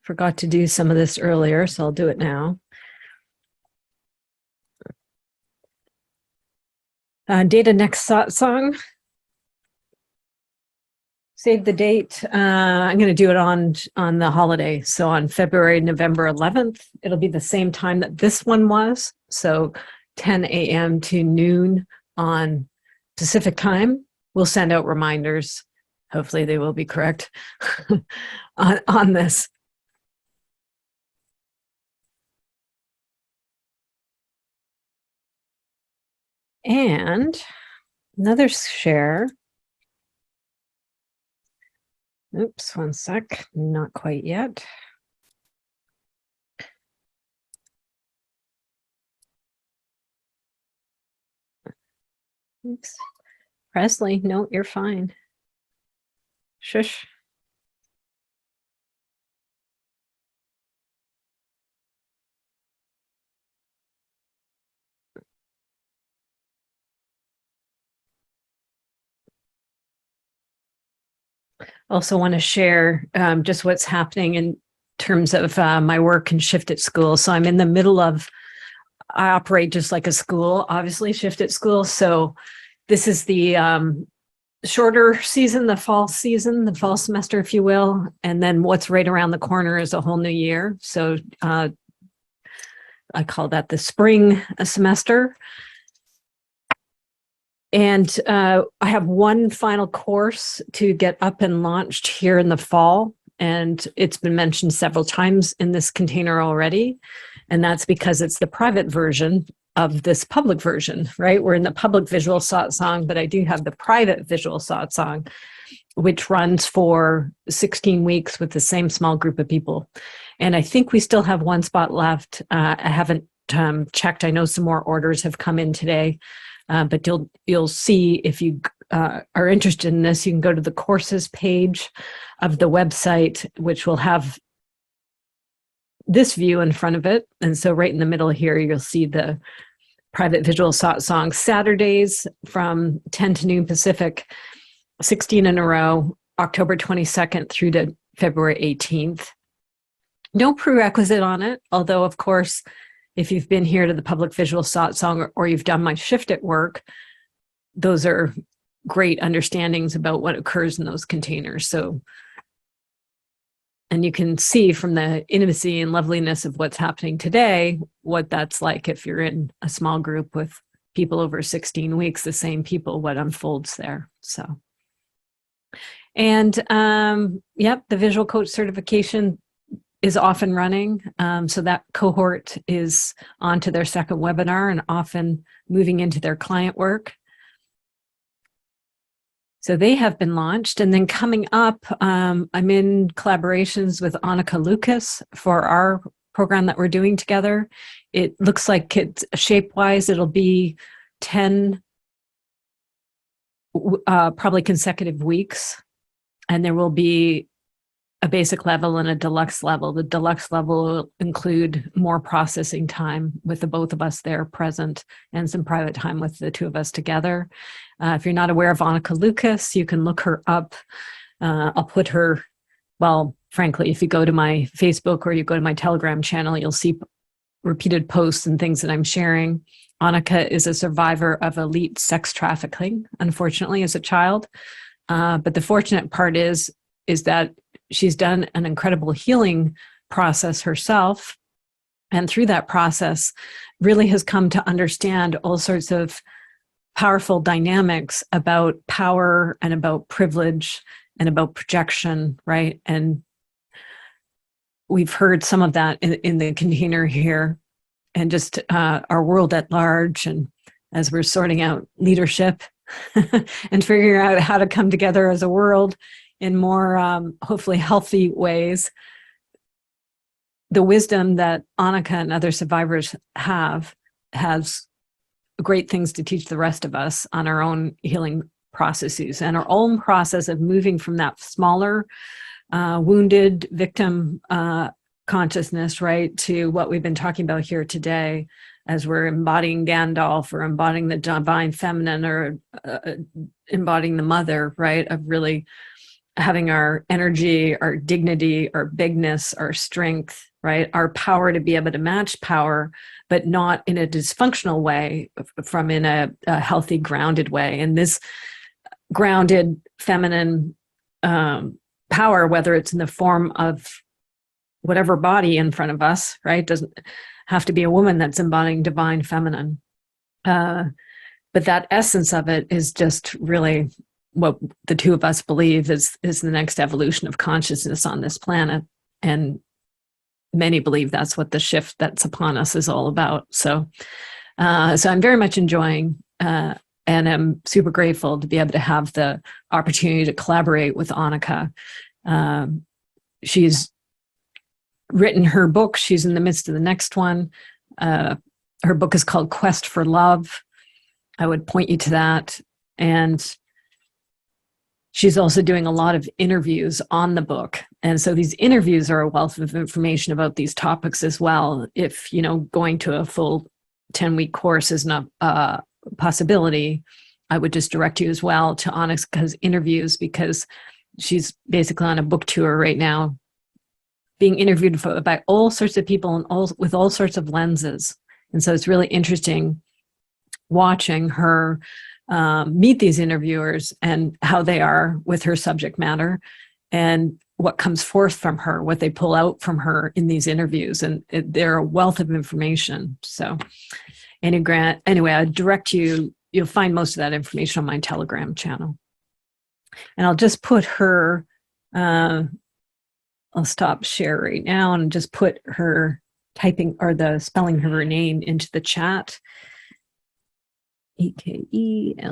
Forgot to do some of this earlier, so I'll do it now. Data next song. Save the date. I'm going to do it on the holiday. So on November 11th, it'll be the same time that this one was. So 10 a.m. to noon on Pacific time. We'll send out reminders. Hopefully they will be correct on this. And another share. Oops, one sec. Not quite yet. Oops. Presley, no, you're fine. Shush. Also want to share just what's happening in terms of my work and Shift at School. So I'm in the middle of, I operate just like a school, obviously Shift at School. So this is the shorter season, the fall semester, if you will. And then what's right around the corner is a whole new year. So I call that the spring semester. And I have one final course to get up and launched here in the fall. And it's been mentioned several times in this container already. And that's because it's the private version of this public version, right? We're in the public visual satsang, but I do have the private visual satsang, which runs for 16 weeks with the same small group of people. And I think we still have one spot left. I haven't checked. I know some more orders have come in today. But you'll see if you are interested in this, you can go to the courses page of the website, which will have this view in front of it. And so right in the middle here, you'll see the private visual satsang Saturdays from 10 to noon Pacific, 16 in a row, October 22nd through to February 18th. No prerequisite on it, although of course, if you've been here to the public visual satsang or you've done my Shift at work, those are great understandings about what occurs in those containers. So, and you can see from the intimacy and loveliness of what's happening today, what that's like if you're in a small group with people over 16 weeks, the same people, what unfolds there. So, and yep, the visual coach certification is off and running. So that cohort is on to their second webinar and often moving into their client work. So they have been launched. And then coming up, I'm in collaborations with Annika Lucas for our program that we're doing together. It looks like it's shape-wise, it'll be 10 probably consecutive weeks. And there will be a basic level and a deluxe level. The deluxe level will include more processing time with the both of us there present and some private time with the two of us together. If you're not aware of Annika Lucas, you can look her up. I'll put her, well, frankly, if you go to my Facebook or you go to my Telegram channel, you'll see repeated posts and things that I'm sharing. Annika is a survivor of elite sex trafficking, unfortunately, as a child. But the fortunate part is that she's done an incredible healing process herself. And through that process, really has come to understand all sorts of powerful dynamics about power and about privilege and about projection, right? And we've heard some of that in the container here and just our world at large. And as we're sorting out leadership and figuring out how to come together as a world in more hopefully healthy ways, the wisdom that Annika and other survivors has great things to teach the rest of us on our own healing processes and our own process of moving from that smaller wounded victim consciousness, right, to what we've been talking about here today, as we're embodying Gandalf or embodying the divine feminine or embodying the mother, right, of really having our energy, our dignity, our bigness, our strength, right, our power to be able to match power, but not in a dysfunctional way, from in a healthy, grounded way. And this grounded feminine power, whether it's in the form of whatever body in front of us, right, doesn't have to be a woman that's embodying divine feminine. But that essence of it is just really what the two of us believe is the next evolution of consciousness on this planet. And many believe that's what the shift that's upon us is all about. So I'm very much enjoying and I'm super grateful to be able to have the opportunity to collaborate with Annika. She's written her book. She's in the midst of the next one. Her book is called Quest for Love. I would point you to that. And she's also doing a lot of interviews on the book. And so these interviews are a wealth of information about these topics as well. If, going to a full 10-week course is not a possibility, I would just direct you as well to Annika's interviews, because she's basically on a book tour right now, being interviewed by all sorts of people and with all sorts of lenses. And so it's really interesting watching her meet these interviewers and how they are with her subject matter and what comes forth from her, what they pull out from her in these interviews. And they're a wealth of information. So anyway, I direct you, you'll find most of that information on my Telegram channel. And I'll just put her, I'll stop share right now and just put her typing or the spelling of her name into the chat. EKELUCAS.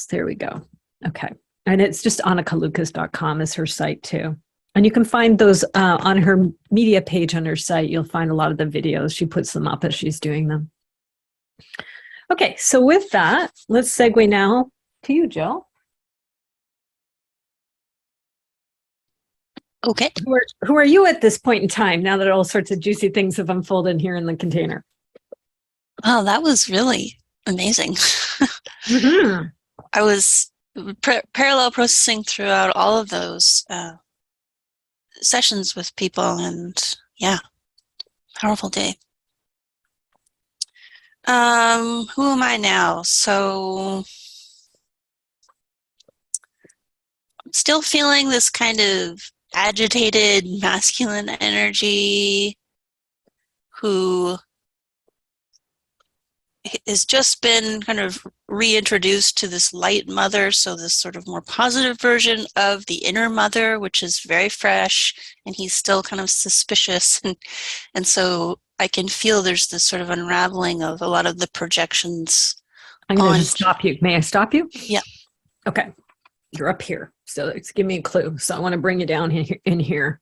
There we go. Okay. And it's just AnnikaLucas.com is her site too. And you can find those on her media page on her site. You'll find a lot of the videos. She puts them up as she's doing them. Okay. So with that, let's segue now to you, Jill. Okay. Who are you at this point in time, now that all sorts of juicy things have unfolded here in the container? Oh, that was really amazing. Mm-hmm. I was parallel processing throughout all of those sessions with people, and yeah, powerful day. Who am I now? So I'm still feeling this kind of agitated masculine energy who has just been kind of reintroduced to this light mother, so this sort of more positive version of the inner mother, which is very fresh, and he's still kind of suspicious, and so I can feel there's this sort of unraveling of a lot of the projections. I'm going to just stop you. May I stop you? Yeah. Okay. You're up here, so give me a clue. So I want to bring you down in here.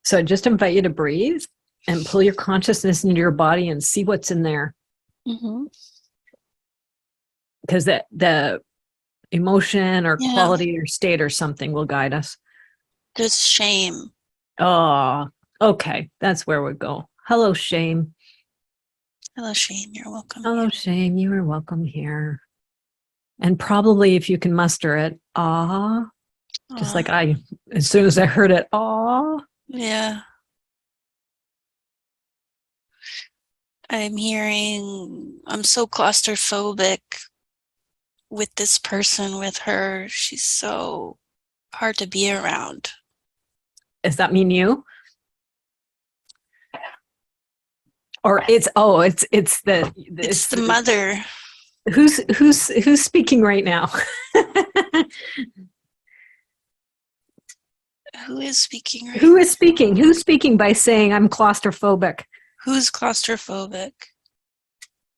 So I just invite you to breathe and pull your consciousness into your body and see what's in there. Mm-hmm. Because the emotion or quality or state or something will guide us. There's shame. Oh, okay. That's where we go. Hello, shame. Hello, shame. You're welcome. Hello, shame. You are welcome here. And probably if you can muster it, just like I, as soon as I heard it, Yeah. I'm hearing, I'm so claustrophobic with this person, with her. She's so hard to be around. Does that mean you? Or it's the mother. Who's speaking right now? Who is speaking right Who is speaking? Who's speaking by saying I'm claustrophobic? Who's claustrophobic?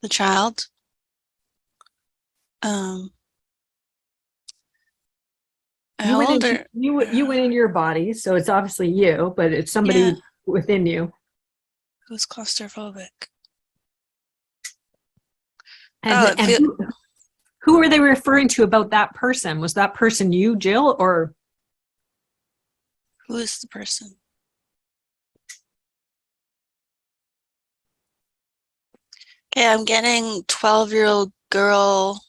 The child? You went in your body, so it's obviously you, but it's somebody within you. Who's claustrophobic? And who are they referring to about that person? Was that person you, Jill, or? Who is the person? Okay, I'm getting 12-year-old girl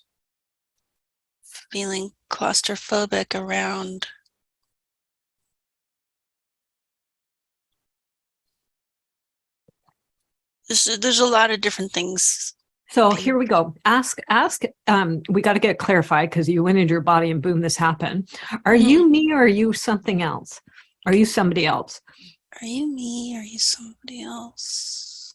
feeling claustrophobic around. There's a lot of different things. So here we go. Ask, we got to get clarified because you went into your body and boom, this happened. Are you me or are you something else? Are you somebody else? Are you me? Are you somebody else?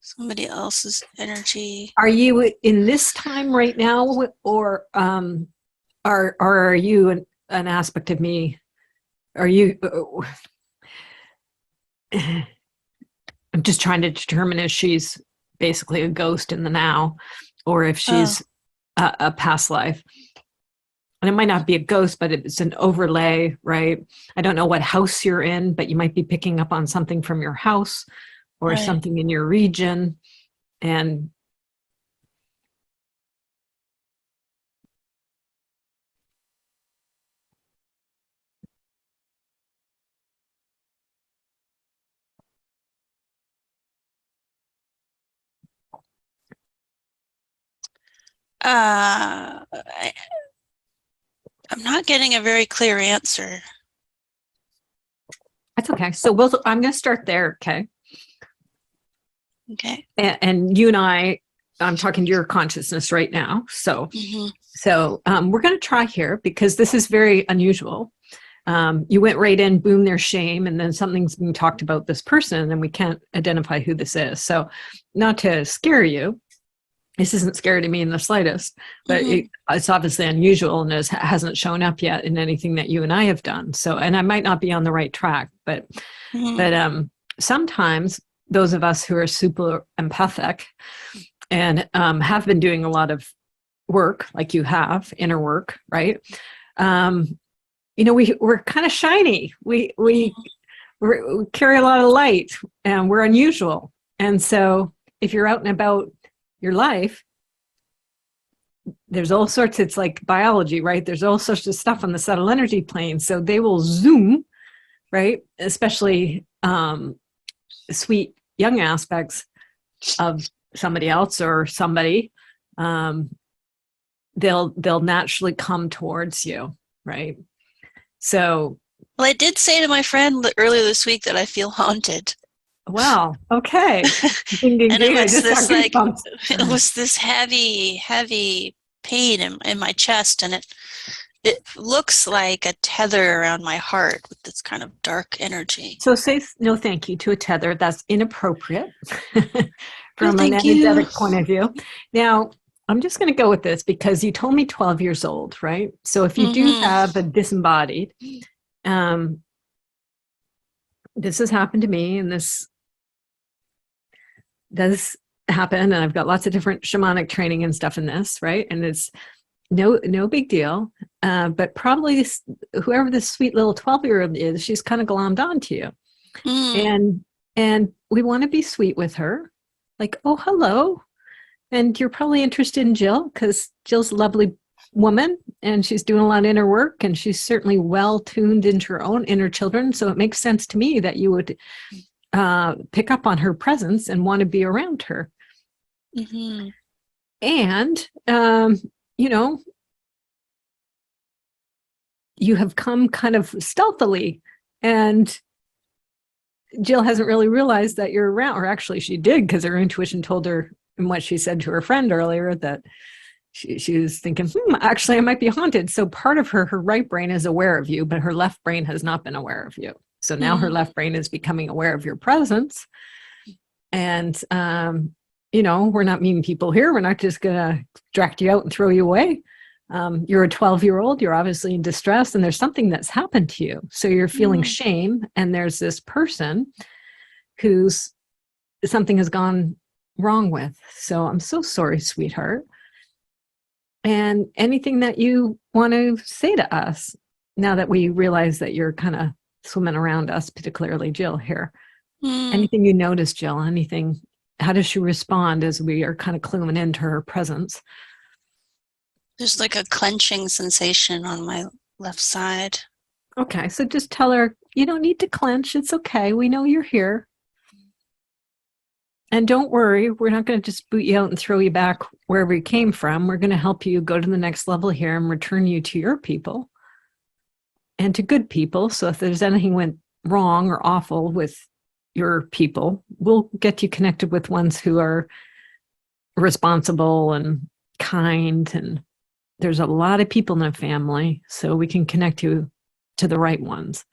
Somebody else's energy. Are you in this time right now, or are you an aspect of me? Are you? I'm just trying to determine if she's basically a ghost in the now, or if she's a past life. And it might not be a ghost, but it's an overlay, right? I don't know what house you're in, but you might be picking up on something from your house or something in your region. And I'm not getting a very clear answer. that's okay. So I'm going to start there, okay? Okay. And you and I'm talking to your consciousness right now. So, we're going to try here because this is very unusual. You went right in, boom, there's shame, and then something's being talked about this person, and then we can't identify who this is. So, not to scare you, this isn't scary to me in the slightest, but it's obviously unusual and it hasn't shown up yet in anything that you and I have done. So, and I might not be on the right track, but sometimes those of us who are super empathic and have been doing a lot of work, like you have, inner work, right? We're kind of shiny. We carry a lot of light, and we're unusual. And so, if you're out and about your life, there's all sorts. It's like biology, right? There's all sorts of stuff on the subtle energy plane. So they will zoom, right? Especially sweet young aspects of somebody else or somebody. They'll naturally come towards you, right? So, well, I did say to my friend earlier this week that I feel haunted. Wow. Okay. Ding, ding, And ding. it was this heavy pain in my chest, and it looks like a tether around my heart with this kind of dark energy. So say no thank you to a tether. That's inappropriate from an thank energetic you. point of view. Now, I'm just going to go with this because you told me 12 years old, right? So if you do have a disembodied, this has happened to me, and this does happen, and I've got lots of different shamanic training and stuff in this, right? And it's no big deal, but probably whoever this sweet little 12-year-old is, she's kind of glommed onto you, and we want to be sweet with her, like, oh, hello, and you're probably interested in Jill because Jill's a lovely woman and she's doing a lot of inner work, and she's certainly well tuned into her own inner children, so it makes sense to me that you would pick up on her presence and want to be around her. And you have come kind of stealthily, and Jill hasn't really realized that you're around, or actually she did, because her intuition told her in what she said to her friend earlier that she was thinking, actually I might be haunted. So part of her right brain is aware of you, but her left brain has not been aware of you. So now her left brain is becoming aware of your presence. And, we're not mean people here. We're not just going to direct you out and throw you away. You're a 12-year-old. You're obviously in distress, and there's something that's happened to you. So you're feeling shame, and there's this person who's something has gone wrong with. So I'm so sorry, sweetheart. And anything that you want to say to us now that we realize that you're kind of swimming around us, particularly Jill here. Anything you notice, Jill? Anything? How does she respond as we are kind of cluing into her presence? There's like a clenching sensation on my left side. Okay, so just tell her, You don't need to clench. It's okay. We know you're here. And don't worry, we're not going to just boot you out and throw you back wherever you came from. We're going to help you go to the next level here and return you to your people and to good people. So if there's anything went wrong or awful with your people, we'll get you connected with ones who are responsible and kind. And there's a lot of people in a family, so we can connect you to the right ones.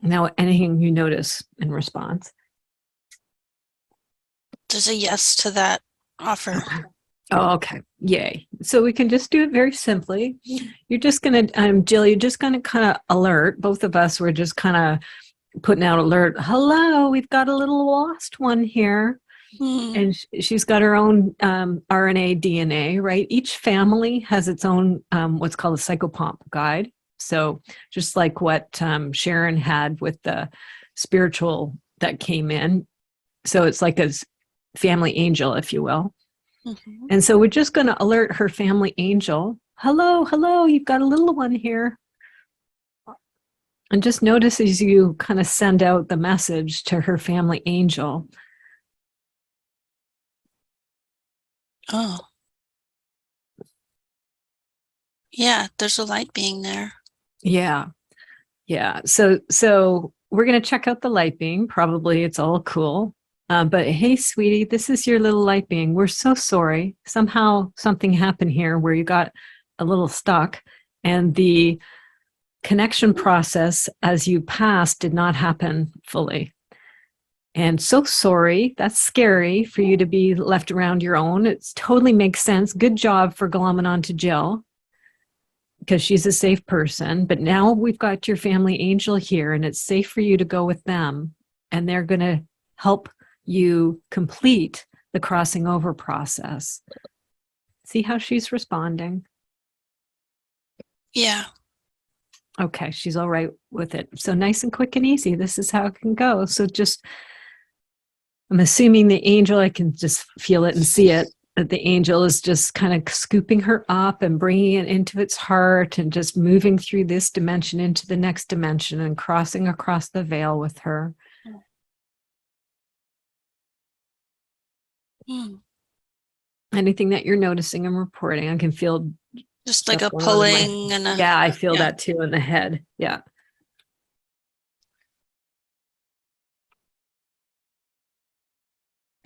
Now, anything you notice in response? There's a yes to that offer. Oh, okay. Yay. So we can just do it very simply. You're just going to, Jill, you're just going to kind of alert. Both of us were just kind of putting out alert. Hello, we've got a little lost one here. And she's got her own RNA, DNA, right? Each family has its own, what's called a psychopomp guide. So just like what Sharon had with the spiritual that came in. So it's like a family angel, if you will. Mm-hmm. And so we're just going to alert her family angel. Hello, hello, you've got a little one here. And just notice as you kind of send out the message to her family angel. Oh. Yeah, there's a light being there. Yeah. Yeah. So we're going to check out the light being. Probably it's all cool. But hey, sweetie, this is your little light being. We're so sorry. Somehow something happened here where you got a little stuck, and the connection process as you passed did not happen fully. And so sorry. That's scary for you to be left around your own. It totally makes sense. Good job for glomming onto Jill, because she's a safe person. But now we've got your family angel here, and it's safe for you to go with them. And they're going to help you complete the crossing over process. See how she's responding? Yeah. Okay, she's all right with it. So nice and quick and easy. This is how it can go. So just, I'm assuming the angel, I can just feel it and see it, that the angel is just kind of scooping her up and bringing it into its heart and just moving through this dimension into the next dimension and crossing across the veil with her. Anything that you're noticing and reporting, I can feel just like a pulling and a, yeah, I feel that too in the head. Yeah.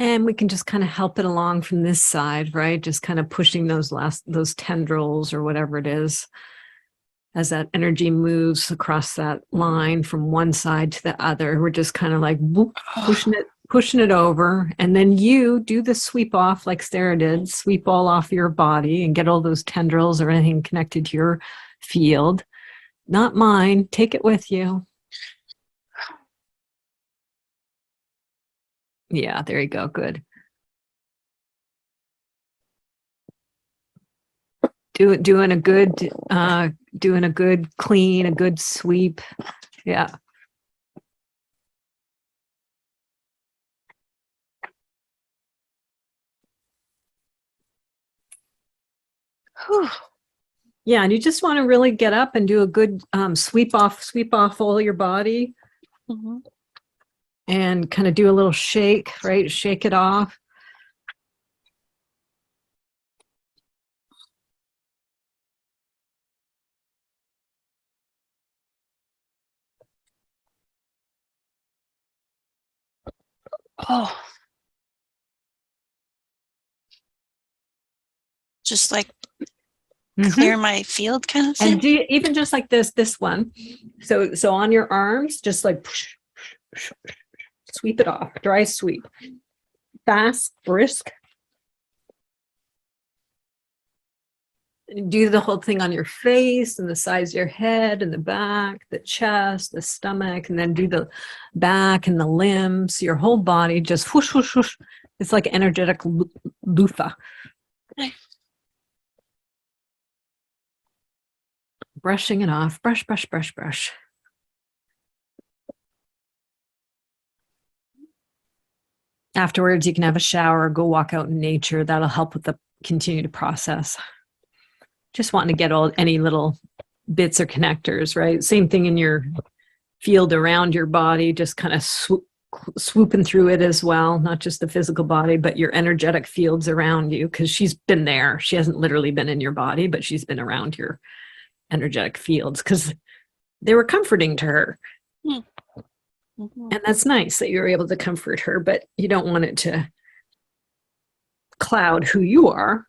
And we can just kind of help it along from this side, right? Just kind of pushing those tendrils or whatever it is, as that energy moves across that line from one side to the other. We're just kind of like whoop, pushing it over. And then you do the sweep off like Sarah did, sweep all off your body and get all those tendrils or anything connected to your field. Not mine. Take it with you. Yeah, there you go. Good. Doing a good clean, a good sweep. Yeah. Whew. Yeah, and you just want to really get up and do a good sweep off all your body. Mm-hmm. And kind of do a little shake, right? Shake it off. Oh. Just like clear my field kind of thing. And do even just like this one. So on your arms, just like sweep it off, dry sweep. Fast, brisk. Do the whole thing on your face and the sides of your head and the back, the chest, the stomach, and then do the back and the limbs, your whole body, just whoosh, whoosh, whoosh. It's like energetic loofah. Okay. Brushing it off, brush, brush, brush, brush. Afterwards, you can have a shower, go walk out in nature. That'll help with the continued process. Just wanting to get any little bits or connectors, right? Same thing in your field around your body, just kind of swooping through it as well, not just the physical body, but your energetic fields around you, because she's been there. She hasn't literally been in your body, but she's been around your energetic fields because they were comforting to her. And that's nice that you're able to comfort her, but you don't want it to cloud who you are.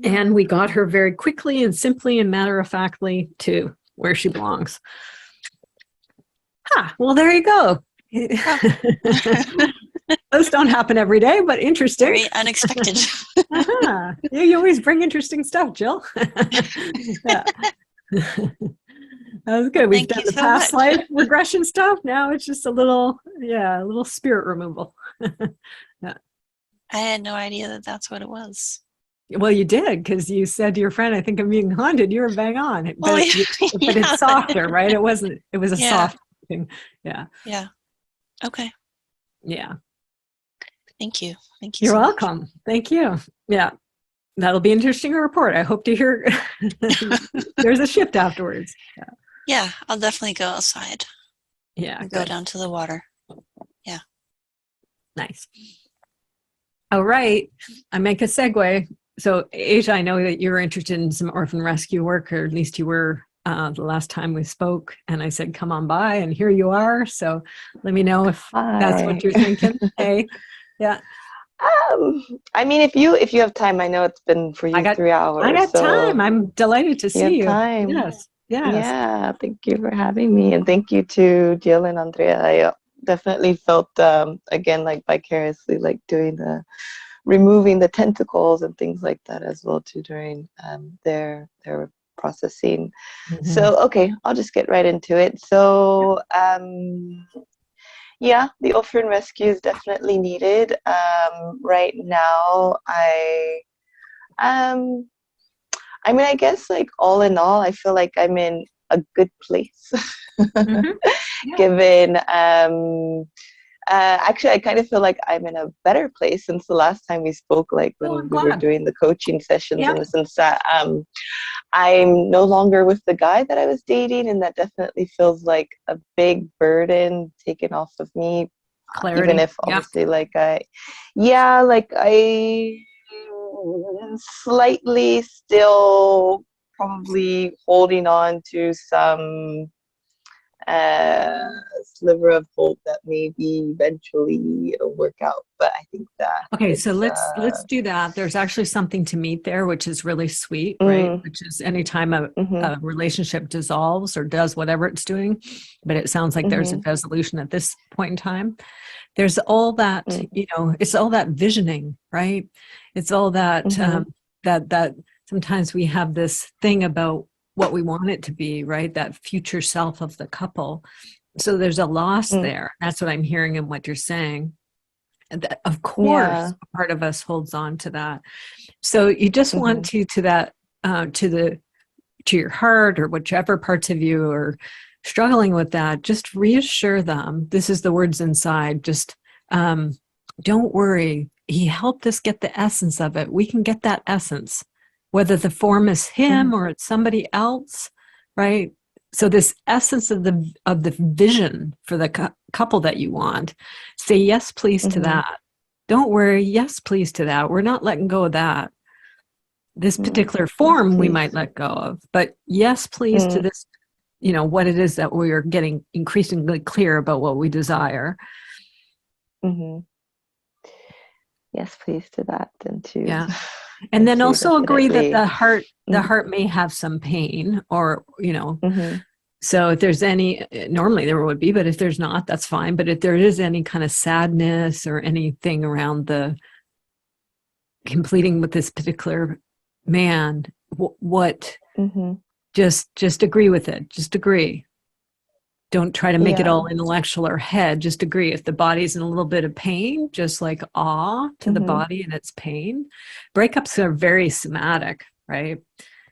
And we got her very quickly and simply and matter-of-factly to where she belongs. Well, there you go. Those don't happen every day, but interesting. Very unexpected. Yeah, you always bring interesting stuff, Jill. Yeah. That was good. We've Thank done you the so past much. life regression stuff. Now it's just a little spirit removal. I had no idea that that's what it was. Well, you did, because you said to your friend, I think I'm being haunted. You were bang on. But, Well, but it's softer, right? It was a soft thing. Yeah. Yeah. Okay. Yeah. Thank you. Thank you. You're so much. welcome. Thank you. Yeah. That'll be interesting to report. I hope to hear there's a shift afterwards. Yeah. Yeah, I'll definitely go outside. Yeah. Go Good. down to the water. Yeah. Nice. All right. I make a segue. So, Asia, I know that you're interested in some orphan rescue work, or at least you were the last time we spoke. And I said, come on by, and here you are. So let me know if that's what you're thinking. Hey. Yeah. I mean, if you have time, I know it's been for you 3 hours. I got so time. I'm delighted to see you. Time. Yes. Yeah. Thank you for having me, and thank you to Jill and Andrea. I definitely felt again, like vicariously, like doing the removing the tentacles and things like that as well too during their processing. Mm-hmm. So okay, I'll just get right into it. So yeah, the orphan rescue is definitely needed. Right now, I mean, I guess like all in all, I feel like I'm in a good place. Mm-hmm. Yeah. Given, actually, I kind of feel like I'm in a better place since the last time we spoke, like when we were doing the coaching sessions, in the sense that I'm no longer with the guy that I was dating, and that definitely feels like a big burden taken off of me. Clarity. Even if obviously I slightly still probably holding on to some sliver of hope that maybe eventually it'll work out, but I think that so let's do that. There's actually something to meet there, which is really sweet, right? Which is anytime a relationship dissolves or does whatever it's doing, but it sounds like there's a resolution at this point in time. There's all that, it's all that visioning, right? It's all that that sometimes we have this thing about what we want it to be, right? That future self of the couple. So there's a loss there. That's what I'm hearing in what you're saying. And that, of course, part of us holds on to that. So you just want to that to your heart, or whichever parts of you are struggling with that, just reassure them. This is the words inside. Just don't worry. He helped us get the essence of it. We can get that essence, whether the form is him or it's somebody else, right? So this essence of the vision for the couple that you want, say yes, please to that. Don't worry, yes, please to that. We're not letting go of that. This particular form we might let go of, but yes, please to this, what it is that we are getting increasingly clear about what we desire. Yes, please to that, and to and then also agree that the heart may have some pain, or so if there's any, normally there would be, but if there's not, that's fine. But if there is any kind of sadness or anything around the completing with this particular man, just agree with it. Just agree. Don't try to make it all intellectual or head. Just agree. If the body's in a little bit of pain, just like awe to the body and its pain. Breakups are very somatic, right?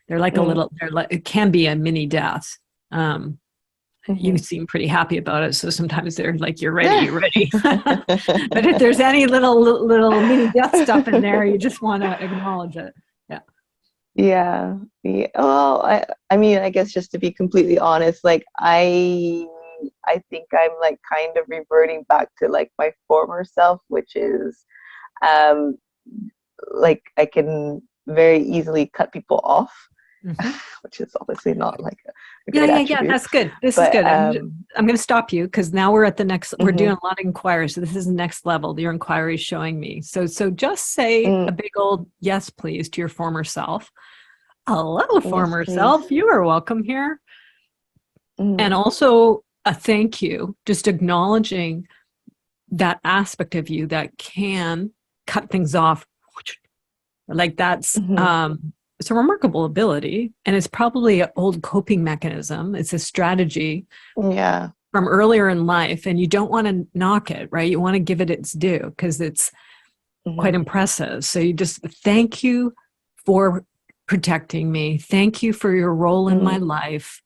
They're like it can be a mini death. You seem pretty happy about it, so sometimes they're like, you're ready. But if there's any little mini death stuff in there, you just want to acknowledge it. Yeah. Yeah. Well, I mean, I guess just to be completely honest, like I think I'm like kind of reverting back to like my former self, which is um like I can very easily cut people off, Mhm. which is obviously not like a Yeah, great yeah, yeah. attribute. That's good. This is But good. I'm going to stop you because now we're at the next. We're mhm, doing a lot of inquiries. So this is the next level. Your inquiry is showing me. So just say mm, a big old yes, please, to your former self. Hello, yes, former please. self. You are welcome here. Mm, And also a thank you, just acknowledging that aspect of you that can cut things off. Like that's mhm, it's a remarkable ability, and it's probably an old coping mechanism. It's a strategy yeah. from earlier in life, and you don't want to knock it, right? You want to give it its due because it's quite Mhm, impressive. So you just thank you for protecting me. Thank you for your role in my mm, life.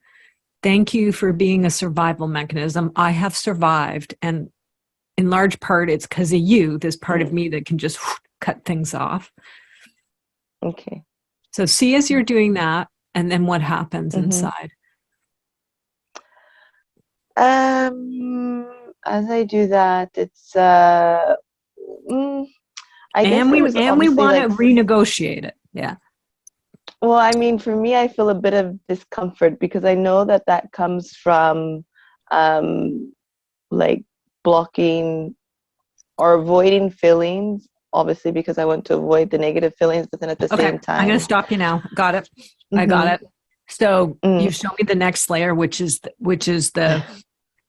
Thank you for being a survival mechanism. I have survived, and in large part, it's because of you, this part of mm, me that can just cut things off. okay. So see as you're doing that, and then what happens Mhm. inside. As I do that, it's mm, I guess And there we was and we obviously want to like, renegotiate it. Yeah. well, I mean, for me, I feel a bit of discomfort because I know that that comes from um, like blocking or avoiding feelings, obviously, because I want to avoid the negative feelings, but then at the Okay. same I'm going to time, stop you now. Got it. I got mm-hmm, it. So mm, you show me the next layer, which is the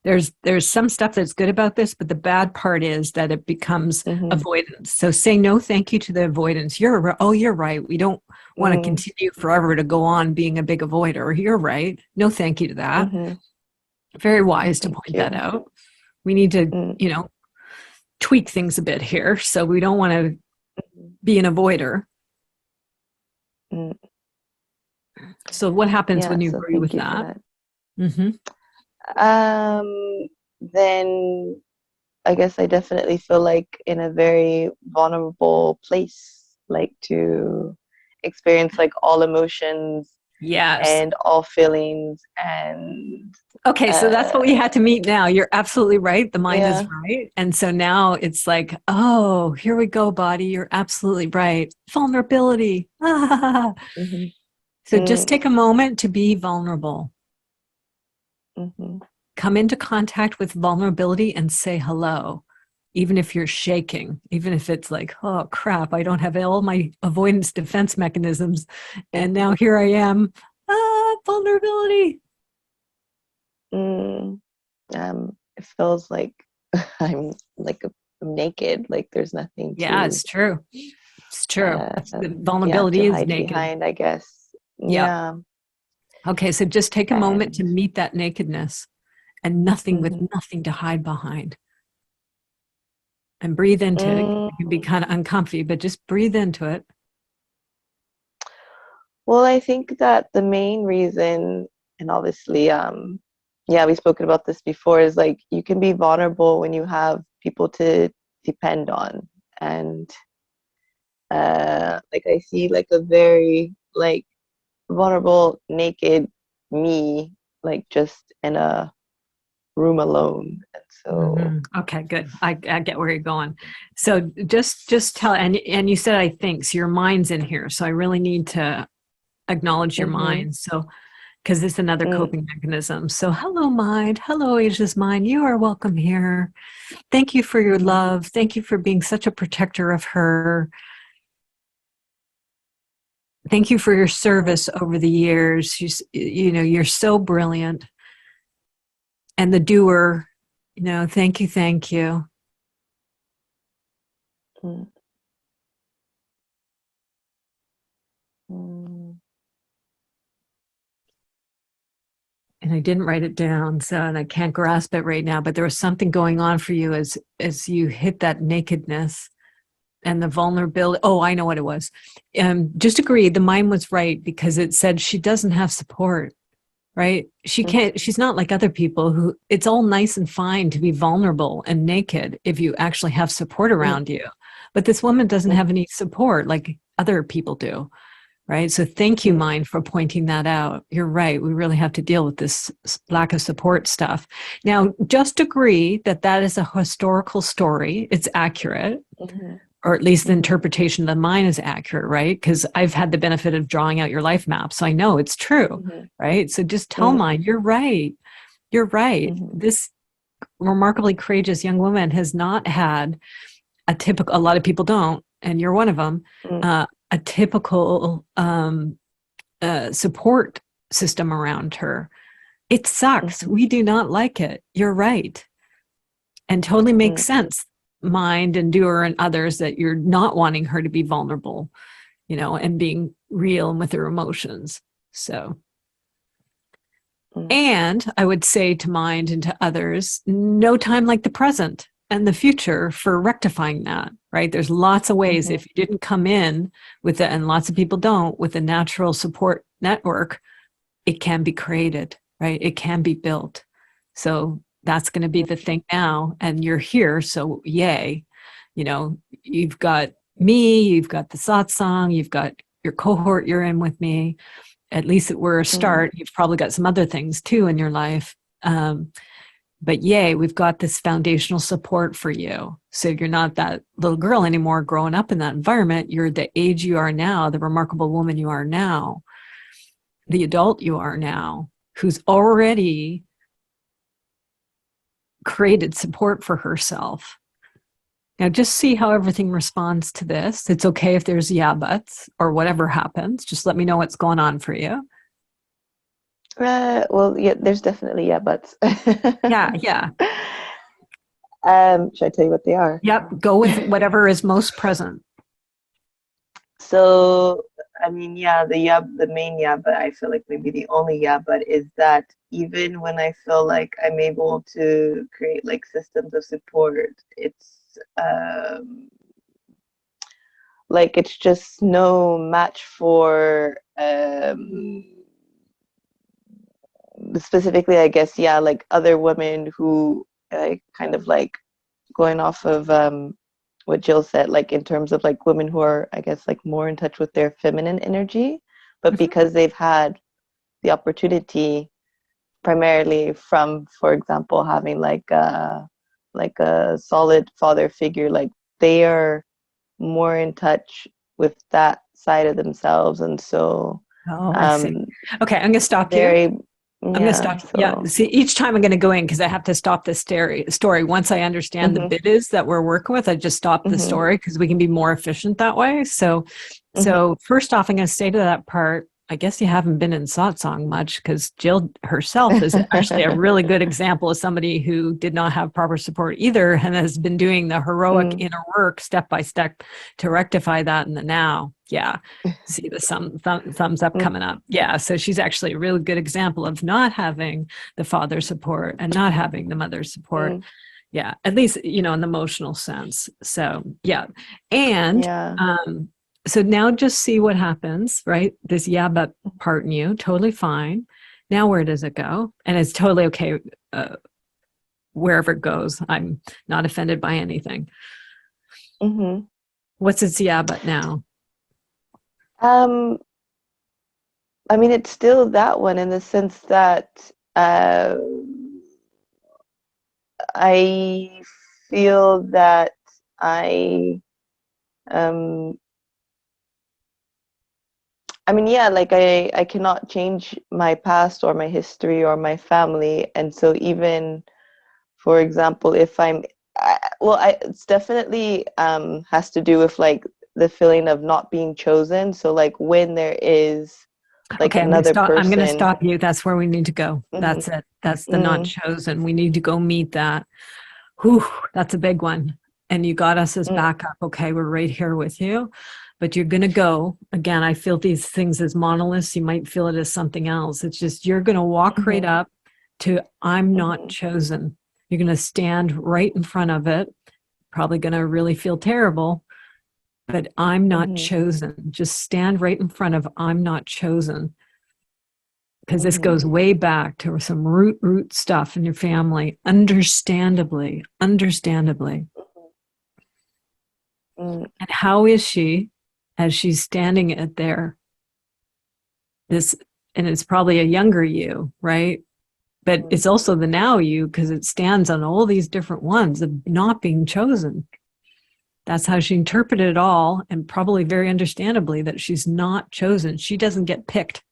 there's some stuff that's good about this, but the bad part is that it becomes mm-hmm, avoidance. So say no thank you to the avoidance. You're right. We don't want to mm, continue forever to go on being a big avoider. You're right. No thank you to that. mm-hmm, Very wise to thank point that you. out. We need to, Mm, tweak things a bit here. So we don't want to be an avoider. mm, So what happens yeah, when you so agree with thank you for that? that. Mm-hmm. Then I guess I definitely feel like in a very vulnerable place, like to experience like all emotions Yes. and all feelings and Okay, so that's what we uh had to meet now. You're absolutely right. The mind is yeah. right. And so now it's like, oh, here we go, body. You're absolutely right. Vulnerability. Mm-hmm, So just mm, take a moment to be vulnerable. mm-hmm, Come into contact with vulnerability and say hello, even if you're shaking, even if it's like, oh crap, I don't have all my avoidance defense mechanisms. And now here I am. Vulnerability. mm. It feels like I'm like naked, like there's nothing Yeah, to it's true. It's true. The yeah, to vulnerability is hide naked. behind, I guess. Yeah. Yeah. Okay, so just take a moment to And meet that nakedness and nothing with mm-hmm. nothing to hide behind. And breathe into it. Mm, It can be kind of uncomfy, but just breathe into it. well, I think that the main reason, and obviously, yeah, we've spoken about this before, is like you can be vulnerable when you have people to depend on. And like I see like a very like vulnerable, naked me, like just in a room alone. And so, Okay, good. I get where you're going. So just tell, and you said I think, so your mind's in here. So I really need to acknowledge your mm-hmm, mind. So because it's another mm, coping mechanism. So hello mind, hello ageless mind. You are welcome here. Thank you for your mm-hmm, love. Thank you for being such a protector of her. Thank you for your mm, service over the years. You're so brilliant. And the doer, thank you, thank you. mm, mm, And I didn't write it down, and I can't grasp it right now, but there was something going on for you as you hit that nakedness and the vulnerability. Oh, I know what it was. Just agree, the mind was right because it said she doesn't have support, right? She's not like other people who it's all nice and fine to be vulnerable and naked if you actually have support mm, around you. But this woman doesn't mm, have any support like other people do, right? So thank you, Mind, for pointing that out. You're right. We really have to deal with this lack of support stuff. Now, just agree that that is a historical story. It's accurate. Or at least the interpretation of the mind is accurate, right? Because I've had the benefit of drawing out your life map, so I know it's true, right? So just tell mind, you're right. You're right. This remarkably courageous young woman has not had a lot of people don't, and you're one of them, a typical support system around her. It sucks. We do not like it. You're right. And totally makes sense. Mind and doer and others that you're not wanting her to be vulnerable, and being real and with her emotions. So, and I would say to mind and to others, no time like the present and the future for rectifying that, right? There's lots of ways. If you didn't come in with it, and lots of people don't, with a natural support network, it can be created, right? It can be built. So that's going to be the thing now. And you're here. So yay, you've got me, you've got the satsang, you've got your cohort you're in with me. At least we're a start. You've probably got some other things too in your life. But yay, we've got this foundational support for you. So you're not that little girl anymore growing up in that environment. You're the age you are now, the remarkable woman you are now, the adult you are now, who's already created support for herself. Now just see how everything responds to this. It's okay if there's yeah buts or whatever happens. Just let me know what's going on for you. Well, yeah, there's definitely yeah buts. Yeah. Should I tell you what they are? Yep. Go with whatever is most present. So, I mean, the main yeah, but I feel like maybe the only yeah, but is that even when I feel like I'm able to create like systems of support, it's like it's just no match for specifically, I guess, like other women who kind of like going off of what Jill said, like in terms of like women who are, I guess, like more in touch with their feminine energy, but because they've had the opportunity primarily from, for example, having like a solid father figure, like they are more in touch with that side of themselves. And so I see. Okay, I'm gonna stop you. I'm going to stop. So. Yeah. See, each time I'm going to go in because I have to stop the story. Once I understand the bit is that we're working with, I just stop the story because we can be more efficient that way. So first off, I'm going to say to that part, I guess you haven't been in satsang much because Jill herself is actually a really good example of somebody who did not have proper support either and has been doing the heroic inner work step by step to rectify that in the now. Yeah. See the thumbs up coming up. Yeah. So she's actually a really good example of not having the father support and not having the mother support. Yeah. At least, in the emotional sense. So yeah. And so now just see what happens, right? This yeah, but part in you, totally fine. Now where does it go? And it's totally okay wherever it goes. I'm not offended by anything. What's its yeah, but now? I mean, it's still that one in the sense that I feel that I cannot change my past or my history or my family. And so even, for example, if it's definitely has to do with like the feeling of not being chosen. So like when there is like another person. I'm going to stop you. That's where we need to go. That's it. That's the not chosen. We need to go meet that. Whew, that's a big one. And you got us as backup. Okay, we're right here with you. But you're going to go. Again, I feel these things as monoliths. You might feel it as something else. It's just you're going to walk right up to I'm not chosen. You're going to stand right in front of it. Probably going to really feel terrible. But I'm not chosen. Just stand right in front of I'm not chosen. Because this goes way back to some root stuff in your family. Understandably. And how is she as she's standing it there? this, and it's probably a younger you, right? But it's also the now you, because it stands on all these different ones of not being chosen. That's how she interpreted it all, and probably very understandably that she's not chosen. She doesn't get picked.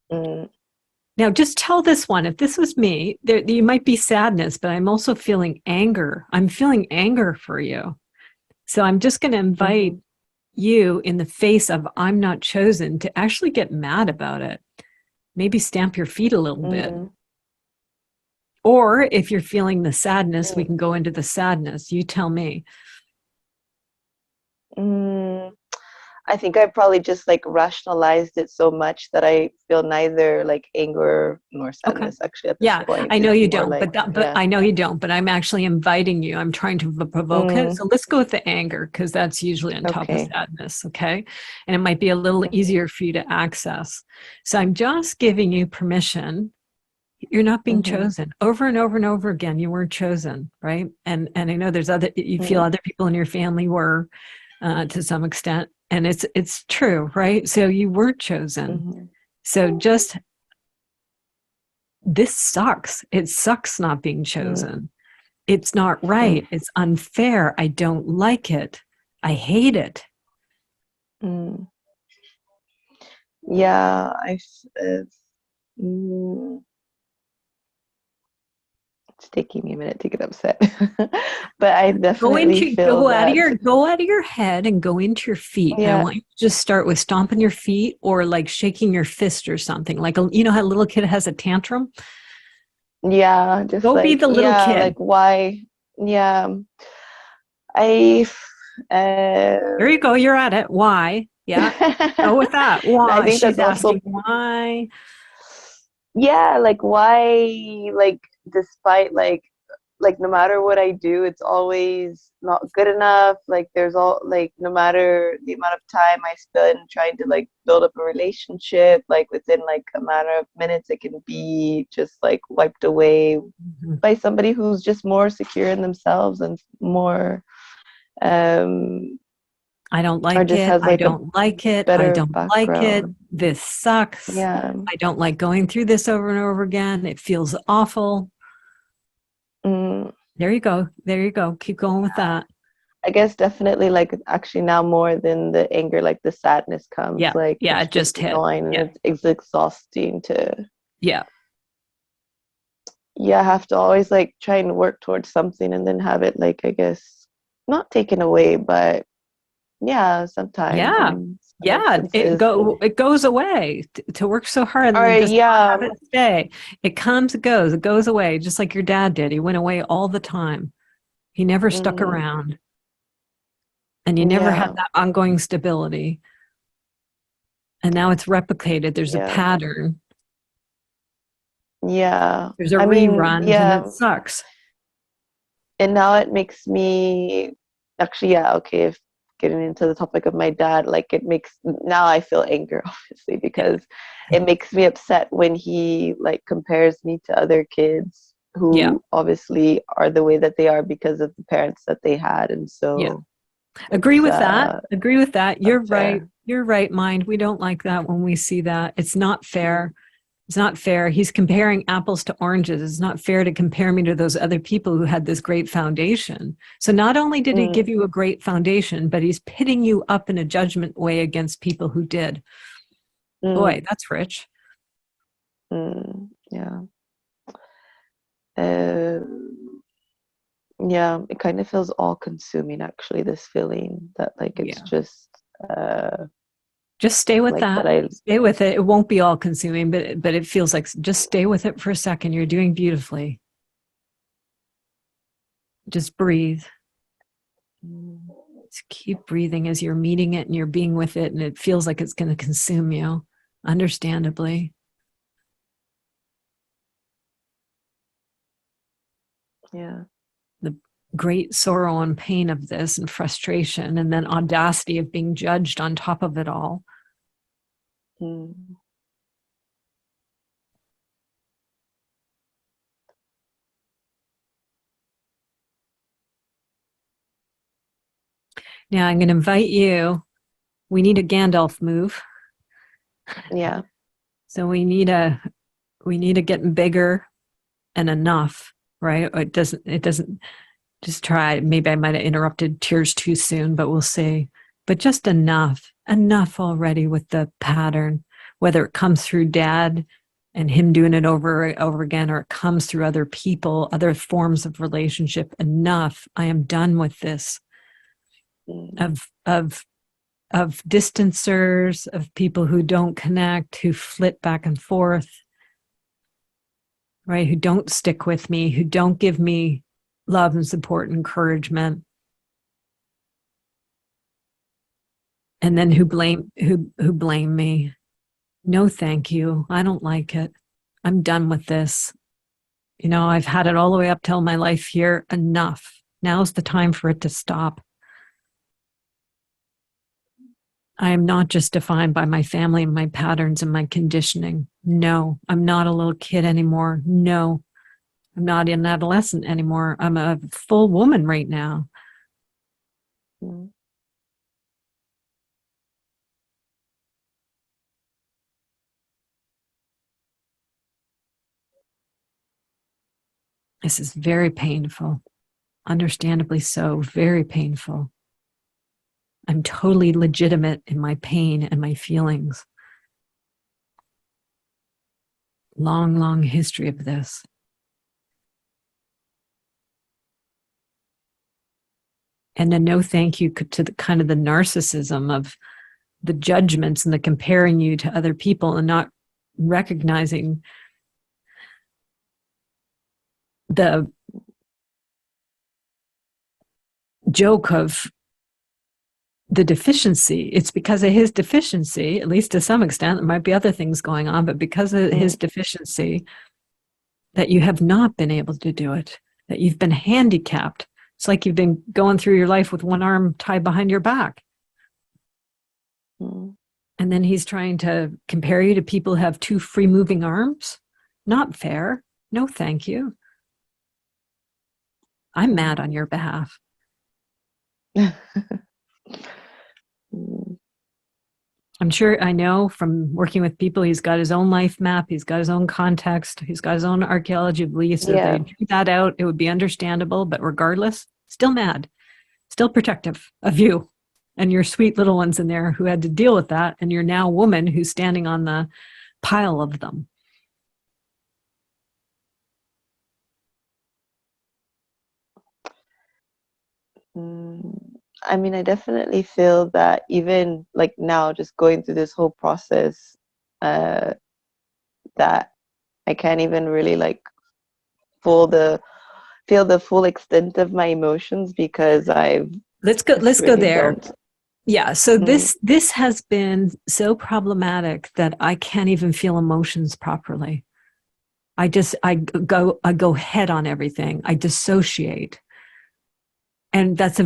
Now, just tell this one, if this was me, you might be sadness, but I'm also feeling anger. I'm feeling anger for you. So I'm just going to invite you, in the face of I'm not chosen, to actually get mad about it. Maybe stamp your feet a little bit. Or if you're feeling the sadness, we can go into the sadness. You tell me. I think I probably just like rationalized it so much that I feel neither like anger nor sadness actually at this point. I know you It's more don't, like, but I know you don't, but I'm actually inviting you. I'm trying to provoke it. So let's go with the anger, because that's usually on top of sadness. Okay. And it might be a little easier for you to access. So I'm just giving you permission. You're not being chosen. Over and over and over again, you weren't chosen, right? And I know there's you feel other people in your family were, to some extent, and it's true, right? So you weren't chosen. So just, this sucks. It sucks not being chosen. It's not right. It's unfair. I don't like it. I hate it. Yeah, it's taking me a minute to get upset, but I definitely feel go out of your head and go into your feet. And I want you to just start with stomping your feet or like shaking your fist or something. Like, you know how a little kid has a tantrum? Yeah, just go like, be the little kid. Like why? Yeah, there you go. You're at it. Why? Yeah. Go with that. Why? I think She's that's also why. Yeah, like why? Like despite like no matter what I do, it's always not good enough. Like there's all like no matter the amount of time I spend trying to like build up a relationship, like within like a matter of minutes, it can be just like wiped away by somebody who's just more secure in themselves and more I don't like it. I don't like it. I don't like it. This sucks. Yeah. I don't like going through this over and over again. It feels awful. There you go. There you go. Keep going with that. I guess definitely like actually now more than the anger, like the sadness comes. Yeah. Like yeah, it's it just hit. annoying Yeah. and it's exhausting to Yeah. I have to always like try and work towards something and then have it like I guess not taken away, but yeah, sometimes. It goes away to work so hard and just have it stay. It comes, it goes away, just like your dad did. He went away all the time. He never stuck around. And you never had that ongoing stability. And now it's replicated. There's a pattern. Yeah. There's a rerun and it sucks. And now it makes me actually, if getting into the topic of my dad, like now I feel anger, obviously, because it makes me upset when he like compares me to other kids who obviously are the way that they are because of the parents that they had. And so agree with that. You're right. You're right, mind. We don't like that when we see that. It's not fair. It's not fair. He's comparing apples to oranges. It's not fair to compare me to those other people who had this great foundation. So not only did he give you a great foundation, but he's pitting you up in a judgment way against people who did. Boy, that's rich. Yeah. Yeah, it kind of feels all consuming actually, this feeling that like it's just stay with like that. Stay with it. It won't be all consuming, but it feels like just stay with it for a second. You're doing beautifully. Just breathe. Just keep breathing as you're meeting it and you're being with it, and it feels like it's going to consume you, understandably. Yeah. The great sorrow and pain of this and frustration, and then audacity of being judged on top of it all. Now I'm going to invite you. We need a Gandalf move. Yeah. So we need to get bigger and enough, right? It doesn't just try. Maybe I might have interrupted tears too soon, but we'll see. But just enough already with the pattern, whether it comes through dad and him doing it over and over again, or it comes through other people, other forms of relationship. Enough. I am done with this. Of distancers, of people who don't connect, who flit back and forth, right? Who don't stick with me, who don't give me love and support and encouragement. And then who blame me. No, thank you. I don't like it. I'm done with this. I've had it all the way up till my life here. Enough. Now's the time for it to stop. I am not just defined by my family and my patterns and my conditioning. No, I'm not a little kid anymore. No, I'm not an adolescent anymore. I'm a full woman right now. This is very painful. Understandably so, very painful. I'm totally legitimate in my pain and my feelings. Long, long history of this. And a no thank you to the kind of the narcissism of the judgments and the comparing you to other people and not recognizing the joke of the deficiency. It's because of his deficiency, at least to some extent. There might be other things going on, but because of his deficiency, that you have not been able to do it, that you've been handicapped. It's like you've been going through your life with one arm tied behind your back. And then he's trying to compare you to people who have two free moving arms. Not fair. No, thank you. I'm mad on your behalf. I'm sure, I know from working with people, he's got his own life map, he's got his own context, he's got his own archaeology of beliefs. So if they drew that out, it would be understandable, but regardless, still mad, still protective of you and your sweet little ones in there who had to deal with that. And you're now a woman who's standing on the pile of them. I mean, I definitely feel that even like now, just going through this whole process, that I can't even really like feel the full extent of my emotions because let's go there. Don't. Yeah. So this has been so problematic that I can't even feel emotions properly. I go head on everything. I dissociate. And that's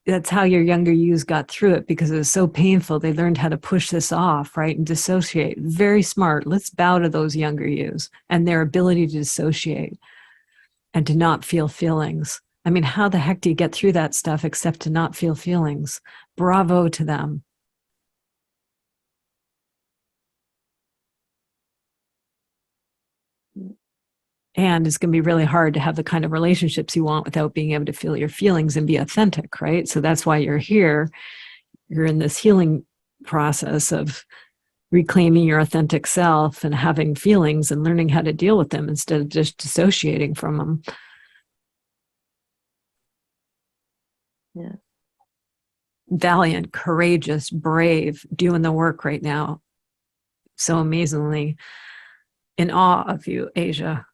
that's how your younger yous got through it, because it was so painful. They learned how to push this off, right? And dissociate. Very smart. Let's bow to those younger yous and their ability to dissociate and to not feel feelings. I mean, how the heck do you get through that stuff except to not feel feelings? Bravo to them. And it's going to be really hard to have the kind of relationships you want without being able to feel your feelings and be authentic, right? So that's why you're here. You're in this healing process of reclaiming your authentic self and having feelings and learning how to deal with them instead of just dissociating from them. Yeah. Valiant, courageous, brave, doing the work right now. So amazingly in awe of you, Asia.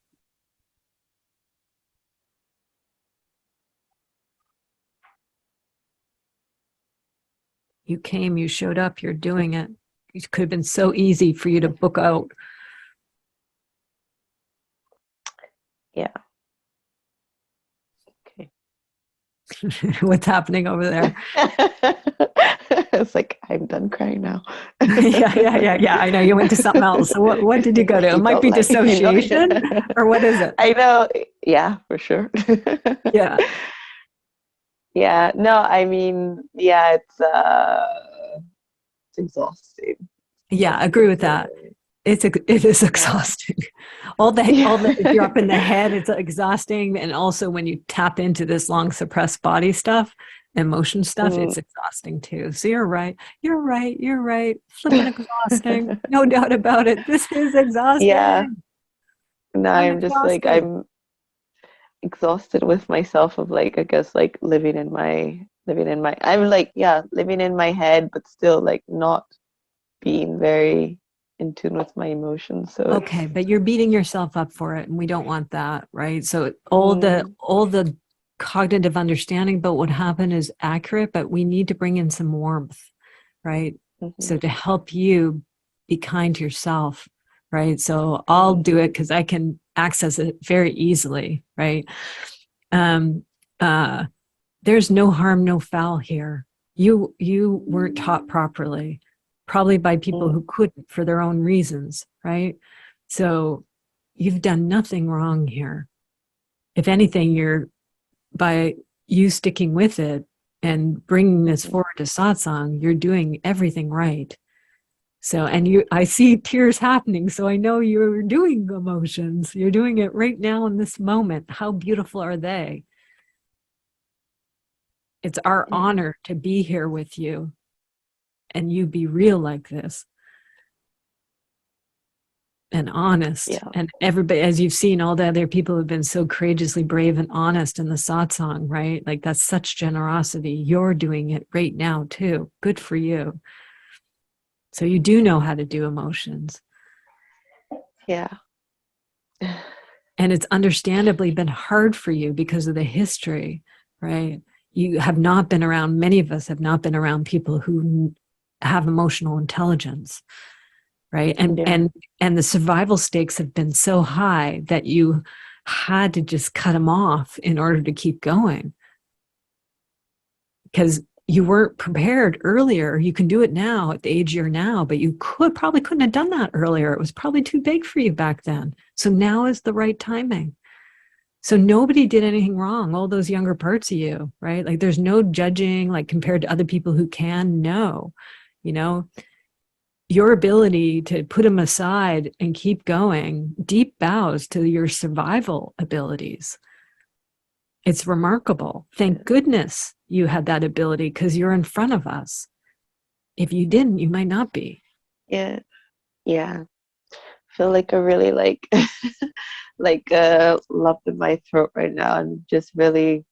You came, you showed up, you're doing it. It could have been so easy for you to book out. Yeah. Okay. What's happening over there? It's like, I'm done crying now. Yeah. I know you went to something else. So what did you go to? It might be dissociation, or what is it? I know. Yeah, for sure. Yeah. Yeah. No, I mean, yeah, it's exhausting. Yeah, I agree with that. It is exhausting. All the if you're up in the head, it's exhausting. And also when you tap into this long suppressed body stuff, emotion stuff, it's exhausting too. So you're right. You're right. You're right. Flipping exhausting. No doubt about it. This is exhausting. Yeah. No, I'm I'm just like, exhausted. I'm exhausted with myself of like, I guess like I'm like, yeah, living in my head, but still like not being very in tune with my emotions. So Okay, but you're beating yourself up for it, and we don't want that, right? So mm, all the cognitive understanding about what happened is accurate, but we need to bring in some warmth, right? mhm, So to help you be kind to yourself, right? So I'll mm, do it because I can access it very easily, right? Um, uh, there's no harm, no foul here. You weren't taught properly, probably by people mm, who couldn't for their own reasons, right? So you've done nothing wrong here. If anything, you're by you sticking with it and bringing this mhm. forward to satsang, you're doing everything right. So, and I see tears happening. So I know you're doing emotions. You're doing it right now in this moment. How beautiful are they? It's our Yeah, honor to be here with you and you be real like this and honest. yeah, And everybody, as you've seen, all the other people have been so courageously brave and honest in the satsang, right? Like that's such generosity. You're doing it right now too. Good for you. So you do know how to do emotions. yeah, And it's understandably been hard for you because of the history, right? You have not been around, many of us have not been around people who have emotional intelligence, right? yeah, And the survival stakes have been so high that you had to just cut them off in order to keep going because you weren't prepared earlier. You can do it now at the age you're now, but you probably couldn't have done that earlier. It was probably too big for you back then. So now is the right timing. So nobody did anything wrong, all those younger parts of you, right? Like there's no judging, like compared to other people who can know, you know, your ability to put them aside and keep going deep bows to your survival abilities. It's remarkable. Thank goodness you had that ability because you're in front of us. If you didn't, you might not be. yeah, yeah. Feel like a really like like a lump in my throat right now, and just really,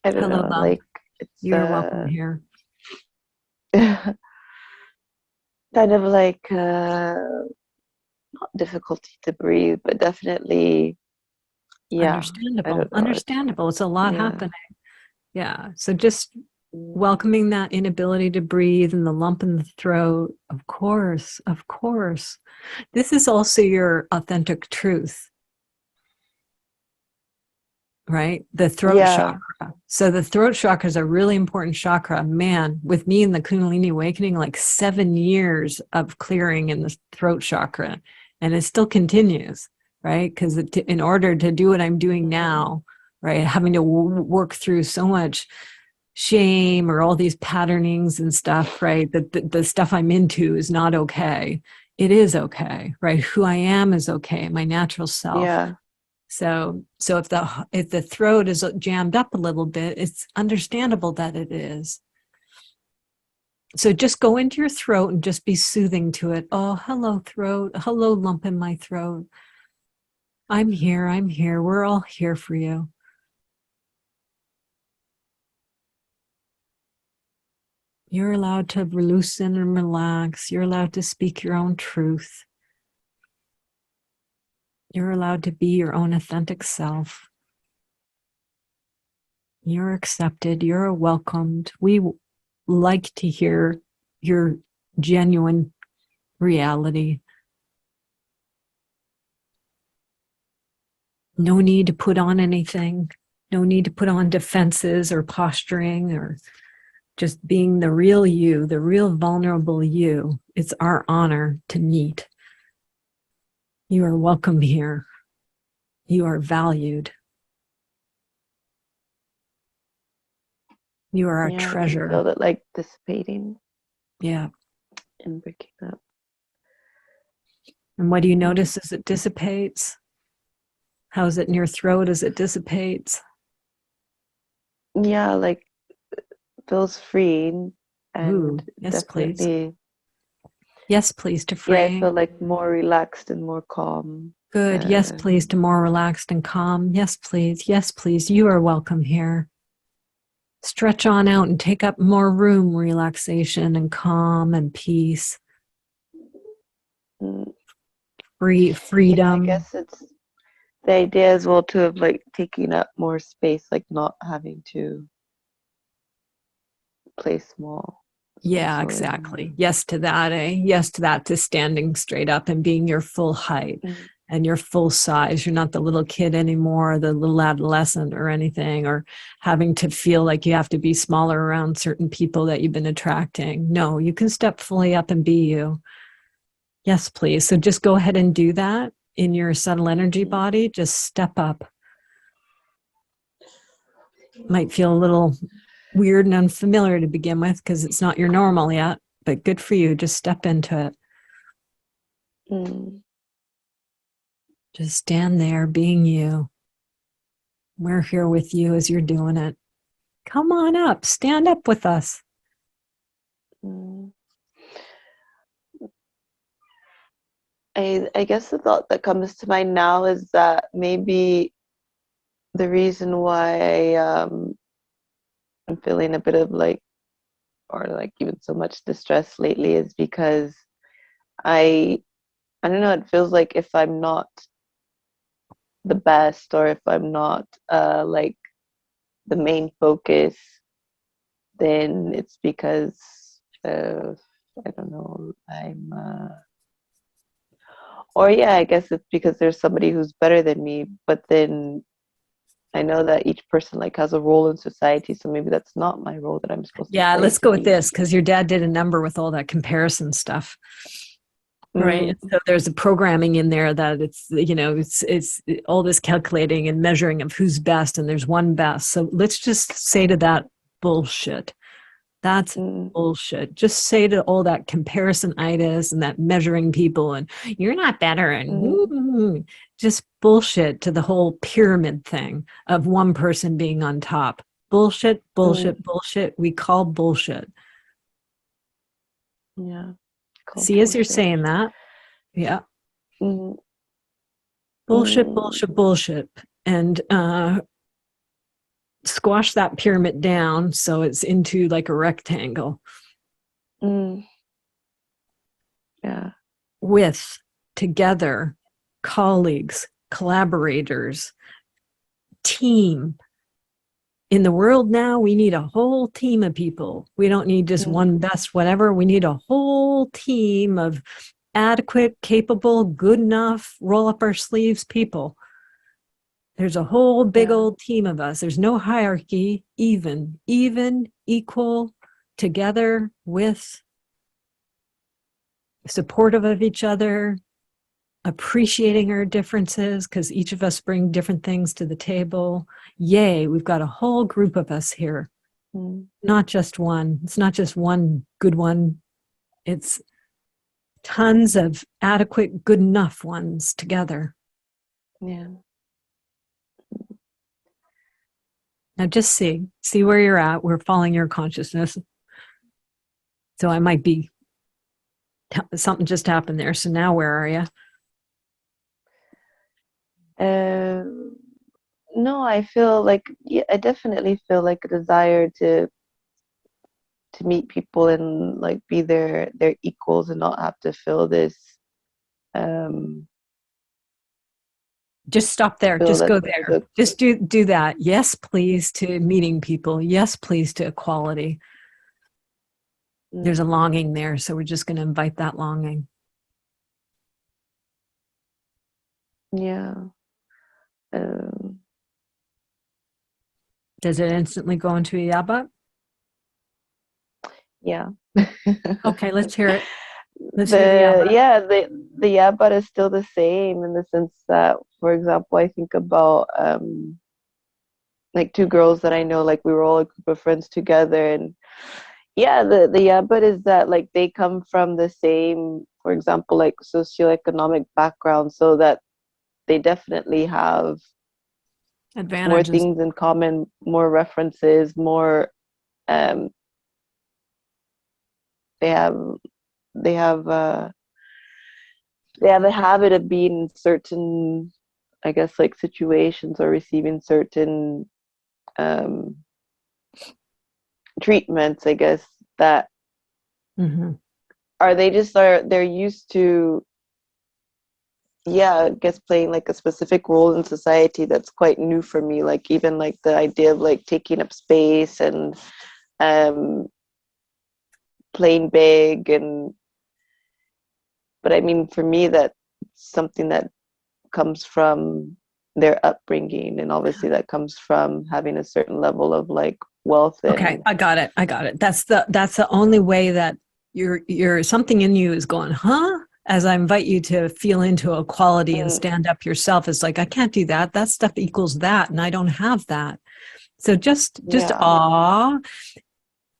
I don't Hello, know, lump. like it's You're welcome here. kind of like not difficulty to breathe, but definitely, yeah, I Understandable. don't know. Understandable. It's a lot Yeah. happening. Yeah. So just welcoming that inability to breathe and the lump in the throat. Of course. Of course. This is also your authentic truth, right? The throat Yeah. chakra. So the throat chakra is a really important chakra. Man, with me in the Kundalini awakening, like 7 years of clearing in the throat chakra, and it still continues, right? Because in order to do what I'm doing now, right, having to work through so much shame or all these patternings and stuff, right? That the stuff I'm into is not okay. It is okay, right? Who I am is okay, my natural self. Yeah. So if the throat is jammed up a little bit, it's understandable that it is. So just go into your throat and just be soothing to it. Oh, hello, throat. Hello, lump in my throat. I'm here. I'm here. We're all here for you. You're allowed to loosen and relax. You're allowed to speak your own truth. You're allowed to be your own authentic self. You're accepted. You're welcomed. We like to hear your genuine reality. No need to put on anything. No need to put on defenses or posturing or just being the real you, the real vulnerable you. It's our honor to meet. You are welcome here. You are valued. You are a Yeah. I can treasure. feel that like dissipating. Yeah. and breaking up. And what do you notice as it dissipates? How is it in your throat as it dissipates? Yeah, like feels freeing and Ooh, yes, please. definitely, Yes, please to yeah, I freeing. feel like more relaxed and more calm. Good. Yes, please to more relaxed and calm. Yes, please. Yes, please. You are welcome here. Stretch on out and take up more room, relaxation and calm and peace. Mm, Freedom. yeah, I guess it's the idea as well too of like taking up more space, like not having to play small. Yeah, So, exactly. Yes to that, eh? Yes to that, to standing straight up and being your full height and your full size. You're not the little kid anymore, the little adolescent or anything, or having to feel like you have to be smaller around certain people that you've been attracting. No, you can step fully up and be you. Yes, please. So just go ahead and do that in your subtle energy body. Just step up. Might feel a little weird and unfamiliar to begin with because it's not your normal yet, but good for you. Just step into it. Just stand there being you. We're here with you as you're doing it. Come on up. Stand up with us. I guess the thought that comes to mind now is that maybe the reason why I'm feeling a bit of like, or like even so much distress lately is because I don't know, it feels like if I'm not the best or if I'm not like the main focus, then it's because I don't know, or yeah, I guess it's because there's somebody who's better than me, but then I know that each person like has a role in society, so maybe that's not my role that I'm supposed to play. Yeah, let's go with this because your dad did a number with all that comparison stuff. Right. So there's a programming in there that it's, you know, it's all this calculating and measuring of who's best, and there's one best. So let's just say to that bullshit. That's bullshit. Just say to all that comparison-itis and that measuring people and you're not better and just bullshit to the whole pyramid thing of one person being on top. Bullshit, bullshit, bullshit. We call bullshit. Yeah. See, as you're saying that, yeah. Bullshit, bullshit, bullshit. And squash that pyramid down so it's into like a rectangle. Yeah. With, together, colleagues, collaborators, team. In the world now, we need a whole team of people. We don't need just one best whatever. We need a whole team of adequate, capable, good enough, roll up our sleeves people. There's a whole big old team of us. There's no hierarchy, even, equal, together, with, supportive of each other, appreciating our differences because each of us bring different things to the table. Yay, we've got a whole group of us here. Not just one. It's not just one good one. It's tons of adequate, good enough ones together. Yeah. Now just see where you're at. We're following your consciousness. So I might be, something just happened there. So now where are you? No, I feel like, yeah, I definitely feel like a desire to meet people and like be their equals and not have to feel this. Just stop there. Just go there. Just do that. Yes, please to meeting people. Yes, please to equality. There's a longing there, so we're just going to invite that longing. Yeah. Does it instantly go into a yaba? Yeah. Okay, let's hear it. Let's hear the yaba. The yaba is still the same in the sense that, for example, I think about like two girls that I know, like we were all a group of friends together, and yeah, the yeah, but is that like they come from the same, for example, like socioeconomic background, so that they definitely have more Advantages. things in common, more references, more um they have they have they have a habit of being in certain, I guess, like situations or receiving certain um treatments, I guess, that Hmm. they're used to, yeah, I guess playing like a specific role in society that's quite new for me. Like even like the idea of like taking up space and um playing big, and but I mean for me that's something that comes from their upbringing, and obviously that comes from having a certain level of like wealth Okay, and I got it. I got it. That's the only way that you're something in you is going, huh? As I invite you to feel into equality and mm, stand up yourself, it's like I can't do that. That stuff equals that, and I don't have that. So just yeah. awe.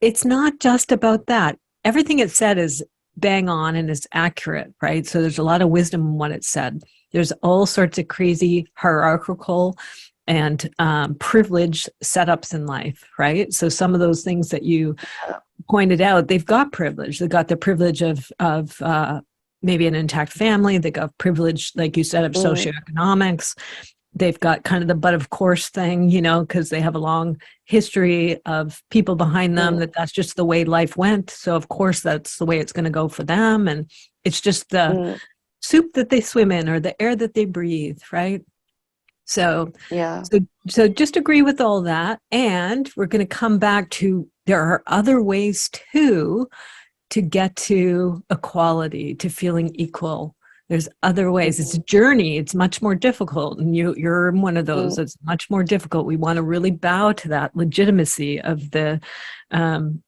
It's not just about that. Everything it said is bang on and is accurate, right? So there's a lot of wisdom in what it said. There's all sorts of crazy hierarchical and privilege setups in life, right? So some of those things that you pointed out, they've got privilege. They got the privilege of maybe an intact family. They got privilege, like you said, of mm, socioeconomics. They've got kind of the but of course thing, because they have a long history of people behind them mm, that's just the way life went. So of course that's the way it's going to go for them. And it's just the mm, soup that they swim in or the air that they breathe, right? So yeah. so just agree with all that. And we're going to come back to there are other ways too to get to equality, to feeling equal. There's other ways. It's a journey. It's much more difficult. And you're one of those. Mm, It's much more difficult. We want to really bow to that legitimacy of um,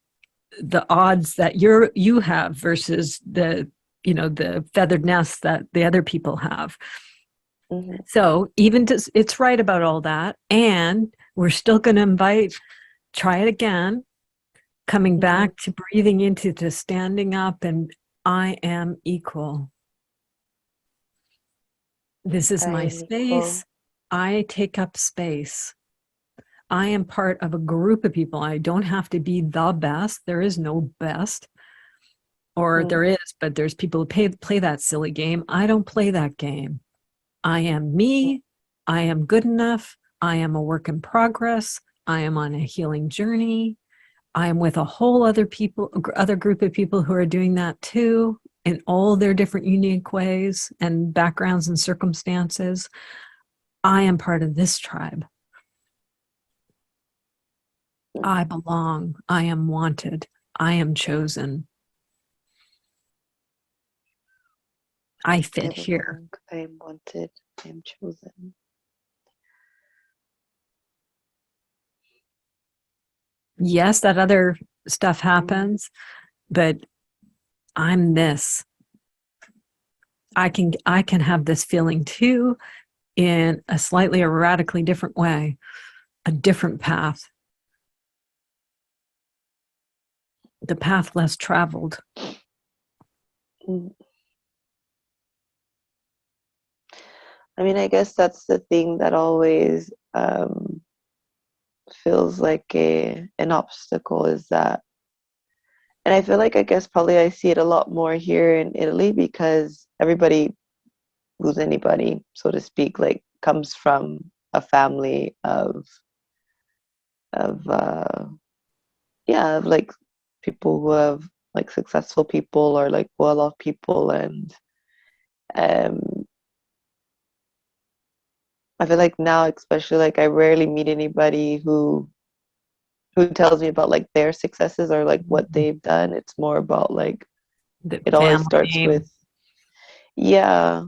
the odds that you have versus the feathered nest that the other people have. mhm, So it's right about all that. And we're still going to try it again, coming mhm. back to breathing into to standing up and I am equal. This is I my am equal. space. I take up space. I am part of a group of people. I don't have to be the best. There is no best. Or Mm, there is, but there's people who play that silly game. I don't play that game. I am mm, me. I am good enough. I am a work in progress. I am on a healing journey. I am with a whole other group of people who are doing that too, in all their different unique ways and backgrounds and circumstances. I am part of this tribe. mm. I belong. I am wanted. I am chosen. I I fit here. belong. I am wanted. I am chosen. Yes, that other stuff Mm, happens, but I'm this. I can have this feeling too in a radically different way, a different path, the path less traveled. mm. I mean, I guess that's the thing that always feels like an obstacle, is that, and I feel like I guess probably I see it a lot more here in Italy because everybody who's anybody, so to speak, like comes from a family of yeah, of like people who have like successful people or like well-off people, and um I feel like now especially like I rarely meet anybody who tells me about like their successes or like what they've done. It's more about like The it always family starts name. with, yeah,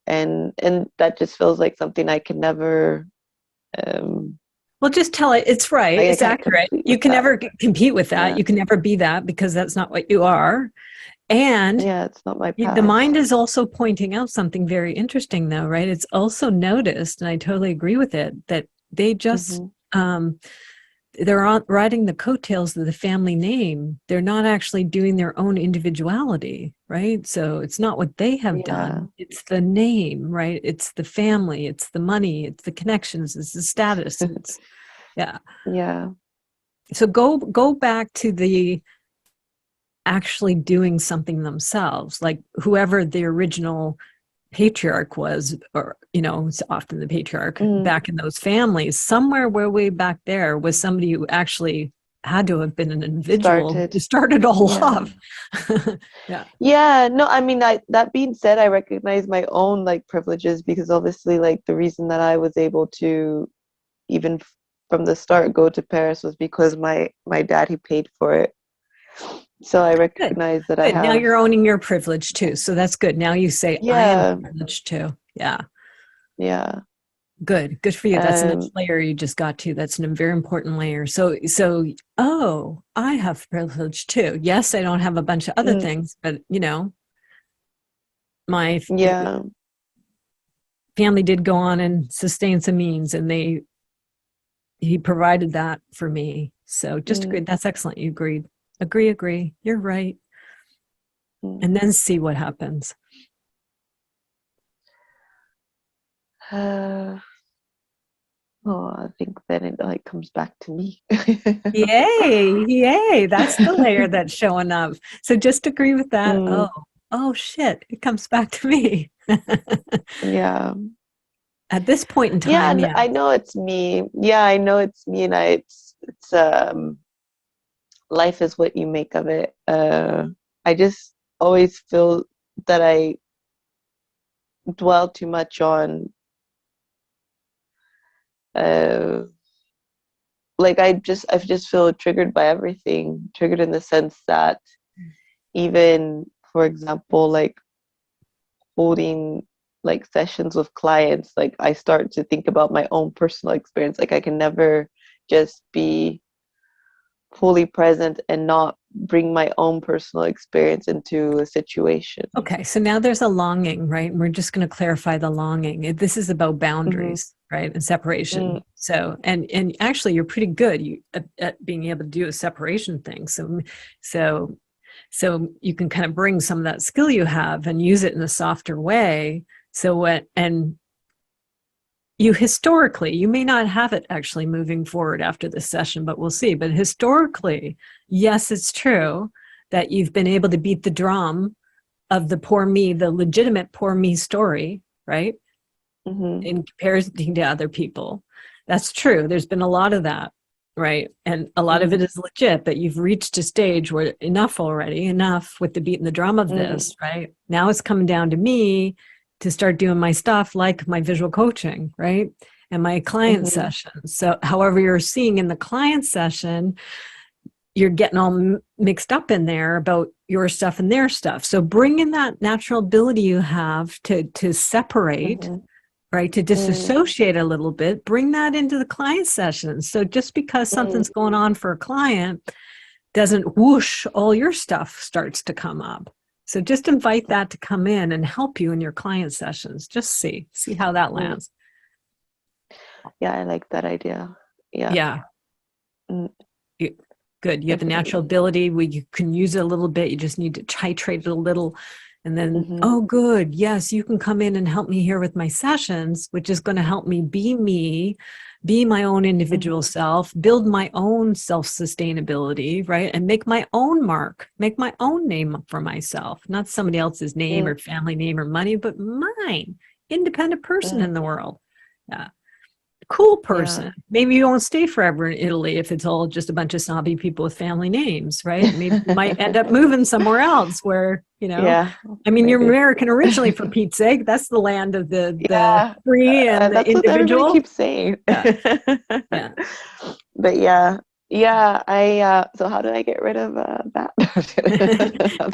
and that just feels like something I can never um Well, just tell it. It's right. I It's can't accurate. complete You with can that. never compete with that. Yeah. You can never be that because that's not what you are. And Yeah, it's not my the path. mind is also pointing out something very interesting, though, right? It's also noticed, and I totally agree with it, that they just Hmm. um, they're riding the coattails of the family name. They're not actually doing their own individuality, right? So it's not what they have done. It's the name, right? It's the family, it's the money, it's the connections, it's the status. Yeah. So go back to the actually doing something themselves, like whoever the original patriarch was, or it's often the patriarch back in those families. Somewhere way back there was somebody who actually had to have been an individual to start it all off. No, I mean, that being said, I recognize my own like privileges, because obviously like the reason that I was able to even from the start go to Paris was because my dad, he paid for it. So I recognize that I have. Now you're owning your privilege too. So that's good. Now you say, I am privileged too. Yeah. Good for you. That's another layer you just got to. That's a very important layer. So, I have privilege too. Yes, I don't have a bunch of other things, but my family did go on and sustain some means, and he provided that for me. So just agreed. That's excellent. You agreed. Agree. You're right. And then see what happens. I think then it like comes back to me. Yay. That's the layer that's showing up. So just agree with that. Oh shit. It comes back to me. At this point in time. I know it's me. I know it's me, and it's life is what you make of it. I just always feel that I dwell too much on like I just feel triggered by everything. Triggered in the sense that even, for example, like holding like sessions with clients, like I start to think about my own personal experience. Like I can never just be fully present and not bring my own personal experience into a situation. Okay, so now there's a longing, right? And we're just going to clarify the longing. This is about boundaries, right, and separation. So, and actually, you're pretty good at being able to do a separation thing. So you can kind of bring some of that skill you have and use it in a softer way. You historically, you may not have it actually moving forward after this session, but we'll see. But historically, yes, it's true that you've been able to beat the drum of the poor me, the legitimate poor me story, right? In comparison to other people. That's true. There's been a lot of that, right? And a lot of it is legit, but you've reached a stage where enough with the beating the drum of this, right? Now it's coming down to me to start doing my stuff, like my visual coaching, right? And my client sessions. So however you're seeing in the client session, you're getting all mixed up in there about your stuff and their stuff. So bring in that natural ability you have to separate, right? To disassociate a little bit, bring that into the client sessions. So just because something's going on for a client doesn't whoosh, all your stuff starts to come up. So just invite that to come in and help you in your client sessions. Just see how that lands. Yeah, I like that idea. Yeah. Good. You have the natural ability where you can use it a little bit. You just need to titrate it a little. And then, oh, good. Yes, you can come in and help me here with my sessions, which is going to help me, be my own individual self, build my own self-sustainability, right? And make my own mark, make my own name for myself, not somebody else's name or family name or money, but mine, independent person in the world. Yeah. Cool person. Yeah. Maybe you won't stay forever in Italy if it's all just a bunch of snobby people with family names, right? Maybe you might end up moving somewhere else where, I mean, you're American originally, for Pete's sake. That's the land of the free and the individual. That's what everybody keeps saying. Yeah. But so how do I get rid of that?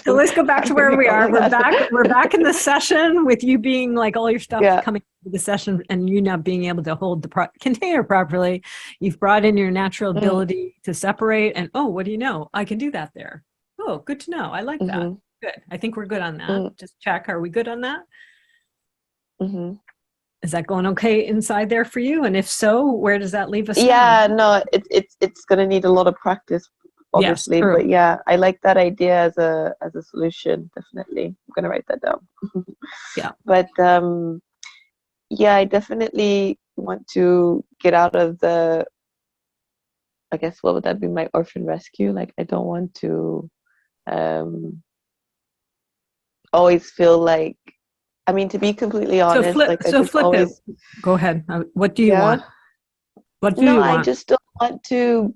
So let's go back to where we are. We're back in the session with you being like all your stuff coming to the session and you not being able to hold the container properly. You've brought in your natural ability to separate and, what do you know? I can do that there. Oh, good to know. I like that. Good. I think we're good on that. Just check. Are we good on that? Is that going okay inside there for you? And if so, where does that leave us Yeah, now? no, it's gonna need a lot of practice, Yes, obviously. true. But yeah, I like that idea as a solution, definitely. I'm gonna write that down. Yeah. But yeah, I definitely want to get out of the, I guess, what would that be, my orphan rescue? Like, I don't want to always feel like, I mean, to be completely So honest, like I just flip it. always, Go ahead. What do you yeah. want? What do No, you I want? just don't want to,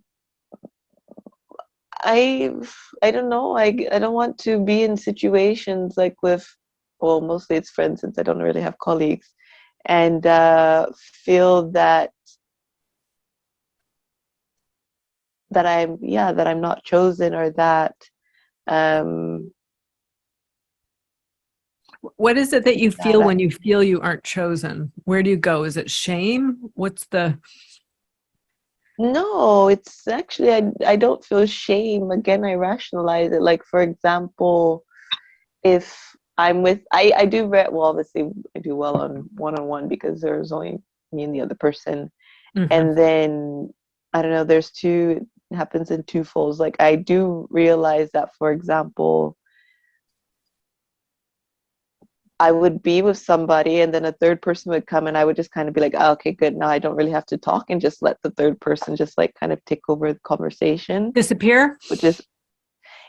I I don't know, I don't want to be in situations like with, well, mostly it's friends since I don't really have colleagues, and feel that I'm not chosen, or that um What is it that you that feel when you feel you aren't chosen? Where do you go? Is it shame? What's the no, it's actually, I don't feel shame. Again, I rationalize it. Like, for example, if I'm with, I do well, obviously I do well on one-on-one because there's only me and the other person. Mhm. And then I don't know, there's two, it happens in two folds. Like, I do realize that, for example, I would be with somebody and then a third person would come and I would just kind of be like, oh, okay, good. Now I don't really have to talk, and just let the third person just like kind of take over the conversation, disappear? which is,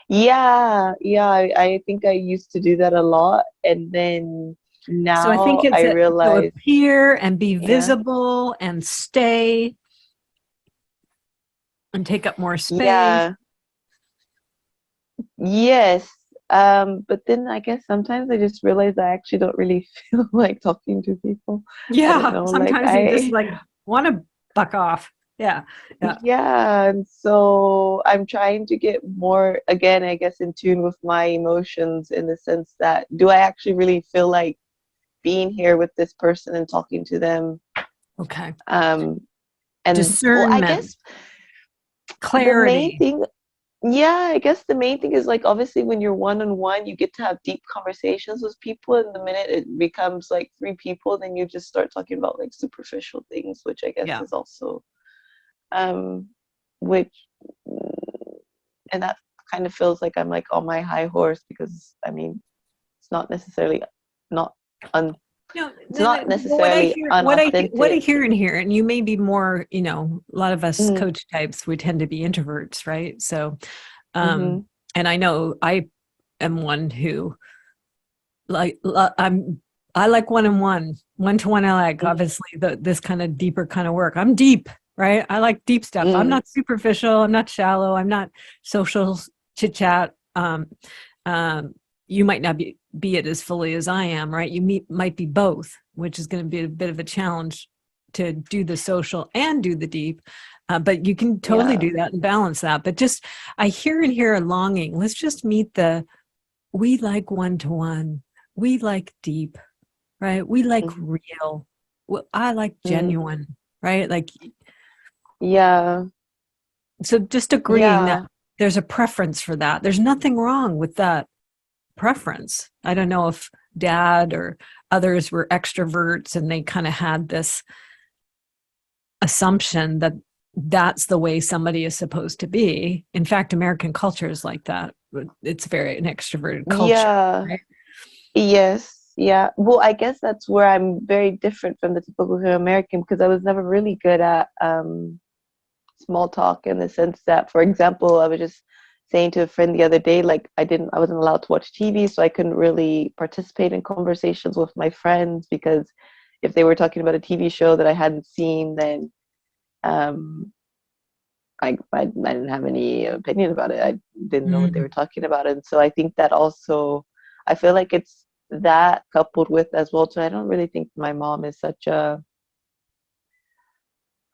yeah, I think I used to do that a lot. And then So I think now I it's to realize, appear and be yeah, visible and stay and take up more space. yeah, yes. But then I guess sometimes I just realize I actually don't really feel like talking to people. I don't Yeah, know, like sometimes you just like want to buck off. Yeah, yeah. yeah, and so I'm trying to get more, again, I guess, in tune with my emotions, in the sense that, do I actually really feel like being here with this person and talking to them? Okay. And well, I Discernment, guess the main clarity. thing, yeah, I guess the main thing is, like, obviously when you're one-on-one, you get to have deep conversations with people, and the minute it becomes like three people, then you just start talking about like superficial things, which I guess Yeah. is also um which mm, and that kind of feels like I'm like on my high horse, because I mean, it's not necessarily not un No, it's not necessarily what I unauthentic. hear in here, and you may be more, a lot of us Mm, coach types, we tend to be introverts, right? So, mm-hmm, and I know I am one who I like one to one. I like, mm, obviously, this kind of deeper kind of work. I'm deep, right? I like deep stuff. I'm mm, not superficial. I'm not shallow. I'm not social chit chat. You might not be it as fully as I am, right? Might be both, which is going to be a bit of a challenge to do the social and do the deep. But you can totally yeah. do that and balance that. But just, I hear and hear a longing. Let's just meet we like one to one. We like deep, right? We like Mm, real. Well, I like mm, genuine, right? Like, yeah, so just agreeing that yeah, there's a preference for that. There's nothing wrong with that preference. I don't know if dad or others were extroverts and they kind of had this assumption that that's the way somebody is supposed to be. In fact, American culture is like that. It's very an extroverted culture, yeah, right? yes, yeah. Well, I guess that's where I'm very different from the typical American, because I was never really good at small talk, in the sense that, for example, I was just saying to a friend the other day, like, I wasn't allowed to watch TV, so I couldn't really participate in conversations with my friends, because if they were talking about a TV show that I hadn't seen, then um I didn't have any opinion about it. I didn't know what they Mm. were talking about. And so I think that also, I feel like it's that coupled with as well. So I don't really think my mom is such a,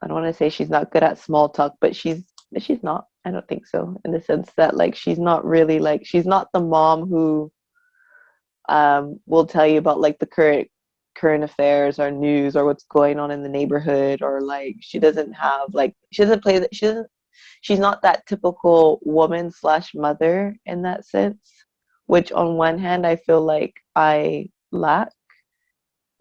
I don't want to say she's not good at small talk, but she's not. I don't think so, in the sense that, like, she's not really, like, she's not the mom who will tell you about like the current affairs or news or what's going on in the neighborhood, or like, she doesn't have like, she doesn't play that, she's not that typical woman slash mother, in that sense, which on one hand I feel like I lack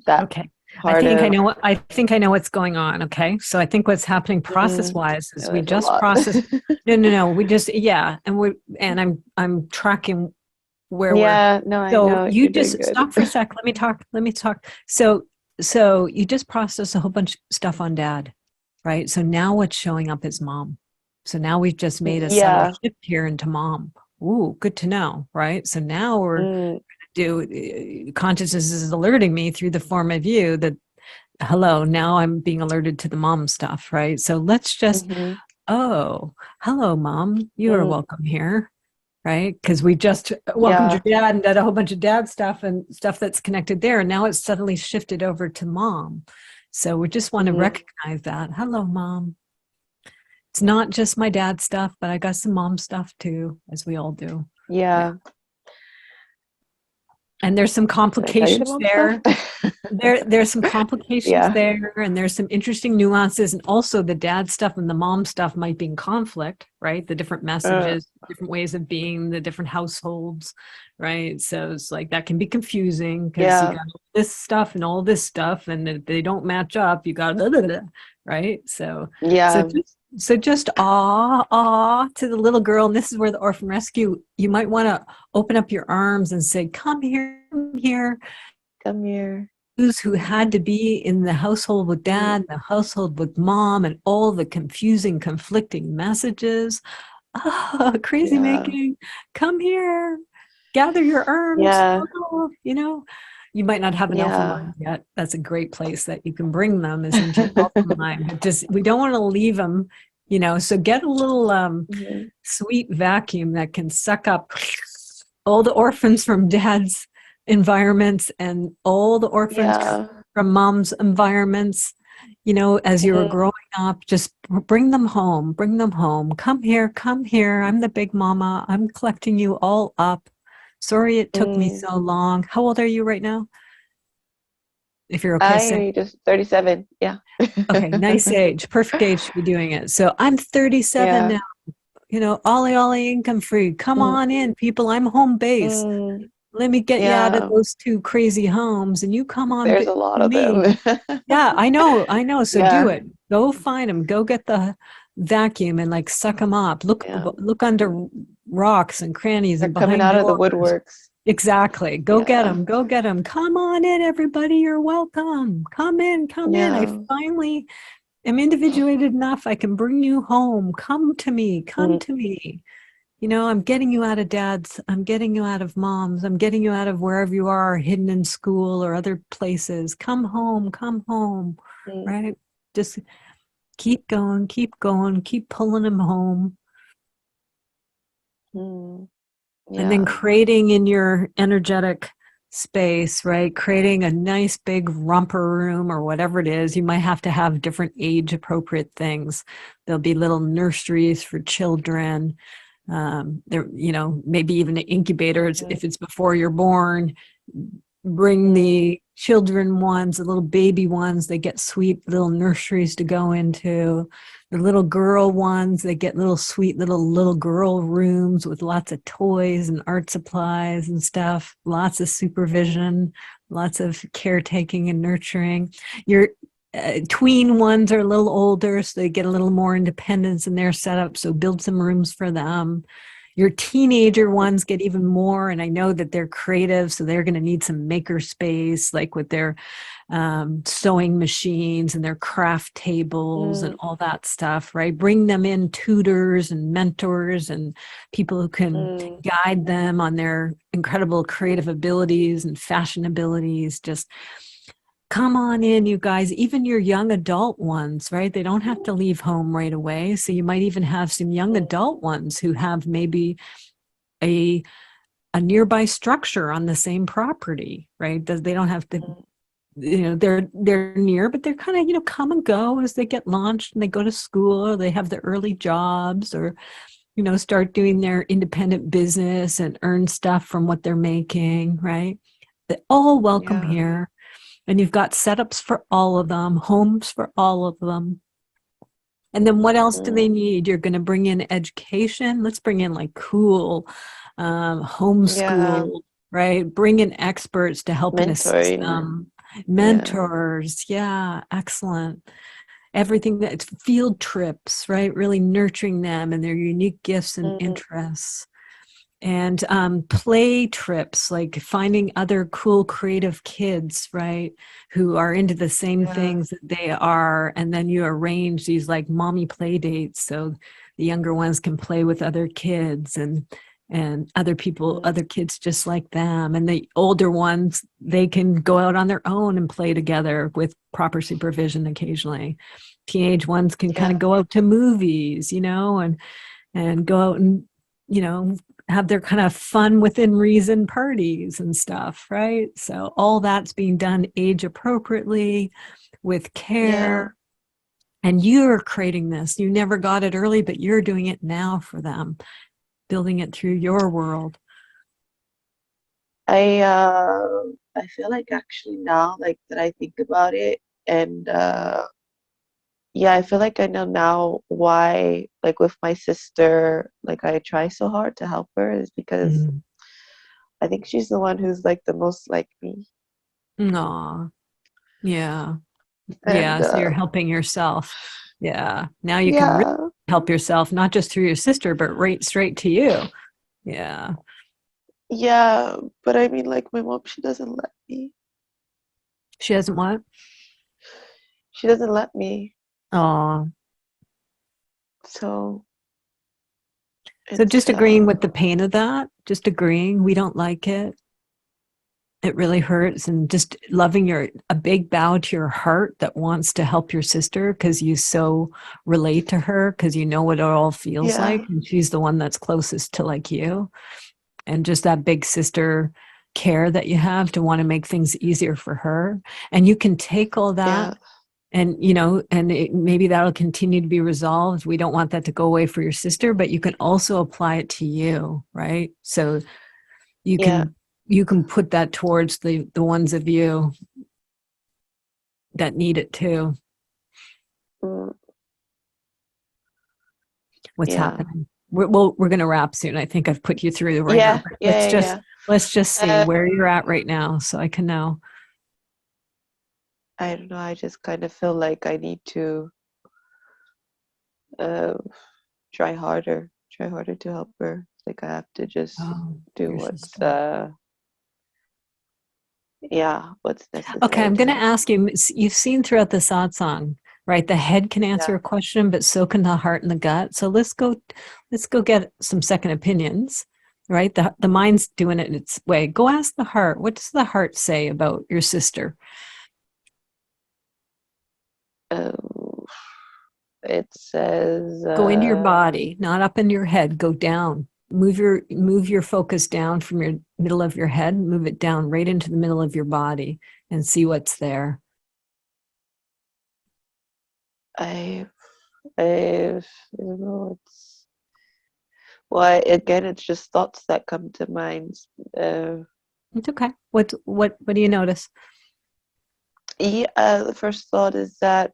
that Okay. part of. I think I know what's going on. Okay. So I think what's happening process wise is we there's a just lot. process. No. We just, yeah. And I'm tracking where Yeah, no, I so know you you're doing just good. stop for a sec. Let me talk. So you just process a whole bunch of stuff on dad, right? So now what's showing up is mom. So now we've just made a subtle Yeah. shift here into mom. Ooh, good to know, right? So now we're Mm, consciousness is alerting me through the form of you that hello, now I'm being alerted to the mom stuff, right? So let's just, mhm, oh, hello, mom, you are mm, welcome here, right? Because we just welcomed yeah. your dad and did a whole bunch of dad stuff and stuff that's connected there. And now it's suddenly shifted over to mom. So we just want to Mhm, recognize that. Hello, mom. It's not just my dad stuff, but I got some mom stuff too, as we all do. yeah. And there's some Did I tell you the complications mom there. stuff? There's some complications Yeah. there, and there's some interesting nuances, and also the dad stuff and the mom stuff might be in conflict, right? The different messages, different ways of being, the different households, right? So it's like that can be confusing because you Yeah. got all this stuff and all this stuff, and if they don't match up, you got blah, blah, blah, right? So Yeah. just ah to the little girl, and this is where the orphan rescue. You might want to open up your arms and say, "Come here, come here." Come here. Who had to be in the household with dad, the household with mom, and all the confusing, conflicting messages. Crazy Yeah. making. Come here. Gather your arms. Yeah. Oh, you might not have an alpha Yeah. mind yet. That's a great place that you can bring them is into your alpha mind. But just we don't want to leave them, so get a little Mhm. sweet vacuum that can suck up all the orphans from dad's environments and all the orphans Yeah. from mom's environments, as you were Mhm. growing up. Just bring them home, come here, I'm the big mama, I'm collecting you all up. Sorry it took me Mm. so long. How old are you right now, if you're okay saying? I just 37. Yeah. Okay, nice age, perfect age to be doing it. So I'm 37 Yeah. now, ollie income free, come Mm, on in people, I'm home base. mm, Let me get you out of yeah. those two crazy homes and you come on There's a lot to of me. them. Yeah, I know. So do Yeah. it. Go find them. Go get the vacuum and like suck them up. Yeah. Look under rocks and crannies They're and coming behind out of the doors. woodworks. Exactly. Go get Yeah. them. Go get them. Come on in, everybody. You're welcome. Come in. Come in. I Yeah. finally am individuated enough. I can bring you home. Come to me. Come Mm, to me. I'm getting you out of dad's, I'm getting you out of mom's, I'm getting you out of wherever you are, hidden in school or other places. Come home, mm, right? Just keep going, keep pulling them home. mm. And then Yeah. creating in your energetic space, right? Creating a nice big romper room or whatever it is. You might have to have different age appropriate things. There'll be little nurseries for children. There, maybe even an incubator if it's before you're born. Bring the children ones, the little baby ones, they get sweet little nurseries to go into. The little girl ones, they get little sweet little girl rooms with lots of toys and art supplies and stuff, lots of supervision, lots of caretaking and nurturing. Your tween ones are a little older, so they get a little more independence in their setup, so build some rooms for them. Your teenager ones get even more, and I know that they're creative, so they're going to need some maker space, like with their sewing machines and their craft tables and all that stuff, right? Bring them in tutors and mentors and people who can guide them on their incredible creative abilities and fashion abilities. Just come on in, you guys, even your young adult ones, right? They don't have to leave home right away. So you might even have some young adult ones who have maybe a nearby structure on the same property, right? They don't have to, they're near, but they're kind of, come and go as they get launched and they go to school or they have their early jobs or, start doing their independent business and earn stuff from what they're making, right? They all welcome here. And you've got setups for all of them, homes for all of them. And then what else do they need? You're going to bring in education. Let's bring in like cool homeschool, right? Bring in experts to help and assist Mentoring. them. mentors. Yeah, excellent. Everything that's field trips, right? Really nurturing them and their unique gifts and interests. And play trips, like finding other cool, creative kids, right? Who are into the same things that they are. And then you arrange these like mommy play dates. So the younger ones can play with other kids and other people, other kids just like them. And the older ones, they can go out on their own and play together with proper supervision occasionally. Teenage ones can kind of go out to movies, and go out and, have their kind of fun within reason parties and stuff, right? So all that's being done age appropriately with care. And you're creating this. You never got it early, but you're doing it now for them, building it through your world. I feel like actually now, like that I think about it, and I feel like I know now why, like with my sister, like I try so hard to help her is because I think she's the one who's like the most like me. Aw. Yeah. And, So you're helping yourself. Yeah. Now you can really help yourself, not just through your sister, but right straight to you. Yeah. Yeah, but I mean, like my mom, she doesn't let me. She doesn't what? She doesn't let me. Oh. So just agreeing with the pain of that, just agreeing we don't like it. It really hurts, and just loving a big bow to your heart that wants to help your sister because you so relate to her because you know what it all feels like, and she's the one that's closest to like you, and just that big sister care that you have to want to make things easier for her. And you can take all that and maybe that'll continue to be resolved. We don't want that to go away for your sister, but you can also apply it to you, right? So you can put that towards the ones of you that need it too. What's happening? We're going to wrap soon. I think I've put you through the ringer. Let's just see where you're at right now so I can know. I don't know. I just kind of feel like I need to try harder to help her. Like I have to just do what's necessary. Okay, I'm going to ask you. You've seen throughout the satsang, right? The head can answer a question, but so can the heart and the gut. So let's go get some second opinions, right? The mind's doing it in its way. Go ask the heart. What does the heart say about your sister? It says go into your body, not up in your head. Go down. Move your focus down from your middle of your head. Move it down right into the middle of your body and see what's there. I don't know. It's just thoughts that come to mind. It's okay. What do you notice? The first thought is that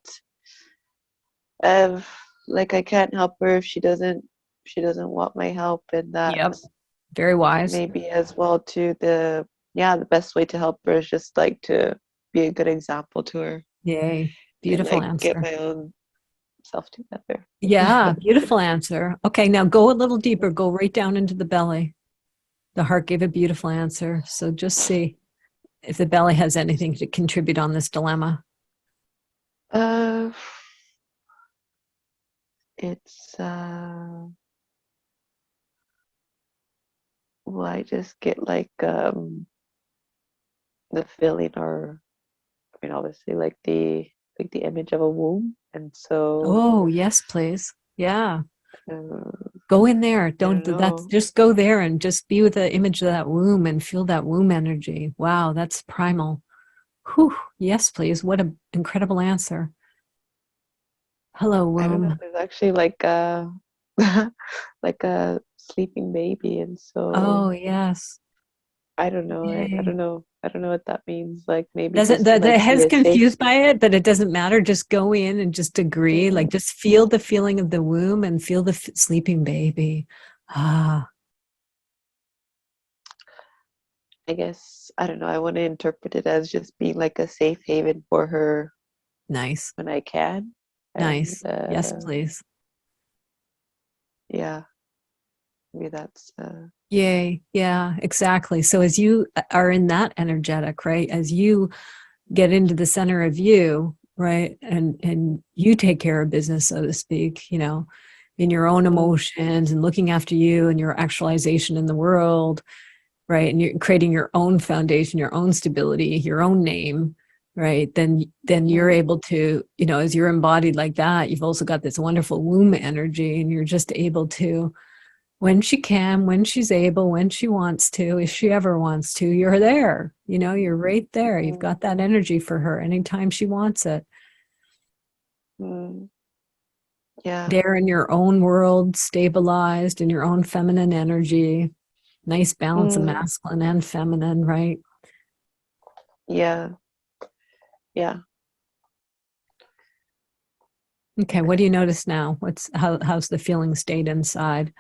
like I can't help her if she doesn't want my help, and that very wise. Maybe as well too the best way to help her is just like to be a good example to her. Yay. Beautiful and, like, answer. Get my own self together. Yeah, beautiful answer. Okay, now go a little deeper. Go right down into the belly. The heart gave a beautiful answer. So just see if the belly has anything to contribute on this dilemma. It's I just get like the feeling, or I mean obviously like the image of a womb, and so oh yes please, go in there. Just go there and just be with the image of that womb and feel that womb energy. Wow, that's primal. Whew, yes please. What an incredible answer. Hello, womb. I don't know, there's actually like a like a sleeping baby, and so oh yes, I don't know. I don't know what that means. Like maybe the head's confused by it, but it doesn't matter. Just go in and just agree. Like just feel the feeling of the womb and feel the sleeping baby. I guess, I don't know, I want to interpret it as just being like a safe haven for her Nice. when I can. And Nice. Yes, please. yeah, maybe that's Yay. Yeah, exactly. So as you are in that energetic, right? As you get into the center of you, right? And you take care of business, so to speak, you know, in your own emotions and looking after you and your actualization in the world, right? And you're creating your own foundation, your own stability, your own name, right? Then you're able to, you know, as you're embodied like that, you've also got this wonderful womb energy, and you're just able to, when she can, when she's able, when she wants to, if she ever wants to, you're there. You know, you're right there. You've got that energy for her anytime she wants it. yeah. There in your own world, stabilized in your own feminine energy. Nice balance of masculine and feminine, right? Yeah. Yeah. Okay, what do you notice now? How's the feeling state inside?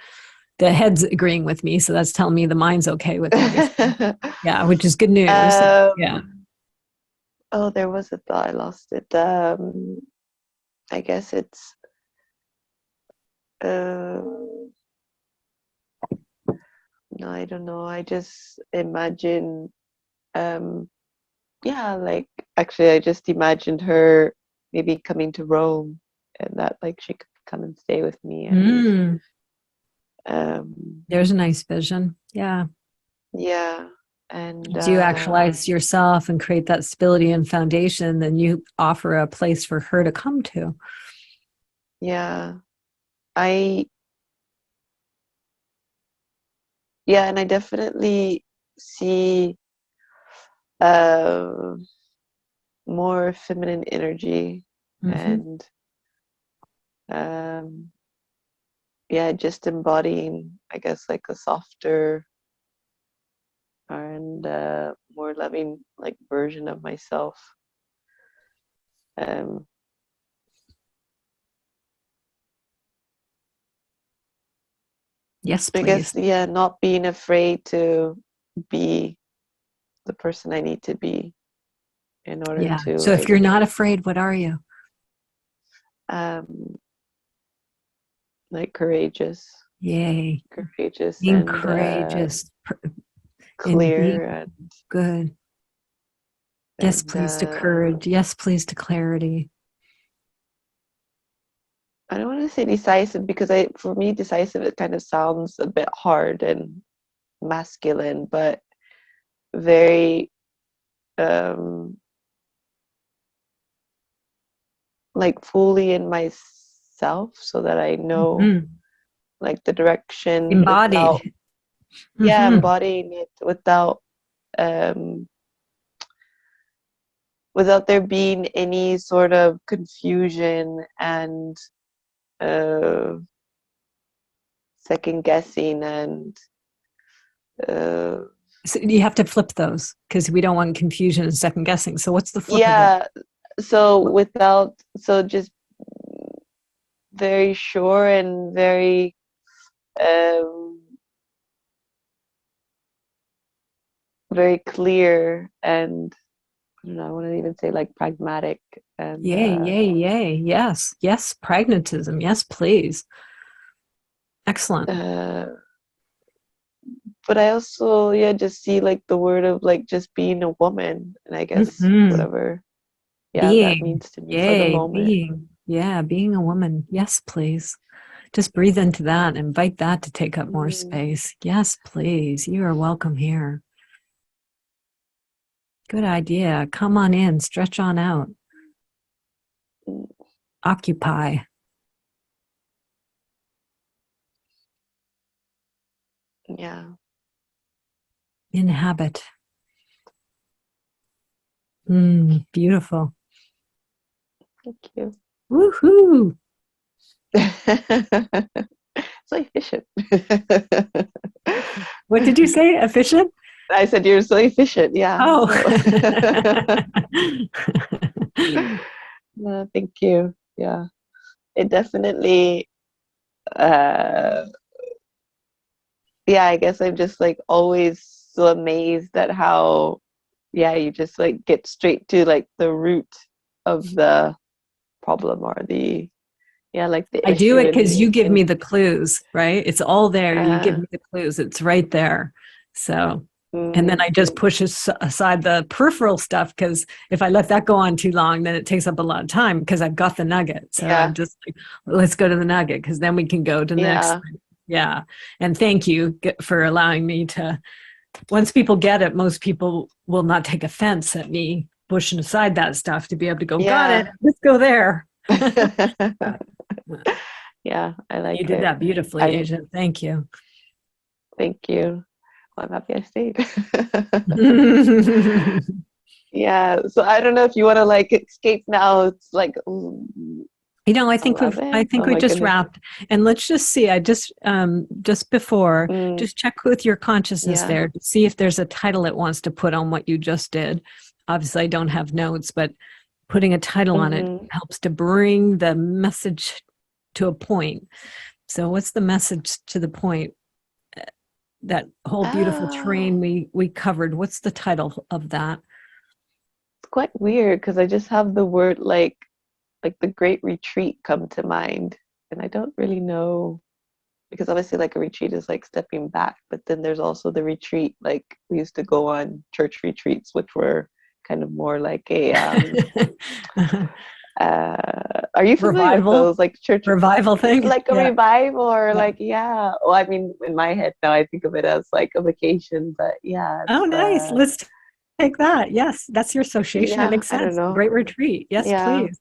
The head's agreeing with me, so that's telling me the mind's okay with everything. Yeah, which is good news. Yeah. Oh, there was a thought. I lost it. I guess it's no, I don't know. I just imagine yeah, like actually I just imagined her maybe coming to Rome, and that like she could come and stay with me, and there's a nice vision. Yeah. yeah. And As you actualize yourself and create that stability and foundation, then you offer a place for her to come to. yeah, and I definitely see more feminine energy, and yeah, just embodying, I guess, like a softer and more loving like version of myself. Yes, I guess, please. yeah, not being afraid to be the person I need to be in order Yeah. to So if like you're not afraid, what are you? like courageous. Yay. Courageous Being and courageous and being clear and good. Yes, and please to courage. Yes, please to clarity. I don't want to say decisive, because for me decisive, it kind of sounds a bit hard and masculine, but very like fully in myself, so that I know like the direction Embodied. without embodying it without there being any sort of confusion and second guessing and So you have to flip those because we don't want confusion and second guessing. So what's the flip of it? so just very sure and very very clear, and I don't know, I want to even say like pragmatic and Yay. Yes. Pragmatism. Yes, please. Excellent. but I also just see like the word of like just being a woman, and I guess whatever that means to me for the moment. Being a woman. Yes, please. Just breathe into that. Invite that to take up more space. Yes, please. You are welcome here. Good idea. Come on in. Stretch on out. Occupy. Yeah. Inhabit. Beautiful. Thank you. Woohoo! So efficient. What did you say? Efficient? I said you're so efficient. Yeah. Oh. Thank you. Yeah. It definitely I guess I'm just like always so amazed at how, yeah, you just like get straight to like the root of the problem or the, yeah, like the I do issue. it because you give and me the clues, right? It's all there. You give uh, me the clues. It's right there. So, and then mm, I just push aside the peripheral stuff because if I let that go on too long, then it takes up a lot of time because I've got the nugget. So yeah, I'm just like, let's go to the nugget because then we can go to the next yeah, thing. Yeah. And thank you for allowing me to, once people get it, most people will not take offense at me pushing aside that stuff to be able to go, got it, yeah. let's go there. Yeah, I You like did it. that beautifully, Asia. Thank you. Thank you. Well, I'm happy I stayed. Yeah, so I don't know if you want to like escape now. It's like I think I 11. think Oh we my just goodness. wrapped. And let's just see. I just before, Mm, just check with your consciousness yeah. there to see if there's a title it wants to put on what you just did. Obviously, I don't have notes, but putting a title on it Mm-hmm. helps to bring the message to a point. So, what's the message to the point? That whole beautiful Ah, train we covered. What's the title of that? it's quite weird because I just have the word like the Great Retreat come to mind, and I don't really know because obviously like a retreat is like stepping back, but then there's also the retreat like we used to go on church retreats, which were kind of more like a are you familiar with Revival, those like church revival thing. like a Yeah. revival or Yeah. like yeah, well I mean in my head now I think of it as like a vacation, but yeah Oh, it's nice. Let's take that. Yes, that's your association. It yeah makes I don't sense. know, Great retreat. Yes, yeah, please.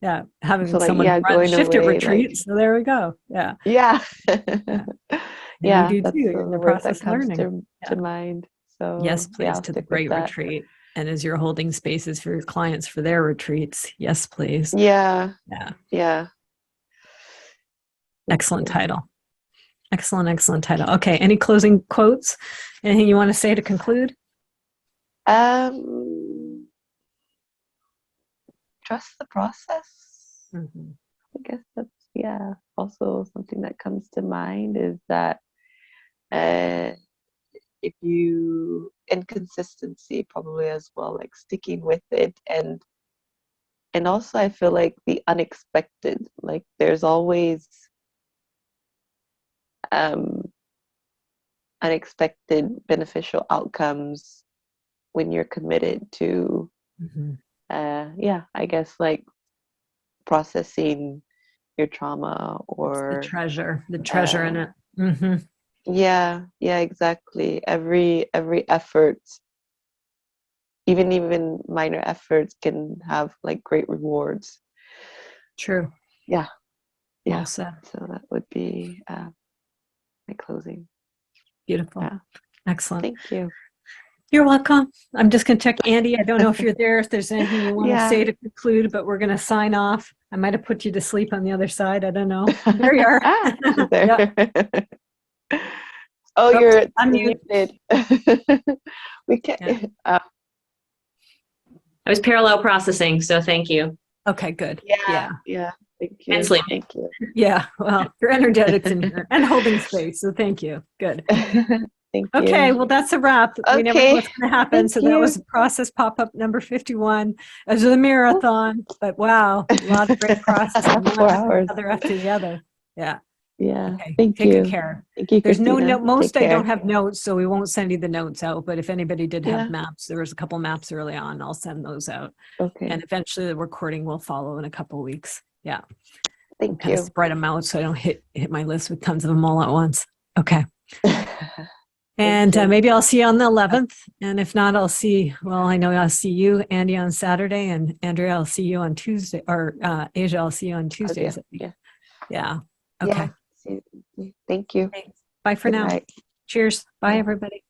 Yeah, so having like someone yeah run going shifted away like retreats. So there we go. Yeah, yeah. yeah. And you Yeah, do too. that's You're the in the word that process of comes learning. to Yeah. mind, Yes, so yeah please, I'll to the stick with great that. retreat. And as you're holding spaces for your clients for their retreats, yes, please. Yeah, Yeah. yeah, thank Excellent you. title. Excellent, excellent title. Okay. Any closing quotes? Anything you want to say to conclude? um Trust the process. Mm-hmm. I guess that's yeah. Also, something that comes to mind is that uh, if you inconsistency probably as well, like sticking with it, and also I feel like the unexpected, like there's always um, unexpected beneficial outcomes when you're committed to Mm-hmm. yeah, I guess like processing your trauma It's or the treasure uh, in it. Mm-hmm. yeah, yeah, exactly. Every effort, even minor efforts can have like great rewards. True. Yeah, Well yeah. said. So that would be my closing. Beautiful. Yeah. Excellent. Thank you. You're welcome. I'm just going to check Andy. I don't know if you're there, if there's anything you want to Yeah. say to conclude, but we're going to sign off. I might have put you to sleep on the other side. I don't know. There you are. Ah, she's Yeah. there. Oh, Oops, you're unmute. muted. We Yeah. can't. I was parallel processing, so thank you. Okay, good. Yeah, Yeah. yeah. Thank And you. sleeping. Thank you. Yeah. Well, your energetics in here and holding space. So thank you. Good. Thank Okay, you. well, that's a wrap. We never know Okay. what's going to happen. Thank So that was you. process pop-up number 51. It was a marathon, but wow, a lot of great processing, one 4 after hours. another after the other. Yeah. Yeah. Okay. Thank Take good you. care. Thank you, There's no Christina. note. Most Take I don't care. have notes, so we won't send you the notes out. But if anybody did have Yeah. maps, there was a couple maps early on. I'll send those out. Okay. And eventually the recording will follow in a couple of weeks. Yeah. Thank Kind of you. spread them out so I don't hit my list with tons of them all at once. Okay. And you. maybe I'll see you on the 11th. And if not, I know I'll see you, Andy, on Saturday, and Andrea, I'll see you on Tuesday, or Asia, I'll see you on Tuesdays. Yeah. Yeah. Yeah. Okay. Thank you. Thanks. Bye for Good now. night. Cheers. Bye, Bye. everybody.